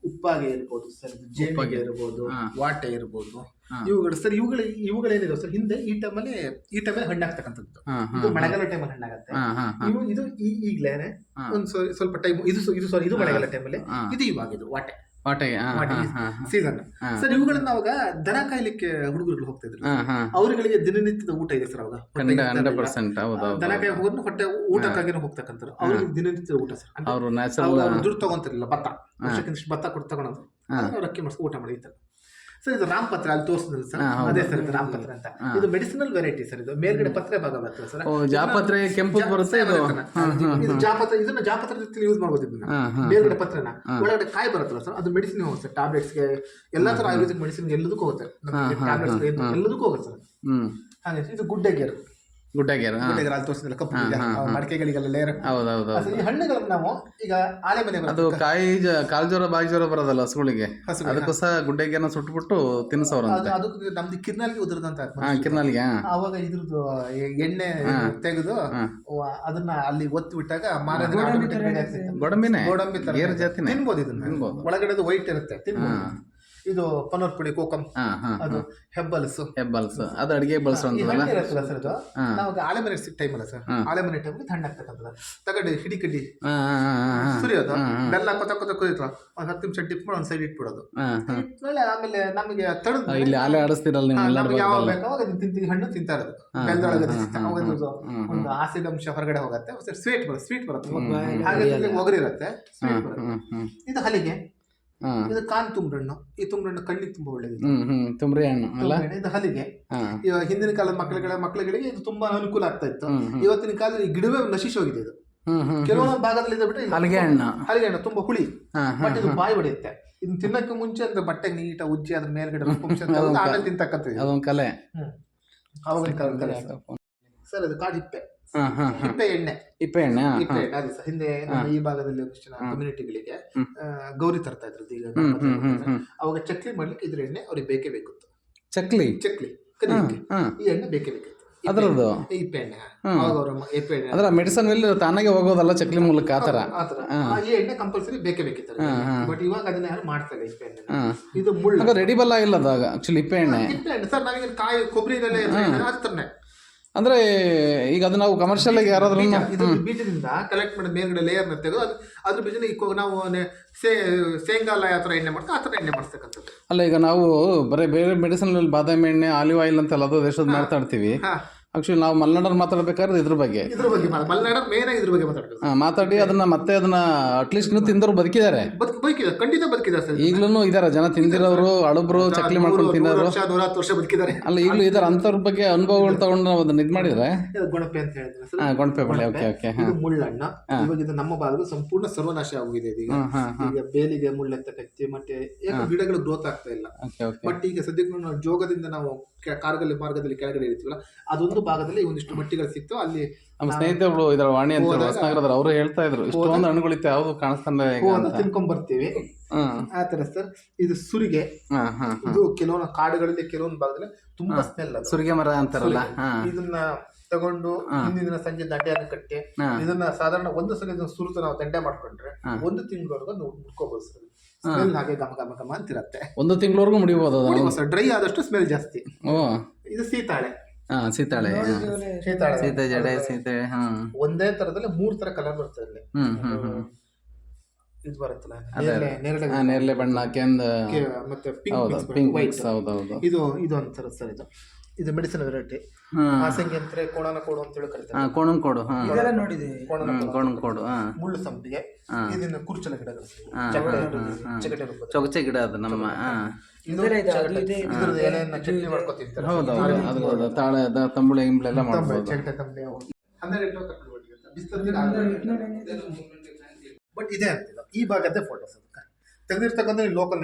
ಉಪ್ಪಾಗೆ ಇರ್ಬೋದು ಸರ್, ಜೇನಿಗೆ ಇರ್ಬೋದು, ವಾಟೆ ಇರ್ಬೋದು, ಇವುಗಳು ಸರ್. ಇವುಗಳೇನಿದೆ ಸರ್, ಹಿಂದೆ ಈ ಟೈಮಲ್ಲಿ ಹಣ್ಣಾಗ್ತಕ್ಕಂಥದ್ದು. ಇದು ಮಳೆಗಾಲ ಟೈಮಲ್ಲಿ ಹಣ್ಣಾಗತ್ತೆ. ಇದು ಈಗ್ಲೇನೆ ಒಂದು ಸ್ವಲ್ಪ ಟೈಮ್ ಇದು ಮಳೆಗಾಲ ಟೈಮಲ್ಲಿ, ಇದು ಇವಾಗ ಇದು ವಾಟೆ ಸೀಸನ್ ಸರ್. ಇವುಗಳನ್ನ ಅವಾಗ ದನ ಕಾಯ್ಲಿಕ್ಕೆ ಹುಡುಗರುಗಳು ಹೋಗ್ತಾ ಇದ್ರು, ಅವರುಗಳಿಗೆ ದಿನನಿತ್ಯದ ಊಟ ಇದೆ ಸರ್. ಅವಾಗ ದನ ಕಾಯಿ ಹೋಗೋದು ಹೊಟ್ಟೆ ಊಟಕ್ಕಾಗಿ ಹೋಗ್ತಕ್ಕಂಥವ್ರು, ಅವ್ರಿಗೆ ದಿನನಿತ್ಯದ ಊಟ ಸರ್. ಅವ್ರು ದುಡ್ಡು ತಗೊಂತಿರ್ಲಿಲ್ಲ, ಭತ್ತ ಕೊಟ್ಟು ತಗೊಳೋದು, ಅಕ್ಕಿ ಮಾಡಿಸ್ಕೊ ಊಟ ಮಾಡಿರ್ತಾರೆ ಸರ್. ಇದು ರಾಮಪತ್ರ ಅಲ್ಲಿ ತೋರಿಸಿದ್ರಲ್ಲ ಸರ್, ಅದೇ ಸರ್ ಇದು ರಾಮಪತ್ರ ಅಂತ. ಇದು ಮೆಡಿಸಿನಲ್ ವೆರೈಟಿ ಸರ್. ಇದು ಮೇಲ್ಗಡೆ ಪತ್ರೆ ಭಾಗ ಬರ್ತದೆ ಸರ್, ಜಾಪತ್ರೆ ಕೆಂಪು ಬರುತ್ತೆ. ಇದು ಜಾಪತ್ರ, ಇದನ್ನ ಜಾಪತ್ರ ರೀತಿಯಲ್ಲಿ ಯೂಸ್ ಮಾಡ್ಬೋದು. ಇದನ್ನ ಮೇಲ್ಗಡೆ ಪತ್ರನ, ಒಳಗಡೆ ಕಾಯಿ ಬರುತ್ತಲ್ಲ ಸರ್, ಅದು ಮೆಡಿಸಿನ್ ಹೋಗುತ್ತೆ, ಟ್ಯಾಬ್ಲೆಟ್ಸ್ಗೆ, ಎಲ್ಲಾ ತರ ಆಯುರ್ವೇದಿಕ್ ಮೆಡಿಸಿನ್ ಎಲ್ಲದಕ್ಕೂ ಹೋಗುತ್ತೆ, ಟ್ಯಾಬ್ಲೆಟ್ಸ್ ಎಲ್ಲದಕ್ಕೂ ಹೋಗುತ್ತೆ ಸರ್. ಹಾಗೆ ಇದು ಗುಡ್ಡೆಗೇರು ಅಲ್ಲಿ ತೋರಿಸಿದ್ರಲ್ಲ, ಕಪ್ಪು ಮಡಿಕೆಗಳಿಗೆಲ್ಲ ಲೇಯರ್. ಈ ಹಣ್ಣುಗಳನ್ನ ನಾವು ಈಗ ಆಲೆ ಮನೆ ಅದು ಕಾಲ್ ಜ್ವರ ಬಾಯಿ ಜ್ವರ ಬರೋದಲ್ಲ ಹಸುಗಳಿಗೆ, ಅದಕ್ಕೋಸ್ಕರ ಗುಡ್ಡೆಗೆನ ಸುಟ್ಬಿಟ್ಟು ತಿನ್ಸೋರು. ಅದಕ್ಕೆ ನಮ್ದು ಕಿರ್ನಾಲ್ಗೆ ಉದುರದಂತ ಕಿರ್ನಾಲ್ಗೆ, ಅವಾಗ ಇದ್ರದ್ದು ಎಣ್ಣೆ ತೆಗೆದು ಅದನ್ನ ಅಲ್ಲಿ ಒತ್ತಿ ಬಿಟ್ಟಾಗ ಗೋಡಂಬಿ ತಿನ್ಬೋದು. ಇದನ್ನ ಒಳಗಡೆ ವೈಟ್ ಇರುತ್ತೆ, ತಿನ್ಬೋದು. ಇದು ಪನ್ನೀರ್ ಪುಡಿ ಕೋಕಮ್, ಹಾಂ ಹಾಂ ಅದು ಹೆಬ್ಬಲ್ಸ್. ಅದು ಅಡುಗೆ ಈ ಬಳಸುವಂಥದ್ದಲ್ಲ. ಹಣ್ಣು ಇರುತ್ತಲ್ಲ ಸರ್ ಇದು, ನಾವು ಆಲೆ ಮನೆ ಟೈಮ್ ಅಲ್ಲ ಸರ್, ಆಲೆ ಮನೆ ಟೈಮ್ ಹಣ್ಣು ಆಗ್ತಕ್ಕಂಥದ್ದು ತಗೊಂಡು ಹಿಡಿ ಸುರಿಯೋದು, ಬೆಲ್ಲ ಕೊತ್ತ ಕುದಿತು, ಒಂದು 10 ನಿಮಿಷ ಡಿಪ್ ಮಾಡಿ ಒಂದು ಸೈಡ್ ಇಟ್ಬಿಡೋದು. ಇಟ್ಮೇಲೆ ಆಮೇಲೆ ನಮಗೆ ತಡೆದು ಇಲ್ಲಿ ಆಲೆ ಆಡಿಸ್ತಿರಲ್ಲ ನೀವು ಎಲ್ಲರೂ ನಮ್ಗೆ ಯಾವಾಗ ಬೇಕೋ ಅವಾಗ ತಿಂತಿ ಹಣ್ಣು ತಿಂತಾ ಇರೋದು. ಬೆಲ್ಲದೊಳಗೆ ಒಂದು ಆಸಿಡ್ ಅಂಶ ಹೊರಗಡೆ ಹೋಗುತ್ತೆ, ಸ್ವೀಟ್ ಬರುತ್ತೆ, ಹಾಗೆ ಒಗರಿರುತ್ತೆ, ಸ್ವೀಟ್ ಬರುತ್ತೆ. ಇದು ಹಲಿಗೆ, ಇದು ಕಾನ್ ತುಂಬ್ರಣ್ಣು. ಈ ತುಂಬ್ರಣ್ಣು ಕಣ್ಣಿಗೆ ತುಂಬಾ ಒಳ್ಳೇದು. ತುಂಬ್ರಿ ಹಣ್ಣು ಅಲ್ಲ. ಇದು ಹಲಿಗೆ. ಇವಾಗ ಹಿಂದಿನ ಕಾಲದ ಮಕ್ಕಳಿಗೆ ಇದು ತುಂಬಾ ಅನುಕೂಲ ಆಗ್ತಾ ಇತ್ತು. ಇವತ್ತಿನ ಕಾಲದಲ್ಲಿ ಈ ಗಿಡವೇ ನಶಿಸಿ ಹೋಗಿದೆ. ಇದು ಕೆಲವೊಂದು ಭಾಗದಲ್ಲಿ ಬಿಟ್ಟರೆ ಹಲಿಗೆ ಹಣ್ಣು ತುಂಬಾ ಹುಳಿ, ಬಟ್ ಇದು ಬಾಯಿ ಹೊಡೆಯುತ್ತೆ. ಇದನ್ನ ತಿನ್ನಕ್ಕೆ ಮುಂಚೆ ಅಂದ್ರೆ ಬಟ್ಟೆ ನೀಟಾಗಿ ಉಜ್ಜಿ ಅದ್ರ ಮೇಲ್ಗಡೆ ಆಮೇಲೆ ತಿಂತಕ್ಕಂಥದ್ದು. ಅದೊಂದು ಕಲೆ. ಅವಾಗಿನ ಕಾಲದ ಕಲೆ ಸರ್. ಇದು ಕಾಡು ಹಿಪ್ಪೆ, ಹಿಪ್ಪೆ ಎಣ್ಣೆ ಅದೇ ಸರ್. ಹಿಂದೆ ಈ ಭಾಗದಲ್ಲಿ ಒಂದಿಷ್ಟು ಜನ ಕಮ್ಯುನಿಟಿಗಳಿಗೆ ಗೌರಿ ತರ್ತಾ ಇದ್ರು. ಈಗ ಅವಾಗ ಚಕ್ಲಿ ಮಾಡ್ಲಿಕ್ಕೆ ಇದ್ರ ಎಣ್ಣೆ ಅವ್ರಿಗೆ ಬೇಕೇ ಬೇಕಿತ್ತು. ಚಕ್ಲಿ ಕರಿಲಿಕ್ಕೆ ಈ ಎಣ್ಣೆ ಬೇಕೇ ಬೇಕಿತ್ತು. ಅದರದ್ದು ಹಿಪ್ಪೆ ಎಣ್ಣೆ, ಅವಾಗ ಅವರು ಹಿಪ್ಪೆ ಎಣ್ಣೆ ಅದರ ಮೆಡಿಸನ್ ವೆಲ್ ತಾನಾಗೆ ಹೋಗೋದಲ್ಲ ಚಕ್ಲಿ ಮೂಲಕ ಆ ಥರ. ಈ ಎಣ್ಣೆ ಕಂಪಲ್ಸರಿ ಬೇಕೇ ಬೇಕಿತ್ತು. ಬಟ್ ಇವಾಗ ಅದನ್ನ ಯಾರು ಮಾಡ್ತಾ ಇಲ್ಲ ಹಿಪ್ಪೆ ಎಣ್ಣೆ. ಇದು ಮುಳ್ಳು ರೆಡಿಬಲ್ ಆಗಿಲ್ಲ ಅದಾಗ ಆಕ್ಚುಲಿ ಹಿಪ್ಪೆ ಎಣ್ಣೆ ಸರ್. ನಾವೀಗ ಕಾಯಿ ಕೊಬ್ಬರಿನಲ್ಲೇ ಹಚ್ತಾನೆ ಅಂದ್ರೆ ಈಗ ಅದು ನಾವು ಕಮರ್ಷಿಯಲ್ ಆಗಿ ಯಾರಾದ್ರೂ ಇದು ಬೀಜದಿಂದ ಕಲೆಕ್ಟ್ ಮಾಡಿದ ಮೇಲ್ಗಡೆ ಲೇಯರ್ನ ತೆಗೆದು ಅದ್ರ ಬೀಜನ ನಾವು ಶೇಂಗಾಲ ಯಾವ ಥರ ಎಣ್ಣೆ ಮಾಡ್ತಾ ಆ ಥರ ಎಣ್ಣೆ ಮಾಡಿಸ್ತಕ್ಕಂಥದ್ದು ಅಲ್ಲ. ಈಗ ನಾವು ಬೇರೆ ಮೆಡಿಸಿನ್ ಬಾದಾಮಿ ಎಣ್ಣೆ, ಆಲಿವ್ ಆಯಿಲ್ ಅಂತೆಲ್ಲ ಅದು ದೇಶದ ಮಾತಾಡ್ತೀವಿ. ಆಕ್ಚುಲಿ ನಾವು ಮಲೆನಾಡಲ್ಲಿ ಮಾತಾಡ್ಬೇಕಾದ್ರೆ ಇದ್ರ ಬಗ್ಗೆ ಮಲೆನಾಡ ಮೇನ್ ಆಗಿ ಇದ್ರ ಬಗ್ಗೆ ಮಾತಾಡಿ ಅದನ್ನ ಅಟ್ಲೀಸ್ಟ್ ನೀವು ತಿಂದವ್ರು ಬದುಕಿದ್ದಾರೆ, ಖಂಡಿತ ಬದುಕಿದ್ದಾರೆ ಸರ್. ಈಗ್ಲೂ ಇದಾರೆ ಜನ ತಿಂದಿರೋರು, ಅಳುಬ್ರು, ಚಕ್ಲಿ ಮಾಡ್ಕೊಂಡು ತಿನ್ನೋರು 100 ವರ್ಷ ಬದುಕಿದ್ದಾರೆ. ಅಲ್ಲ ಈಗಲೂ ಇದಾರೆ. ಅಂಥವ್ರ ಬಗ್ಗೆ ಅನುಭವಗಳು ತಗೊಂಡು ನಾವು ಅದನ್ನ ಇದು ಮಾಡಿದ್ರೆ ಗೊಣಪೆ ಅಂತ ಹೇಳಿದ್ರೆ ಗೊಣಪೆ ಬಳ್ಳಿ. ಓಕೆ. ಇದು ಮುಳ್ಳಣ್ಣ. ಇವಾಗ ಇದು ನಮ್ಮ ಭಾಗದ ಸಂಪೂರ್ಣ ಸರ್ವನಾಶ ಆಗಿದೆ. ಈಗ ಬೇಲಿಗೆ ಮುಳ್ಳೆತ್ತ ಕತ್ತಿ ಮತ್ತೆ ಗಿಡಗಳು ಗ್ರೋತ್ ಆಗ್ತಾ ಇಲ್ಲ. ಬಟ್ ಈಗ ಸದ್ಯಕ್ಕೆ ನಾವು ಜೋಗದಿಂದ ನಾವು ಕಾರ್ಗಲ್ ಮಾರ್ಗದಲ್ಲಿ ಕೆಳಗಡೆ ಇರ್ತೀವಲ್ಲ, ಅದೊಂದು ಭಾಗದಲ್ಲಿ ಒಂದಿಷ್ಟು ಮಟ್ಟಿಗಳು ಸಿಕ್ತು. ಅಲ್ಲಿ ನಮ್ಮ ಸ್ನೇಹಿತರು ಇದರ ವಾಣಿ ಅಂತ ಹೊಸನಗರದವರು ಅವರು ಹೇಳ್ತಾ ಇದ್ರು ಇಷ್ಟೊಂದು ಹಣ್ಣುಗಳಿತ್ತು ಯಾವ್ದು ಕಾಣಿಸ್ತಾನೆ ತಿನ್ಕೊಂಡ್ ಬರ್ತೀವಿ ಆ ತರ ಸರ್. ಇದು ಸುರಿಗೆ. ಇದು ಕೆಲವೊಂದು ಕಾಡುಗಳಲ್ಲಿ ಕೆಲವೊಂದು ಭಾಗದಲ್ಲಿ ತುಂಬಾ ಸ್ಮೆಲ್. ಸುರಿಗೆ ಮರ ಅಂತಾರಲ್ಲ, ಇದನ್ನ ತಗೊಂಡು ಹಿಂದಿನ ದಿನ ಸಂಜೆ ದಂಡೆಯನ್ನು ಕಟ್ಟಿ ಇದನ್ನ ಸಾಧಾರಣ ಒಂದು ಸಲ ಸುರಿದು ನಾವು ದಂಡೆ ಮಾಡ್ಕೊಂಡ್ರೆ 1 ತಿಂಗಳವರೆಗೂ ಮುಡ್ಕೋಬಹುದು ಸರ್. ಸ್ಮೆಲ್ ಹಾಗೆ ಘಮ ಅಂತಿರತ್ತೆ. 1 ತಿಂಗಳವರೆಗೂ ಮುಡಿಬಹುದು ಸರ್. ಡ್ರೈ ಆದಷ್ಟು ಸ್ಮೆಲ್ ಜಾಸ್ತಿ. ಇದು ಸೀತಾಳೆ. ಸೀತಾಳೆ ಸೀತೆ ಜಡೆ ಸೀತೆ ಒಂದೇ ತರದಲ್ಲಿ 3 ತರ ಕಲರ್ ಬರ್ತದೆ. ಇದು ಬರುತ್ತಲ್ಲ ನೇರಳೆ ಬಣ್ಣ, ಕೆಂದ ಮತ್ತೆ ಪಿಂಕ್ ವೈಟ್. ಇದು ಒಂಥರ ಸರ್. ಇದು ಮೆಡಿಸಿನ್ ವೆರೈಟಿ. ಹಾಸಂಗಿ ಅಂತಾರೆ, ಕೋಣನ ಕೋಡು ಅಂತ ಹೇಳಿ ಕರೀತಾರೆ. ಕೋಣನ್ ಕೋಡು ಕೋಣನ ಕೋಡು, ಮುಳ್ಳು ಸಂಪಿಗೆ, ಇದನ್ನ ಕುರ್ಚಲ ಗಿಡಗಳು, ಚೊಗಚೆ ಗಿಡ. ಅದು ನಮ್ಮ ಎಲೆಯನ್ನ ಚಟ್ನಿ ಮಾಡ್ಕೊ ತಿಂತಾರೆ. ಹೌದು, ತಾಳೆ ತಂಬುಳಿ ಗಿಂಬಳೆಲ್ಲ ಮಾಡ್ಬೋದು. ಬಟ್ ಇದೆ ಅಂತಿಲ್ಲ ಈ ಭಾಗದ್ದೇ ಫೋಟೋಸ್ ತೆಗೆದಿರ್ತಕ್ಕಂಥ ಲೋಕಲ್.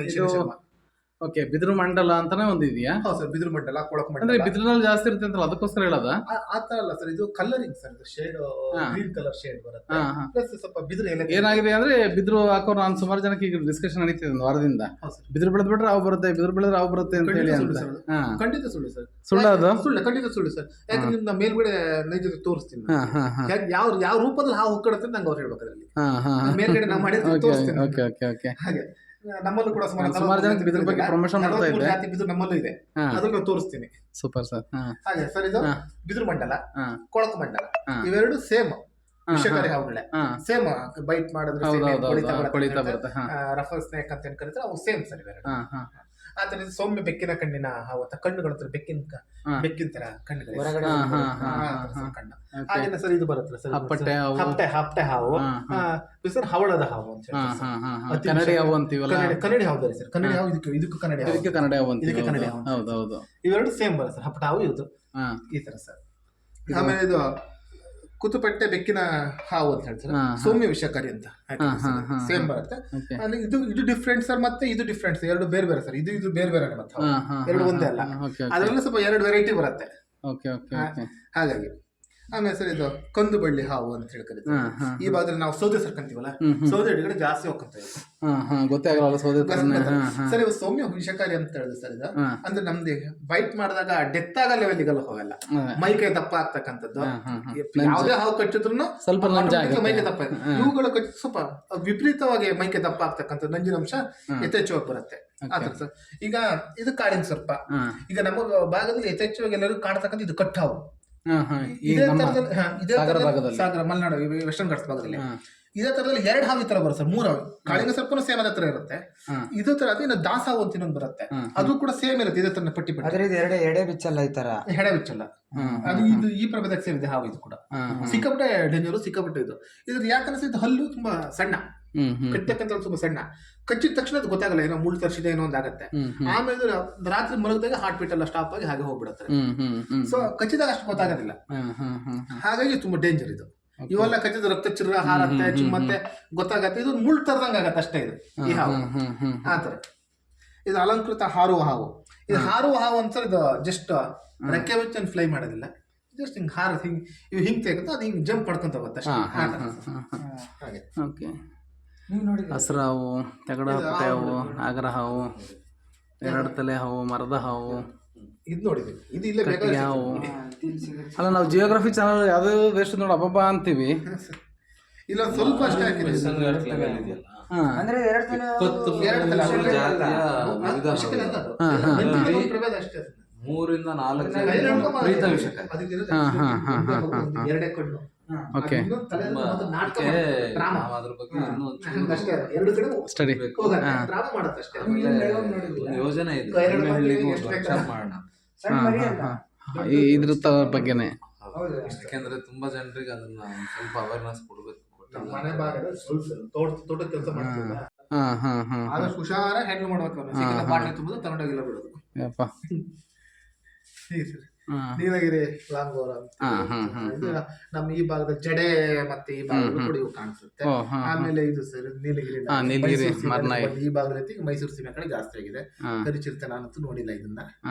ಓಕೆ. ಬಿದಿರು ಮಂಡಲ ಅಂತಾನೆ ಒಂದು ಇದೆಯಾ? ಹೌದು ಸರ್. ಬಿದಿರು ಮಂಡಲ, ಕೊಳಕು ಮಂಡಲ. ಅಂದ್ರೆ ಬಿದಿರಿನಲ್ಲಿ ಜಾಸ್ತಿ ಇರುತ್ತೆ ಅಂತಲ್ಲ, ಅದಕ್ಕೋಸ್ಕರ ಹೇಳೋದ? ಆ ತರ ಅಲ್ಲ ಸರ್. ಇದು ಕಲರಿಂಗ್ ಸರ್. ಇದು ಶೇಡ್ ಗ್ರೀನ್ ಕಲರ್ ಶೇಡ್ ಬರುತ್ತೆ. ಪ್ಲಸ್ ಸ್ವಲ್ಪ ಬಿದಿರು ಎಲೆ. ಏನಾಗಿದೆ ಅಂದ್ರೆ ಬಿದಿರು ಹಾಕೋರು ನಾನು ಸುಮಾರು ಜನಕ್ಕೆ ಈಗ ಡಿಸ್ಕಷನ್ ನಡೀತಿದೆ ಒಂದು ವಾರದಿಂದ. ಬಿದಿರು ಬೆಳೆದ್ ಬಿಟ್ರೆ ಅವು ಬರುತ್ತೆ, ಬಿದಿರು ಬೆಳೆದ್ರೆ ಅವು ಬರುತ್ತೆ ಅಂತ ಹೇಳಿ. ಖಂಡಿತ ಸುಳ್ಳು ಸರ್. ಸುಳ್ಳದು? ಸುಳ್ಳು, ಖಂಡಿತ ಸುಳ್ಳು ಸರ್. ಯಾಕಂದ್ರೆ ನಿಮ್ನ ಮೇಲ್ಗಡೆ ನೈಜತೆ ತೋರಿಸ್ತೀನಿ. ಯಾವ ರೂಪದಲ್ಲಿ ಹಾವು ಹುಕ್ಕಡುತ್ತೆ ನಂಗೆ ಅವ್ರು ಹೇಳ್ಬೇಕು. ಅದರಲ್ಲಿ ಮೇಲ್ಗಡೆ ನಾವು ಮಾಡಿದ್ರೆ ತೋರಿಸ್ತೀನಿ. ಹಾಗೆ ನಮ್ಮಲ್ಲೂ ಕೂಡ ಸುಮಾರು ಜನ ಬಿದ್ರ ಬಗ್ಗೆ ಪ್ರಮೋಷನ್ ಮಾಡ್ತಾ ಇದ್ದಾರೆ. ಬಿದಿರು ನಮ್ಮಲ್ಲೂ ಇದೆ, ಅದನ್ನ ತೋರಿಸ್ತೀನಿ. Super sir. ಹಾಗೆ ಸರ್. ಇದು ಬಿದಿರು ಮಂಡಲ, ಕೊಳಕು ಮಂಡಲ, ಇವೆರಡು ಸೇಮ್ ವಿಷಕಾರಿ ಹಾವುಗಳೇ. ಸೇಮ್ ಬೈಟ್ ಮಾಡಿದ್ರೆ ರಫಲ್ ಸ್ನೇಕ್ ಅಂತ ಏನ್ ಕರೀತಾರೆ, ಅವು ಸೇಮ್ ಸರ್ ಇವೆರಡು. ಆತರ ಸೌಮ್ಯ ಬೆಕ್ಕಿನ ಕಣ್ಣಿನ ಹಾವು ಅಂತ ಕಣ್ಣುಗಳು ಬೆಕ್ಕಿನ ತರ ಕಣ್ಣುಗಳು ಕಣ್ಣ. ಹಾಗೇನೆ ಸರ್ ಇದು ಬರುತ್ತೆ ಸರ್ ಹಪ್ಟೆ ಹಾವು, ಸರ್ ಹವಳದ ಹಾವು ಅಂತ ಕನ್ನಡಿ ಹಾವು ಅಂತೀವಲ್ಲ. ಕನ್ನಡಿ ಹಾವು ಬೇರೆ ಸರ್. ಕನ್ನಡಿ ಹಾವು ಇದಕ್ಕೂ ಕನ್ನಡಿ ಹಾವು, ಇದಕ್ಕೆ ಕನ್ನಡಿ ಹಾವು, ಇದಕ್ಕೆ ಕನ್ನಡಿ ಹಾವು. ಹೌದೌದು. ಇವೆರಡು ಸೇಮ್ ಬರುತ್ತೆ ಸರ್. ಹಪ್ಟ ಹಾವು ಇದು ಈ ತರ ಸರ್. ಆಮೇಲೆ ಇದು ಕುತುಪಟ್ಟೆ ಬೆಕ್ಕಿನ ಹಾವು ಅಂತ ಹೇಳ್ತಾರೆ, ಸೌಮ್ಯ ವಿಷಕಾರಿ ಅಂತ ಸೇಮ್ ಬರುತ್ತೆ. ಇದು ಡಿಫ್ರೆಂಟ್ ಸರ್. ಮತ್ತೆ ಇದು ಡಿಫ್ರೆಂಟ್ ಸರ್. ಎರಡು ಬೇರೆ ಬೇರೆ ಸರ್. ಇದು ಬೇರೆ ಬೇರೆ ಮತ್ತೆ ಎರಡು ಒಂದೇ ಅಲ್ಲ. ಅದರಲ್ಲಿ ಸ್ವಲ್ಪ 2 ವೆರೈಟಿ ಬರುತ್ತೆ. ಹಾಗಾಗಿ ಆಮೇಲೆ ಸರ್ ಇದು ಕಂದು ಬಳ್ಳಿ ಹಾವು ಅಂತ ಹೇಳಿ ಕರೀತಾರೆ. ಈ ಭಾಗದಲ್ಲಿ ನಾವು ಸೌದೆ ಸರ್ಕಂತೀವಲ್ಲ, ಸೌದೆ ಅಡಿಗಡೆ ಜಾಸ್ತಿ ಹೋಗ್ತಾ ಇದೆ ಗೊತ್ತೇ ಆಗಲ್ಲ ಸೌದೆ ಸರ್. ಇವು ಸೌಮ್ಯ ವಿಷಕಾರಿ ಅಂತ ಹೇಳಿದ್ರೆ ಸರ್ ಇದು ಅಂದ್ರೆ ನಮ್ದು ಬೈಟ್ ಮಾಡಿದಾಗ ಡೆತ್ ಆಗೋ ಲೆವೆಲ್ಗೆಲ್ಲ ಹೋಗಲ್ಲ, ಮೈಕೈ ದಪ್ಪ ಆಗ್ತಕ್ಕಂಥದ್ದು. ಯಾವುದೇ ಹಾವು ಕಚ್ಚಿದ್ರು ಸ್ವಲ್ಪ ಮೈಕೈ ದಪ್ಪ ಇವುಗಳು ಕಚ್ಚಿ ಸ್ವಲ್ಪ ವಿಪರೀತವಾಗಿ ಮೈಕೈ ದಪ್ಪ ಆಗ್ತಕ್ಕಂಥದ್ದು, ನಂಜಿನಾಂಶ ಯಥೇಚ್ಛವಾಗಿ ಬರುತ್ತೆ ಆತರ ಸರ್. ಈಗ ಇದು ಕಾಡಿನ ಸರ್ಪ. ಈಗ ನಮ್ಮ ಭಾಗದಲ್ಲಿ ಯಥೇಚ್ಛವಾಗಿ ಎಲ್ಲರೂ ಕಾಡ್ತಕ್ಕಂಥ ಇದು ಕಟ್ ಹಾವು. ಇದೇ ತರದಲ್ಲಿ ಸಾಗರ ಮಲೆನಾಡು ವೆಸ್ಟರ್ನ್ ಘಾಟ್ಸ್ ಭಾಗದಲ್ಲಿ ಇದೇ ತರದಲ್ಲಿ 2 ಹಾವು ಈ ತರ ಬರುತ್ತೆ ಸರ್. 3 ಹಾವು. ಕಾಳಿಂಗ ಸರ್ಪನು ಸೇಮ್ ಅದೇ ತರ ಇರುತ್ತೆ. ಇದೇ ತರ ಇನ್ನು ದಾಸ ಹಾವು ಅಂತ ಇನ್ನೊಂದು ಬರುತ್ತೆ, ಅದು ಕೂಡ ಸೇಮ್ ಇರುತ್ತೆ ಇದೇ ತರ ಪಟ್ಟಿ ಎಡೆ ಬಿಚ್ಚಲ್ಲ, ಈ ತರ ಹೆಡೆ ಬಿಚ್ಚಲ್ಲ. ಅದು ಇದು ಈ ಪ್ರಭೇದಕ್ಕೆ ಸೇರಿದೆ ಹಾವು. ಇದು ಕೂಡ ಸಿಕ್ಕಾಪಟ್ಟೆ ಡೇಂಜರು, ಸಿಕ್ಕಾಪಟ್ಟೆ ಇದ್ರ ಯಾಕಂದ್ರೆ ಇದು ಹಲ್ಲು ತುಂಬಾ ಸಣ್ಣ, ಕಟ್ಟಕ್ಕಂತ ತುಂಬಾ ಸಣ್ಣ. ಕಚ್ಚಿದ ತಕ್ಷಣ ಅದು ಗೊತ್ತಾಗಲ್ಲ, ಏನೋ ಮುಳ್ಳು ತರಿಸಿದೆ ಏನೋ ಒಂದು ಆಗತ್ತೆ. ಆಮೇಲೆ ರಾತ್ರಿ ಮಲಗಿದಾಗ ಹಾರ್ಟ್ ಬೀಟ್ ಎಲ್ಲ ಸ್ಟಾಪ್ ಆಗಿ ಹಾಗೆ ಹೋಗ್ಬಿಡುತ್ತೆ. ಸೊ ಕಚ್ಚಿದಾಗ ಅಷ್ಟು ಗೊತ್ತಾಗೋದಿಲ್ಲ, ಹಾಗಾಗಿ ತುಂಬಾ ಡೇಂಜರ್ ಇದು. ಇವೆಲ್ಲ ಕಚ್ಚಿದ ರಕ್ತ ಚಿರ್ರ ಹಾರತ್ತೆ, ಚಿಮ್ಮತ್ತೆ, ಗೊತ್ತಾಗತ್ತೆ. ಇದು ಮುಳ್ಳು ತರದಂಗ ಆಗತ್ತೆ ಅಷ್ಟೇ ಇದು ಈ ಹಾವು. ಆತರ ಇದು ಅಲಂಕೃತ ಹಾರುವ ಹಾವು. ಇದು ಹಾರುವ ಹಾವು ಅಂತ ಇದು ಜಸ್ಟ್ ರೆಕ್ಕೆ ಬೆಚ್ಚ ಫ್ಲೈ ಮಾಡೋದಿಲ್ಲ, ಜಸ್ಟ್ ಹಿಂಗ್ ಹಾರ ಹಿಂಗ್ ಇವು ಹಿಂಗ್ ತೆಗೆದು ಅದು ಹಿಂಗ್ ಜಂಪ್ ಮಾಡ್ಕೊಂತ ಹೋಗುತ್ತೆ ಅಷ್ಟೇ. ಹಾಗೆ ಓಕೆ. ಹಸಿರು ಹಾವು, ತೆಗಡ ಪುಟ್ಟೆ ಹಾವು, ನಾಗರ ಹಾವು, 2 ತಲೆ ಹಾವು, ಮರದ ಹಾವು, ಇದು ನೋಡಿದ್ವಿ. ಇದು ಇಲ್ಲೇ ಕಟ್ಟಿಗೆ ಹಾವು. ಅಲ್ಲ, ನಾವು ಜಿಯೋಗ್ರಫಿ ಚಾನಲ್ ಯಾವುದೇ ದೇಶ ನೋಡಿ ಅಬ್ಬಬ್ಬ ಅಂತೀವಿ, ಇಲ್ಲ ಸ್ವಲ್ಪ ಅಷ್ಟೇ ಹಾಕಿದ್ವಿ. ಅಂದ್ರೆ 2 ತಲೆ 3 ಇಂದ 4 ಪ್ರೀತ ವಿಷಕ. ಎರಡೇ ಕಣ್ಣು. ಓಕೆ. ಅದ್ರ ಬಗ್ಗೆ ಇನ್ನೂ ಸ್ಟಡಿ ಡ್ರಾಮಾ ಮಾಡುತ್ತೆ ಅಷ್ಟೇ. ಯೋಜನೆ ಇದೆ, ಮಾಡೋಣ ಇದ್ರ ಬಗ್ಗೆನೆ. ಯಾಕೆಂದ್ರೆ ತುಂಬಾ ಜನರಿಗೆ ಅದನ್ನ ಸ್ವಲ್ಪ ಅವೇರ್ನೆಸ್ ಕೊಡ್ಬೇಕು. ಮನೆ ಭಾಗದ ತೋಟ ಕೆಲಸ ಮಾಡ್ತೀವಿ, ಆದಷ್ಟು ಹುಷಾರ ಹ್ಯಾಂಡಲ್ ಮಾಡ್ಬೇಕು. ಬಾಟ್ಲಿ ತುಂಬುದು ತಗೊಂಡೋಗಿಲ್ಲ ಬಿಡೋದು. ನೀಲಗಿರಿ ಲಾಂಗೋರ ಇದು ನಮ್ಮ ಈ ಭಾಗದ ಜಡೆ ಮತ್ತೆ ಈ ಭಾಗದ ಕೂಡ ಇವು ಕಾಣಿಸುತ್ತೆ. ಆಮೇಲೆ ಇದು ಸರ್ ನೀಲಗಿರಿ ಈ ಭಾಗದಲ್ಲಿ ಮೈಸೂರು ಸೀಮೆ ಕಡೆ ಜಾಸ್ತಿ ಆಗಿದೆ. ಕರಿಚಿರತೆ ನಾನಂತೂ ನೋಡಿಲ್ಲ ಇದನ್ನ.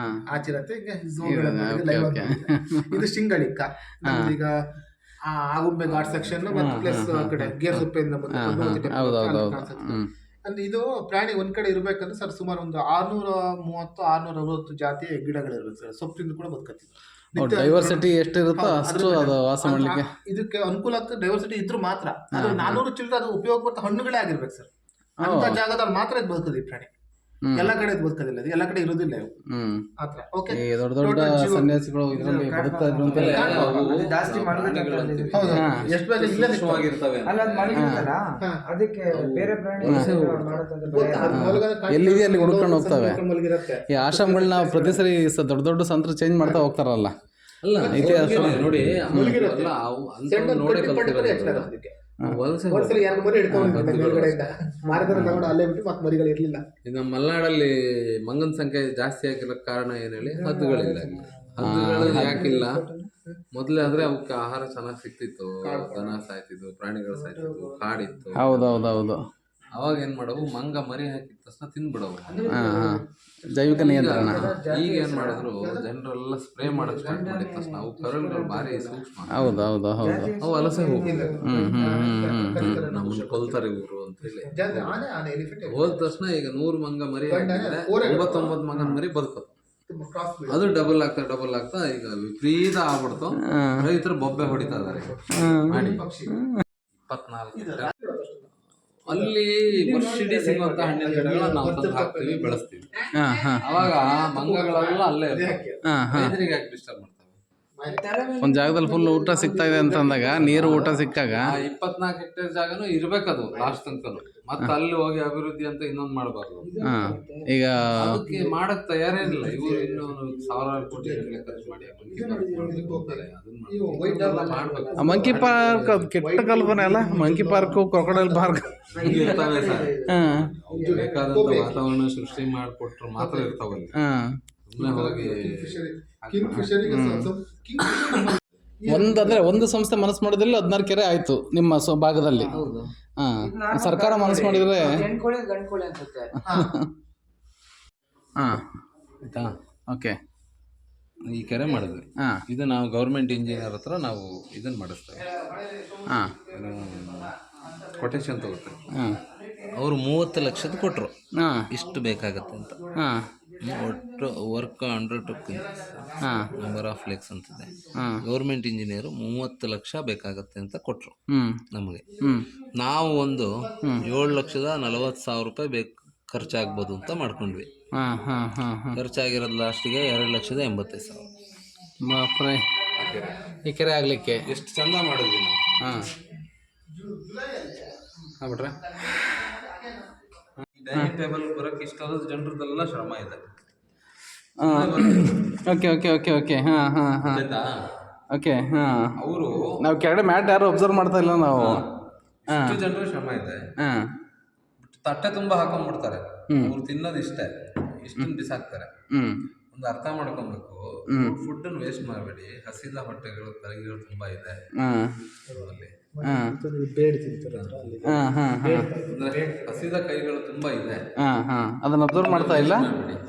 ಆ ಚಿರತೆ ಇದು ಶಿಂಗಳಿಕ. ಈಗ ಆಗುಂಬೆ ಘಾಟ್ ಸೆಕ್ಷನ್ ಮತ್ತು ಪ್ಲಸ್ ಕಡೆ ಗೇರ್ಸುಪ್ಪೆಯಿಂದ ಅಂದ್ರೆ ಇದು ಪ್ರಾಣಿ ಒಂದ್ ಕಡೆ ಇರ್ಬೇಕಂದ್ರೆ ಸರ್ ಸುಮಾರು ಒಂದು 630-660 ಜಾತಿಯ ಗಿಡಗಳಿರ್ಬೇಕು ಸರ್. ಸೊಪ್ಪಿಂದ ಕೂಡ ಬದುಕತ್ತಿದ್ರು. ಡೈವರ್ಸಿಟಿ ಎಷ್ಟಿರುತ್ತೋ ಅಷ್ಟು ಅದು ವಾಸ ಮಾಡ್ಲಿಕ್ಕೆ ಇದಕ್ಕೆ ಅನುಕೂಲ ಆಗ್ತದೆ. ಡೈವರ್ಸಿಟಿ ಇದ್ರು ಮಾತ್ರ. ಅದು 400 ಚಿಲ್ಲರೆ ಅದು ಉಪಯೋಗ ಬರ್ತಾ ಹಣ್ಣುಗಳೇ ಆಗಿರ್ಬೇಕು ಸರ್. ಅಂತ ಜಾಗದಲ್ಲಿ ಮಾತ್ರ ಇದು ಬದುಕುದು ಈ ಪ್ರಾಣಿ. ಎಲ್ಲ ಕಡೆ ಬದುಕೋದಿಲ್ಲ, ಎಲ್ಲ ಕಡೆ ಇರೋದಿಲ್ಲ ಇವು. ದೊಡ್ಡ ದೊಡ್ಡ ಸನ್ಯಾಸಿಗಳು ಇದರಲ್ಲಿ ಬದುಕ್ತಾ ಇದ್ರು ಅಂತ ಜಾಸ್ತಿ ಎಷ್ಟು ಬೇಗ ಇಲ್ಲೇ ಇರ್ತವೆ. ಅಲ್ಲ, ಅದು ಮಲಗಿರುತ್ತಲ್ಲ, ಅದಕ್ಕೆ ಬೇರೆ ಪ್ರಾಣಿ ಎಲ್ಲಿದೆ ಅಲ್ಲಿ ಹುಡ್ಕೊಂಡು ಹೋಗ್ತವೆ. ಈ ಆಶ್ರಮಗಳನ್ನ ನಾವು ಪ್ರತಿ ಸರಿ ದೊಡ್ಡ ದೊಡ್ಡ ಸಂತರು ಚೇಂಜ್ ಮಾಡ್ತಾ ಹೋಗ್ತಾರಲ್ಲ. ಅಲ್ಲ, ಇತಿಹಾಸ ನೋಡಿ, ನಮ್ಮ ಮಲೆನಾಡಲ್ಲಿ ಮಂಗನ ಸಂಖ್ಯೆ ಜಾಸ್ತಿ ಆಗಿರೋ ಕಾರಣ ಏನ್ ಹೇಳಿ, ಹದ್ದುಗಳಿಲ್ಲ. ಹದ್ದುಗಳು ಯಾಕಿಲ್ಲ? ಮೊದ್ಲೇ ಆದ್ರೆ ಅವಕ್ಕೆ ಆಹಾರ ಚೆನ್ನಾಗಿ ಸಿಕ್ತಿತ್ತು, ದನ ಸಾಯ್ತಿದ್ವು, ಪ್ರಾಣಿಗಳು ಸಾಯ್ತಿದ್ವು, ಕಾಡಿತ್ತು. ಹೌದೌದೌದು. ಅವಾಗ ಏನ್ ಮಾಡವು, ಮಂಗ ಮರಿ ಹಾಕಿದ ತಕ್ಷಣ ತಿಂದ್ಬಿಡವು. ಜೈವಿಕ ನಿಯಂತ್ರಣ. ಈಗ ಏನ್ ಮಾಡಿದ್ರು, ಜನರೆಲ್ಲ ಸ್ಪ್ರೇ ಮಾಡಕ್ ಸ್ಟಾರ್ಟ್ ಮಾಡಿದ ತಕ್ಷಣ ಅವು ಕರುಳುಗಳು ಭಾರಿ ಸೂಕ್ಷ್ಮ. ಹೌದೌದು ಹೌದು. ಅವು ವಲಸೆ ಹೋಗ್ತವೆ. ನಮ್ಮನ್ನ ಕೊಲ್ತಾರೆ ಇವರು ಅಂತ ಹೇಳಿ ಹೋದ ತಕ್ಷಣ ಈಗ 100 ಮಂಗ ಮರಿ ಹಾಕಿದ್ರೆ 99 ಮಂಗನ ಮರಿ ಬದುಕೋದು. ಅದು ಡಬಲ್ ಆಗ್ತಾ ಈಗ ವಿಪರೀತ ಆಗ್ಬಿಡ್ತು. ರೈತರು ಬೊಬ್ಬೆ ಹೊಡಿತಾ ಇದಾರೆ ಮಾಡಿ. 24 ಅಲ್ಲಿ ವರ್ಷಿಡೀ ಸಿಗುವಂತ ಹಣ್ಣಿನ ಗಿಡಗಳನ್ನ ನಾವು ತಂದು ಹಾಕ್ತಿವಿ, ಬೆಳೆಸ್ತೀವಿ. ಅವಾಗ ಮಂಗಗಳೆಲ್ಲ ಅಲ್ಲೇ ರೈತರಿಗೆ ಯಾಕೆ ಡಿಸ್ಟರ್ಬ್ ಮಾಡ್ತವೆ? ಒಂದ್ ಜಾಗದಲ್ಲಿ ಫುಲ್ ಊಟ ಸಿಗ್ತಾ ಇದೆ ಅಂತ ಅಂದಾಗ, ನೀರು ಊಟ ಸಿಕ್ಕಾಗ 24 ಹೆಕ್ಟೇರ್ ಜಾಗನೂ ಇರ್ಬೇಕದು ಲಾಸ್ಟ್ ತನಕ. ಮತ್ತೆ ಅಲ್ಲಿ ಹೋಗಿ ಅಭಿವೃದ್ಧಿ ಅಂತ ಇನ್ನೊಂದು ಮಾಡಬಾರ್ದು. ಈಗ ಅದಕ್ಕೆ ಮಾಡಕ್ ತಯಾರೇನಿಲ್ಲ ಇವರು. ಇನ್ನು 1000 ಕೋಟಿ ಖರ್ಚು ಮಾಡಿ ಮಂಕಿ ಪಾರ್ಕ್ ಅದು ಕೆಟ್ಟ ಕಲ್ಪನೆ ಅಲ್ಲ. ಮಂಕಿ ಪಾರ್ಕ್, ಕ್ರೊಕೊಡೈಲ್ ಪಾರ್ಕ್ ಇರ್ತಾವೆ ಸರ್. ಬೇಕಾದಂತ ವಾತಾವರಣ ಸೃಷ್ಟಿ ಮಾಡಿಕೊಟ್ರು ಮಾತ್ರ ಇರ್ತಾವಲ್ಲಿ. ಸುಮ್ಮನೆ ಹೋಗಿ ಒಂದು ಸಂಸ್ಥೆ ಮನಸ್ಸು ಮಾಡಿದ್ರೆ 16 ಕೆರೆ ಆಯ್ತು ನಿಮ್ಮ ಭಾಗದಲ್ಲಿ. ಸರ್ಕಾರ ಮನಸ್ಸು ಮಾಡಿದ್ರೆ ಗಂಡ್ಕೋಳಿ ಅನ್ಸುತ್ತೆ. ಆಯ್ತಾ? ಓಕೆ. ಈ ಕೆರೆ ಮಾಡಿದ್ವಿ. ಹಾಂ ಇದು ನಾವು ಗೌರ್ಮೆಂಟ್ ಇಂಜಿನಿಯರ್ ಹತ್ರ ನಾವು ಇದನ್ನು ಮಾಡಿಸ್ತೇವೆ, ಹಾಂ ಕೊಟೇಶನ್ ತಗೋತಾರೆ. ಹಾಂ ಅವರು 30 ಲಕ್ಷದ ಕೊಟ್ಟರು, ಹಾಂ ಇಷ್ಟು ಬೇಕಾಗತ್ತೆ ಅಂತ. ಹಾಂ ಒಟ್ಟು ವರ್ಕ್ ಅಂಡರ್ಟೇಕಿಂಗ್ ಹಾಂ ನಂಬರ್ ಆಫ್ ಲೇಕ್ಸ್ ಅಂತಿದೆ. ಹಾಂ ಗೌರ್ಮೆಂಟ್ ಇಂಜಿನಿಯರು 30 ಲಕ್ಷ ಬೇಕಾಗತ್ತೆ ಅಂತ ಕೊಟ್ಟರು ನಮಗೆ. ನಾವು ಒಂದು 7,40,000 ರೂಪಾಯಿ ಖರ್ಚಾಗ್ಬೋದು ಅಂತ ಮಾಡ್ಕೊಂಡ್ವಿ. ಹಾಂ ಹಾಂ ಹಾಂ ಹಾಂ ಖರ್ಚಾಗಿರೋದು ಲಾಸ್ಟಿಗೆ 2,85,000. ಬಾಪ್ರೆ, ಈ ಕೆರೆ ಆಗಲಿಕ್ಕೆ ಎಷ್ಟು ಚಂದ ಮಾಡಿದ್ವಿ ನಾವು. ಹಾಂ ಬಿಟ್ರೆ ಡೈನಿಂಗ್ ಟೇಬಲ್ ಬರೋಕ್ಕೆ ಇಷ್ಟೊಂದು ಜನರದೆಲ್ಲ ಶ್ರಮ ಇದೆ. ಓಕೆ ಓಕೆ ಓಕೆ ಓಕೆ ಹಾಂ ಹಾಂ ಹಾಂ ಓಕೆ ಹಾಂ. ಅವರು ನಾವು ಕೆಳಗಡೆ ಮ್ಯಾಟ್ ಯಾರು ಅಬ್ಸರ್ವ್ ಮಾಡ್ತಾ ಇಲ್ಲ ನಾವು. ಹಾಂ ಇಷ್ಟು ಜನರು ಶ್ರಮ ಇದೆ. ಹಾಂ ತಟ್ಟೆ ತುಂಬ ಹಾಕೊಂಡ್ಬಿಡ್ತಾರೆ, ಅವ್ರು ತಿನ್ನೋದು ಇಷ್ಟೇ, ಇಷ್ಟನ್ನು ಬಿಸಾಕ್ತಾರೆ. ಒಂದು ಅರ್ಥ ಮಾಡ್ಕೊಬೇಕು, ಫುಡ್ಡನ್ನು ವೇಸ್ಟ್ ಮಾಡಬೇಡಿ. ಹಸಿದ ಹೊಟ್ಟೆಗಳು ಕರಿಗಳು ತುಂಬ ಇದೆ ಅಲ್ಲಿ. ಬೇಡ ತಿಂತಾರೆ ಹಾಂ ಹಾಂ ಹಾಂ ಅಂದರೆ ಹಸಿದ ಕೈಗಳು ತುಂಬ ಇದೆ. ಹಾಂ ಹಾಂ ಅದನ್ನು ಅಬ್ಸರ್ವ್ ಮಾಡ್ತಾ ಇಲ್ಲ,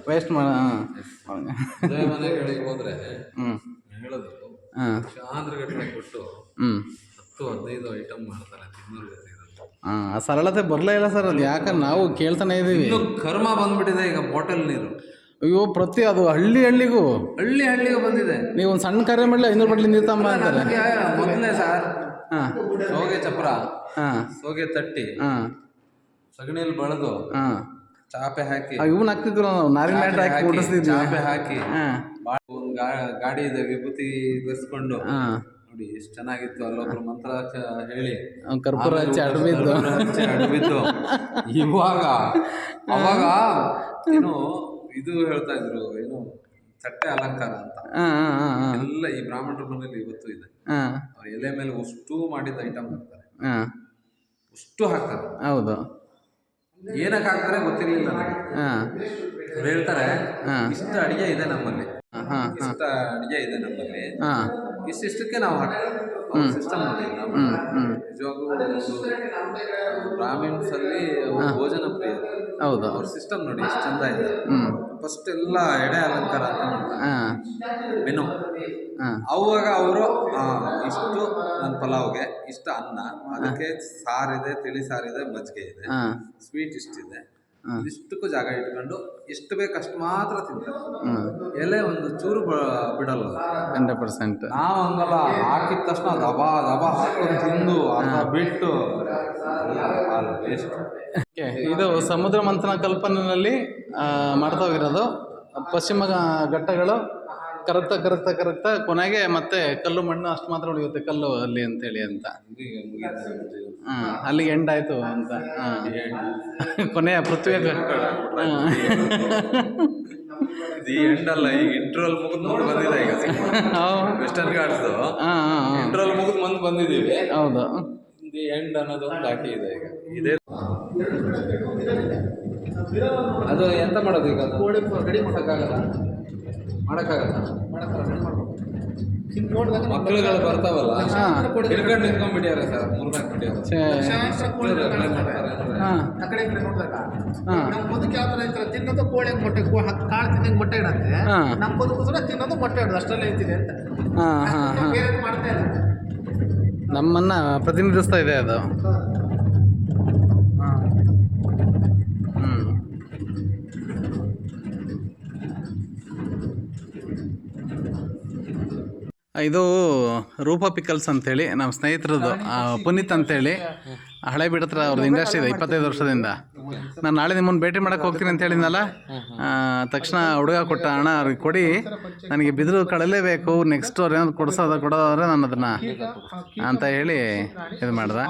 ವೇಸ್ಟ್ ಮಾಡ. ಹಾಂ ಅದೇ ಮನೆಗಳಿಗೆ ಹೋದರೆ ಹೇಳೋದು ಹಾಂ ಶಾಂದ್ರಗಟ್ಟಲೆ ಕೊಟ್ಟು 10-15 ಐಟಮ್ ಮಾಡ್ತಾರೆ ತಿನ್ನೋರ್ ಜೊತೆ. ಹಾಂ ಆ ಸರಳತೆ ಬರಲೇ ಇಲ್ಲ ಸರ್. ಅದು ಯಾಕಂದ್ರೆ ನಾವು ಕೇಳ್ತಾನೆ ಇದ್ದೀವಿ. ಕರ್ಮ ಬಂದ್ಬಿಟ್ಟಿದೆ ಈಗ. ಬಾಟಲ್ ನೀರು ಅಯ್ಯೋ ಪ್ರತಿ ಅದು ಹಳ್ಳಿಗೂ ಹಳ್ಳಿಗೆ ಬಂದಿದೆ. ನೀವು ಒಂದು ಸಣ್ಣ ಕಾರ್ಯ ಮಾಡಲಿ 500 ಬಾಟ್ಲಿ ನೀರು ತಗೊಂಬ ಅಂತಾರೆ. ಮೊದಲೇ ಸರ್ ಹಾಂ ಸೋಗೆ ಚಪ್ರ, ಹಾಂ ಸೋಗೆ ತಟ್ಟಿ, ಹಾಂ ಸಗಣಿಯಲ್ಲಿ ಬೆಳೆದು ಹಾಂ ಚಾಪೆ ಹಾಕಿ ಇವನ್ ಹಾಕ್ತಿದ್ವಿ ನಾವು, ನಾರಿನ ಮ್ಯಾಟ್ ಹಾಕಿ ಓಡಿಸ್ತಿದ್ವಿ. ಚಾಪೆ ಹಾಕಿ ಹಾಂ ಒಂದು ಗಾಡಿ ಇದೆ, ವಿಭೂತಿ ಬೆರೆಸ್ಕೊಂಡು ಹಾಂ ನೋಡಿ ಎಷ್ಟು ಚೆನ್ನಾಗಿತ್ತು. ಅಲ್ಲೊಬ್ರು ಮಂತ್ರ ಹೇಳಿ ಕರ್ಪೂರ ಹಚ್ಚಿ ಅಡಬಿದ್ದು. ಇವಾಗ ಅವಾಗ ಏನು ಇದು ಹೇಳ್ತಾ ಇದ್ರು, ಏನು ತಟ್ಟೆ ಅಲಂಕಾರ ಅಂತ ಎಲ್ಲ ಈ ಬ್ರಾಹ್ಮಣರ ಮನೇಲಿ ಇವತ್ತು ಇದೆ. ಅವ್ರ ಎಲೆ ಮೇಲೆ ಅಷ್ಟು ಮಾಡಿದ ಐಟಮ್ ಹಾಕ್ತಾರೆ, ಅಷ್ಟು ಹಾಕ್ತಾರೆ. ಹೌದು, ಏನಕ್ಕೆ ಹಾಕ್ತಾರೆ ಗೊತ್ತಿರ್ಲಿಲ್ಲ ನನಗೆ. ಅವ್ರು ಹೇಳ್ತಾರೆ ಇಷ್ಟು ಅಡಿಗೆ ಇದೆ ನಮ್ಮಲ್ಲಿ, ಇಷ್ಟ ಅಡಿಗೆ ಇದೆ ನಮ್ಮಲ್ಲಿ, ಇಷ್ಟಿಷ್ಟಕ್ಕೆ ನಾವು ಹಾಕ್ತೀವಿ. ಸಿಸ್ಟಮ್ ನೋಡಿ ನಾವು ನಿಜವಾಗೂ ಬ್ರಾಹ್ಮಿನ್ಸ್ ಅಲ್ಲಿ ಭೋಜನ ಪ್ರಿಯ. ಹೌದು, ಅವ್ರ ಸಿಸ್ಟಮ್ ನೋಡಿ ಎಷ್ಟು ಚಂದ ಇದೆ. ಫಸ್ಟ್ ಎಲ್ಲ ಎಡೆ ಅಲಂಕಾರ ಅಂತ ಮಾಡ್ತಾರೆ ಮೆನು. ಅವಾಗ ಅವರು ಇಷ್ಟು ನನ್ನ ಪಲಾವ್ಗೆ ಇಷ್ಟ ಅನ್ನ, ಅದಕ್ಕೆ ಸಾರಿದೆ, ತಿಳಿ ಸಾರಿದೆ, ಮಜ್ಜಿಗೆ ಇದೆ, ಸ್ವೀಟ್ ಇಷ್ಟಿದೆ, ಇಷ್ಟಕ್ಕೂ ಜಾಗ ಇಟ್ಕೊಂಡು ಎಷ್ಟು ಬೇಕು ಅಷ್ಟು ಮಾತ್ರ ತಿಂತಾರೆ. ಎಲೆ ಒಂದು ಚೂರು ಬಿಡಲ್ಲ. 100%. ನಾವು ಹಂಗಲ್ಲ, ಹಾಕಿದ ತಕ್ಷಣ ದಬಾ ದಬಾ ಹಾಕೊಂಡು ತಿಂದು ಅರ್ಧ ಬಿಟ್ಟು ವೇಸ್ಟ್. ಇದು ಸಮುದ್ರ ಮಂಥನ ಕಲ್ಪನೆಯಲ್ಲಿ ಮಾಡ್ತಾ ಹೋಗಿರೋದು. ಪಶ್ಚಿಮ ಘಟ್ಟಗಳು ಕರಗ್ತಾ ಕೊನೆಗೆ ಮತ್ತೆ ಕಲ್ಲು ಮಣ್ಣು ಅಷ್ಟು ಮಾತ್ರ ಉಳಿಯುತ್ತೆ, ಕಲ್ಲು ಅಲ್ಲಿ ಅಂತೇಳಿ ಅಂತ. ಅಲ್ಲಿಗೆ ಎಂಡ್ ಆಯ್ತು ಅಂತ. ಕೊನೆಯ ಪೃಥ್ವಿಯ ಎಂಡ್ ಅಲ್ಲ, ಈಗ ಇಂಟ್ರೋಲ್ ಮುಗಿದು ಮುಂದೆ ಬಂದಿದೆ. ಈಗ ವೆಸ್ಟರ್ನ್ ಘಾಟ್ಸ್ ಇಂಟ್ರೋಲ್ ಮುಗಿದು ಮುಂದೆ ಬಂದಿದ್ದೀವಿ. ಹೌದು, ದಿ ಎಂಡ್ ಅನ್ನೋದು ಒಂದು ಬಾಕಿ ಇದೆ. ಈಗ ಇದೇ ಅದು ಎಂತ ಮಾಡೋದು ಈಗ? ಕೋಳಿ ರೆಡಿ ಮಾಡೋಕ್ಕಾಗಲ್ಲ, ಹಿಂಗೆ ನೋಡಿದಾಗ ಮಕ್ಕಳುಗಳು ಬರ್ತಾವಲ್ಲ, ಹಿಡ್ಕೊಂಡು ನಿಂತ್ಕೊಂಡ್ಬಿಟ್ಟಿದ್ದಾರೆ ಸರ್, 3-4 ಆ ಕಡೆ ನೋಡಿದಾಗ ನಮ್ಮ ಬದುಕು ಯಾವ ಥರ ಇರ್ತಾರೆ, ತಿನ್ನೋದು ಕೋಳಿ ಮೊಟ್ಟೆ ಕಾಳು ತಿನ್ನಂಗೆ ಮೊಟ್ಟೆ ಇಡತ್ತೆ. ನಮ್ಮ ಬದುಕು ಕೂಡ ತಿನ್ನೋದು ಮೊಟ್ಟೆ ಇಡೋದು, ಅಷ್ಟರಲ್ಲೇ ಇರ್ತಿದೆ ಅಂತ. ಬೇರೆ ಮಾಡ್ತಾ ಇಲ್ಲ, ನಮ್ಮನ್ನ ಪ್ರತಿನಿಧಿಸ್ತಾ ಇದೆ ಅದು. ಇದು ರೂಪ ಪಿಕಲ್ಸ್ ಅಂತೇಳಿ ನಮ್ಮ ಸ್ನೇಹಿತರದ್ದು, ಪುನೀತ್ ಅಂತೇಳಿ ಹಳೇಬೀಡು ಹತ್ರ ಅವ್ರದ್ದು ಇಂಡಸ್ಟ್ರಿ ಇದೆ 25 ವರ್ಷದಿಂದ. ನಾನು ನಾಳೆ ನಿಮ್ಮನ್ನು ಭೇಟಿ ಮಾಡೋಕ್ಕೆ ಹೋಗ್ತೀನಿ ಅಂತ ಹೇಳಿದ್ನಲ್ಲ, ತಕ್ಷಣ ಹುಡುಗ ಕೊಟ್ಟ, ಅಣ್ಣ ಅವ್ರಿಗೆ ಕೊಡಿ, ನನಗೆ ಬಿದಿರು ಕಳಲೇಬೇಕು, ನೆಕ್ಸ್ಟ್ ಅವ್ರು ಏನಾದ್ರು ಕೊಡೋದಾದ್ರೆ ನಾನು ಅದನ್ನು ಅಂತ ಹೇಳಿ ಇದು ಮಾಡ್ದೆ.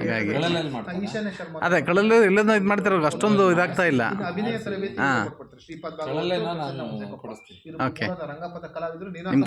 ಹಾಗಾಗಿ ಅದೇ ಕಳಲೆ ಇಲ್ಲದ ಇದು ಮಾಡ್ತಿರೋ ಅಷ್ಟೊಂದು ಇದಾಗ್ತಾ ಇಲ್ಲ. ಹಾಂ, ಓಕೆ, ನಿಮ್ಮ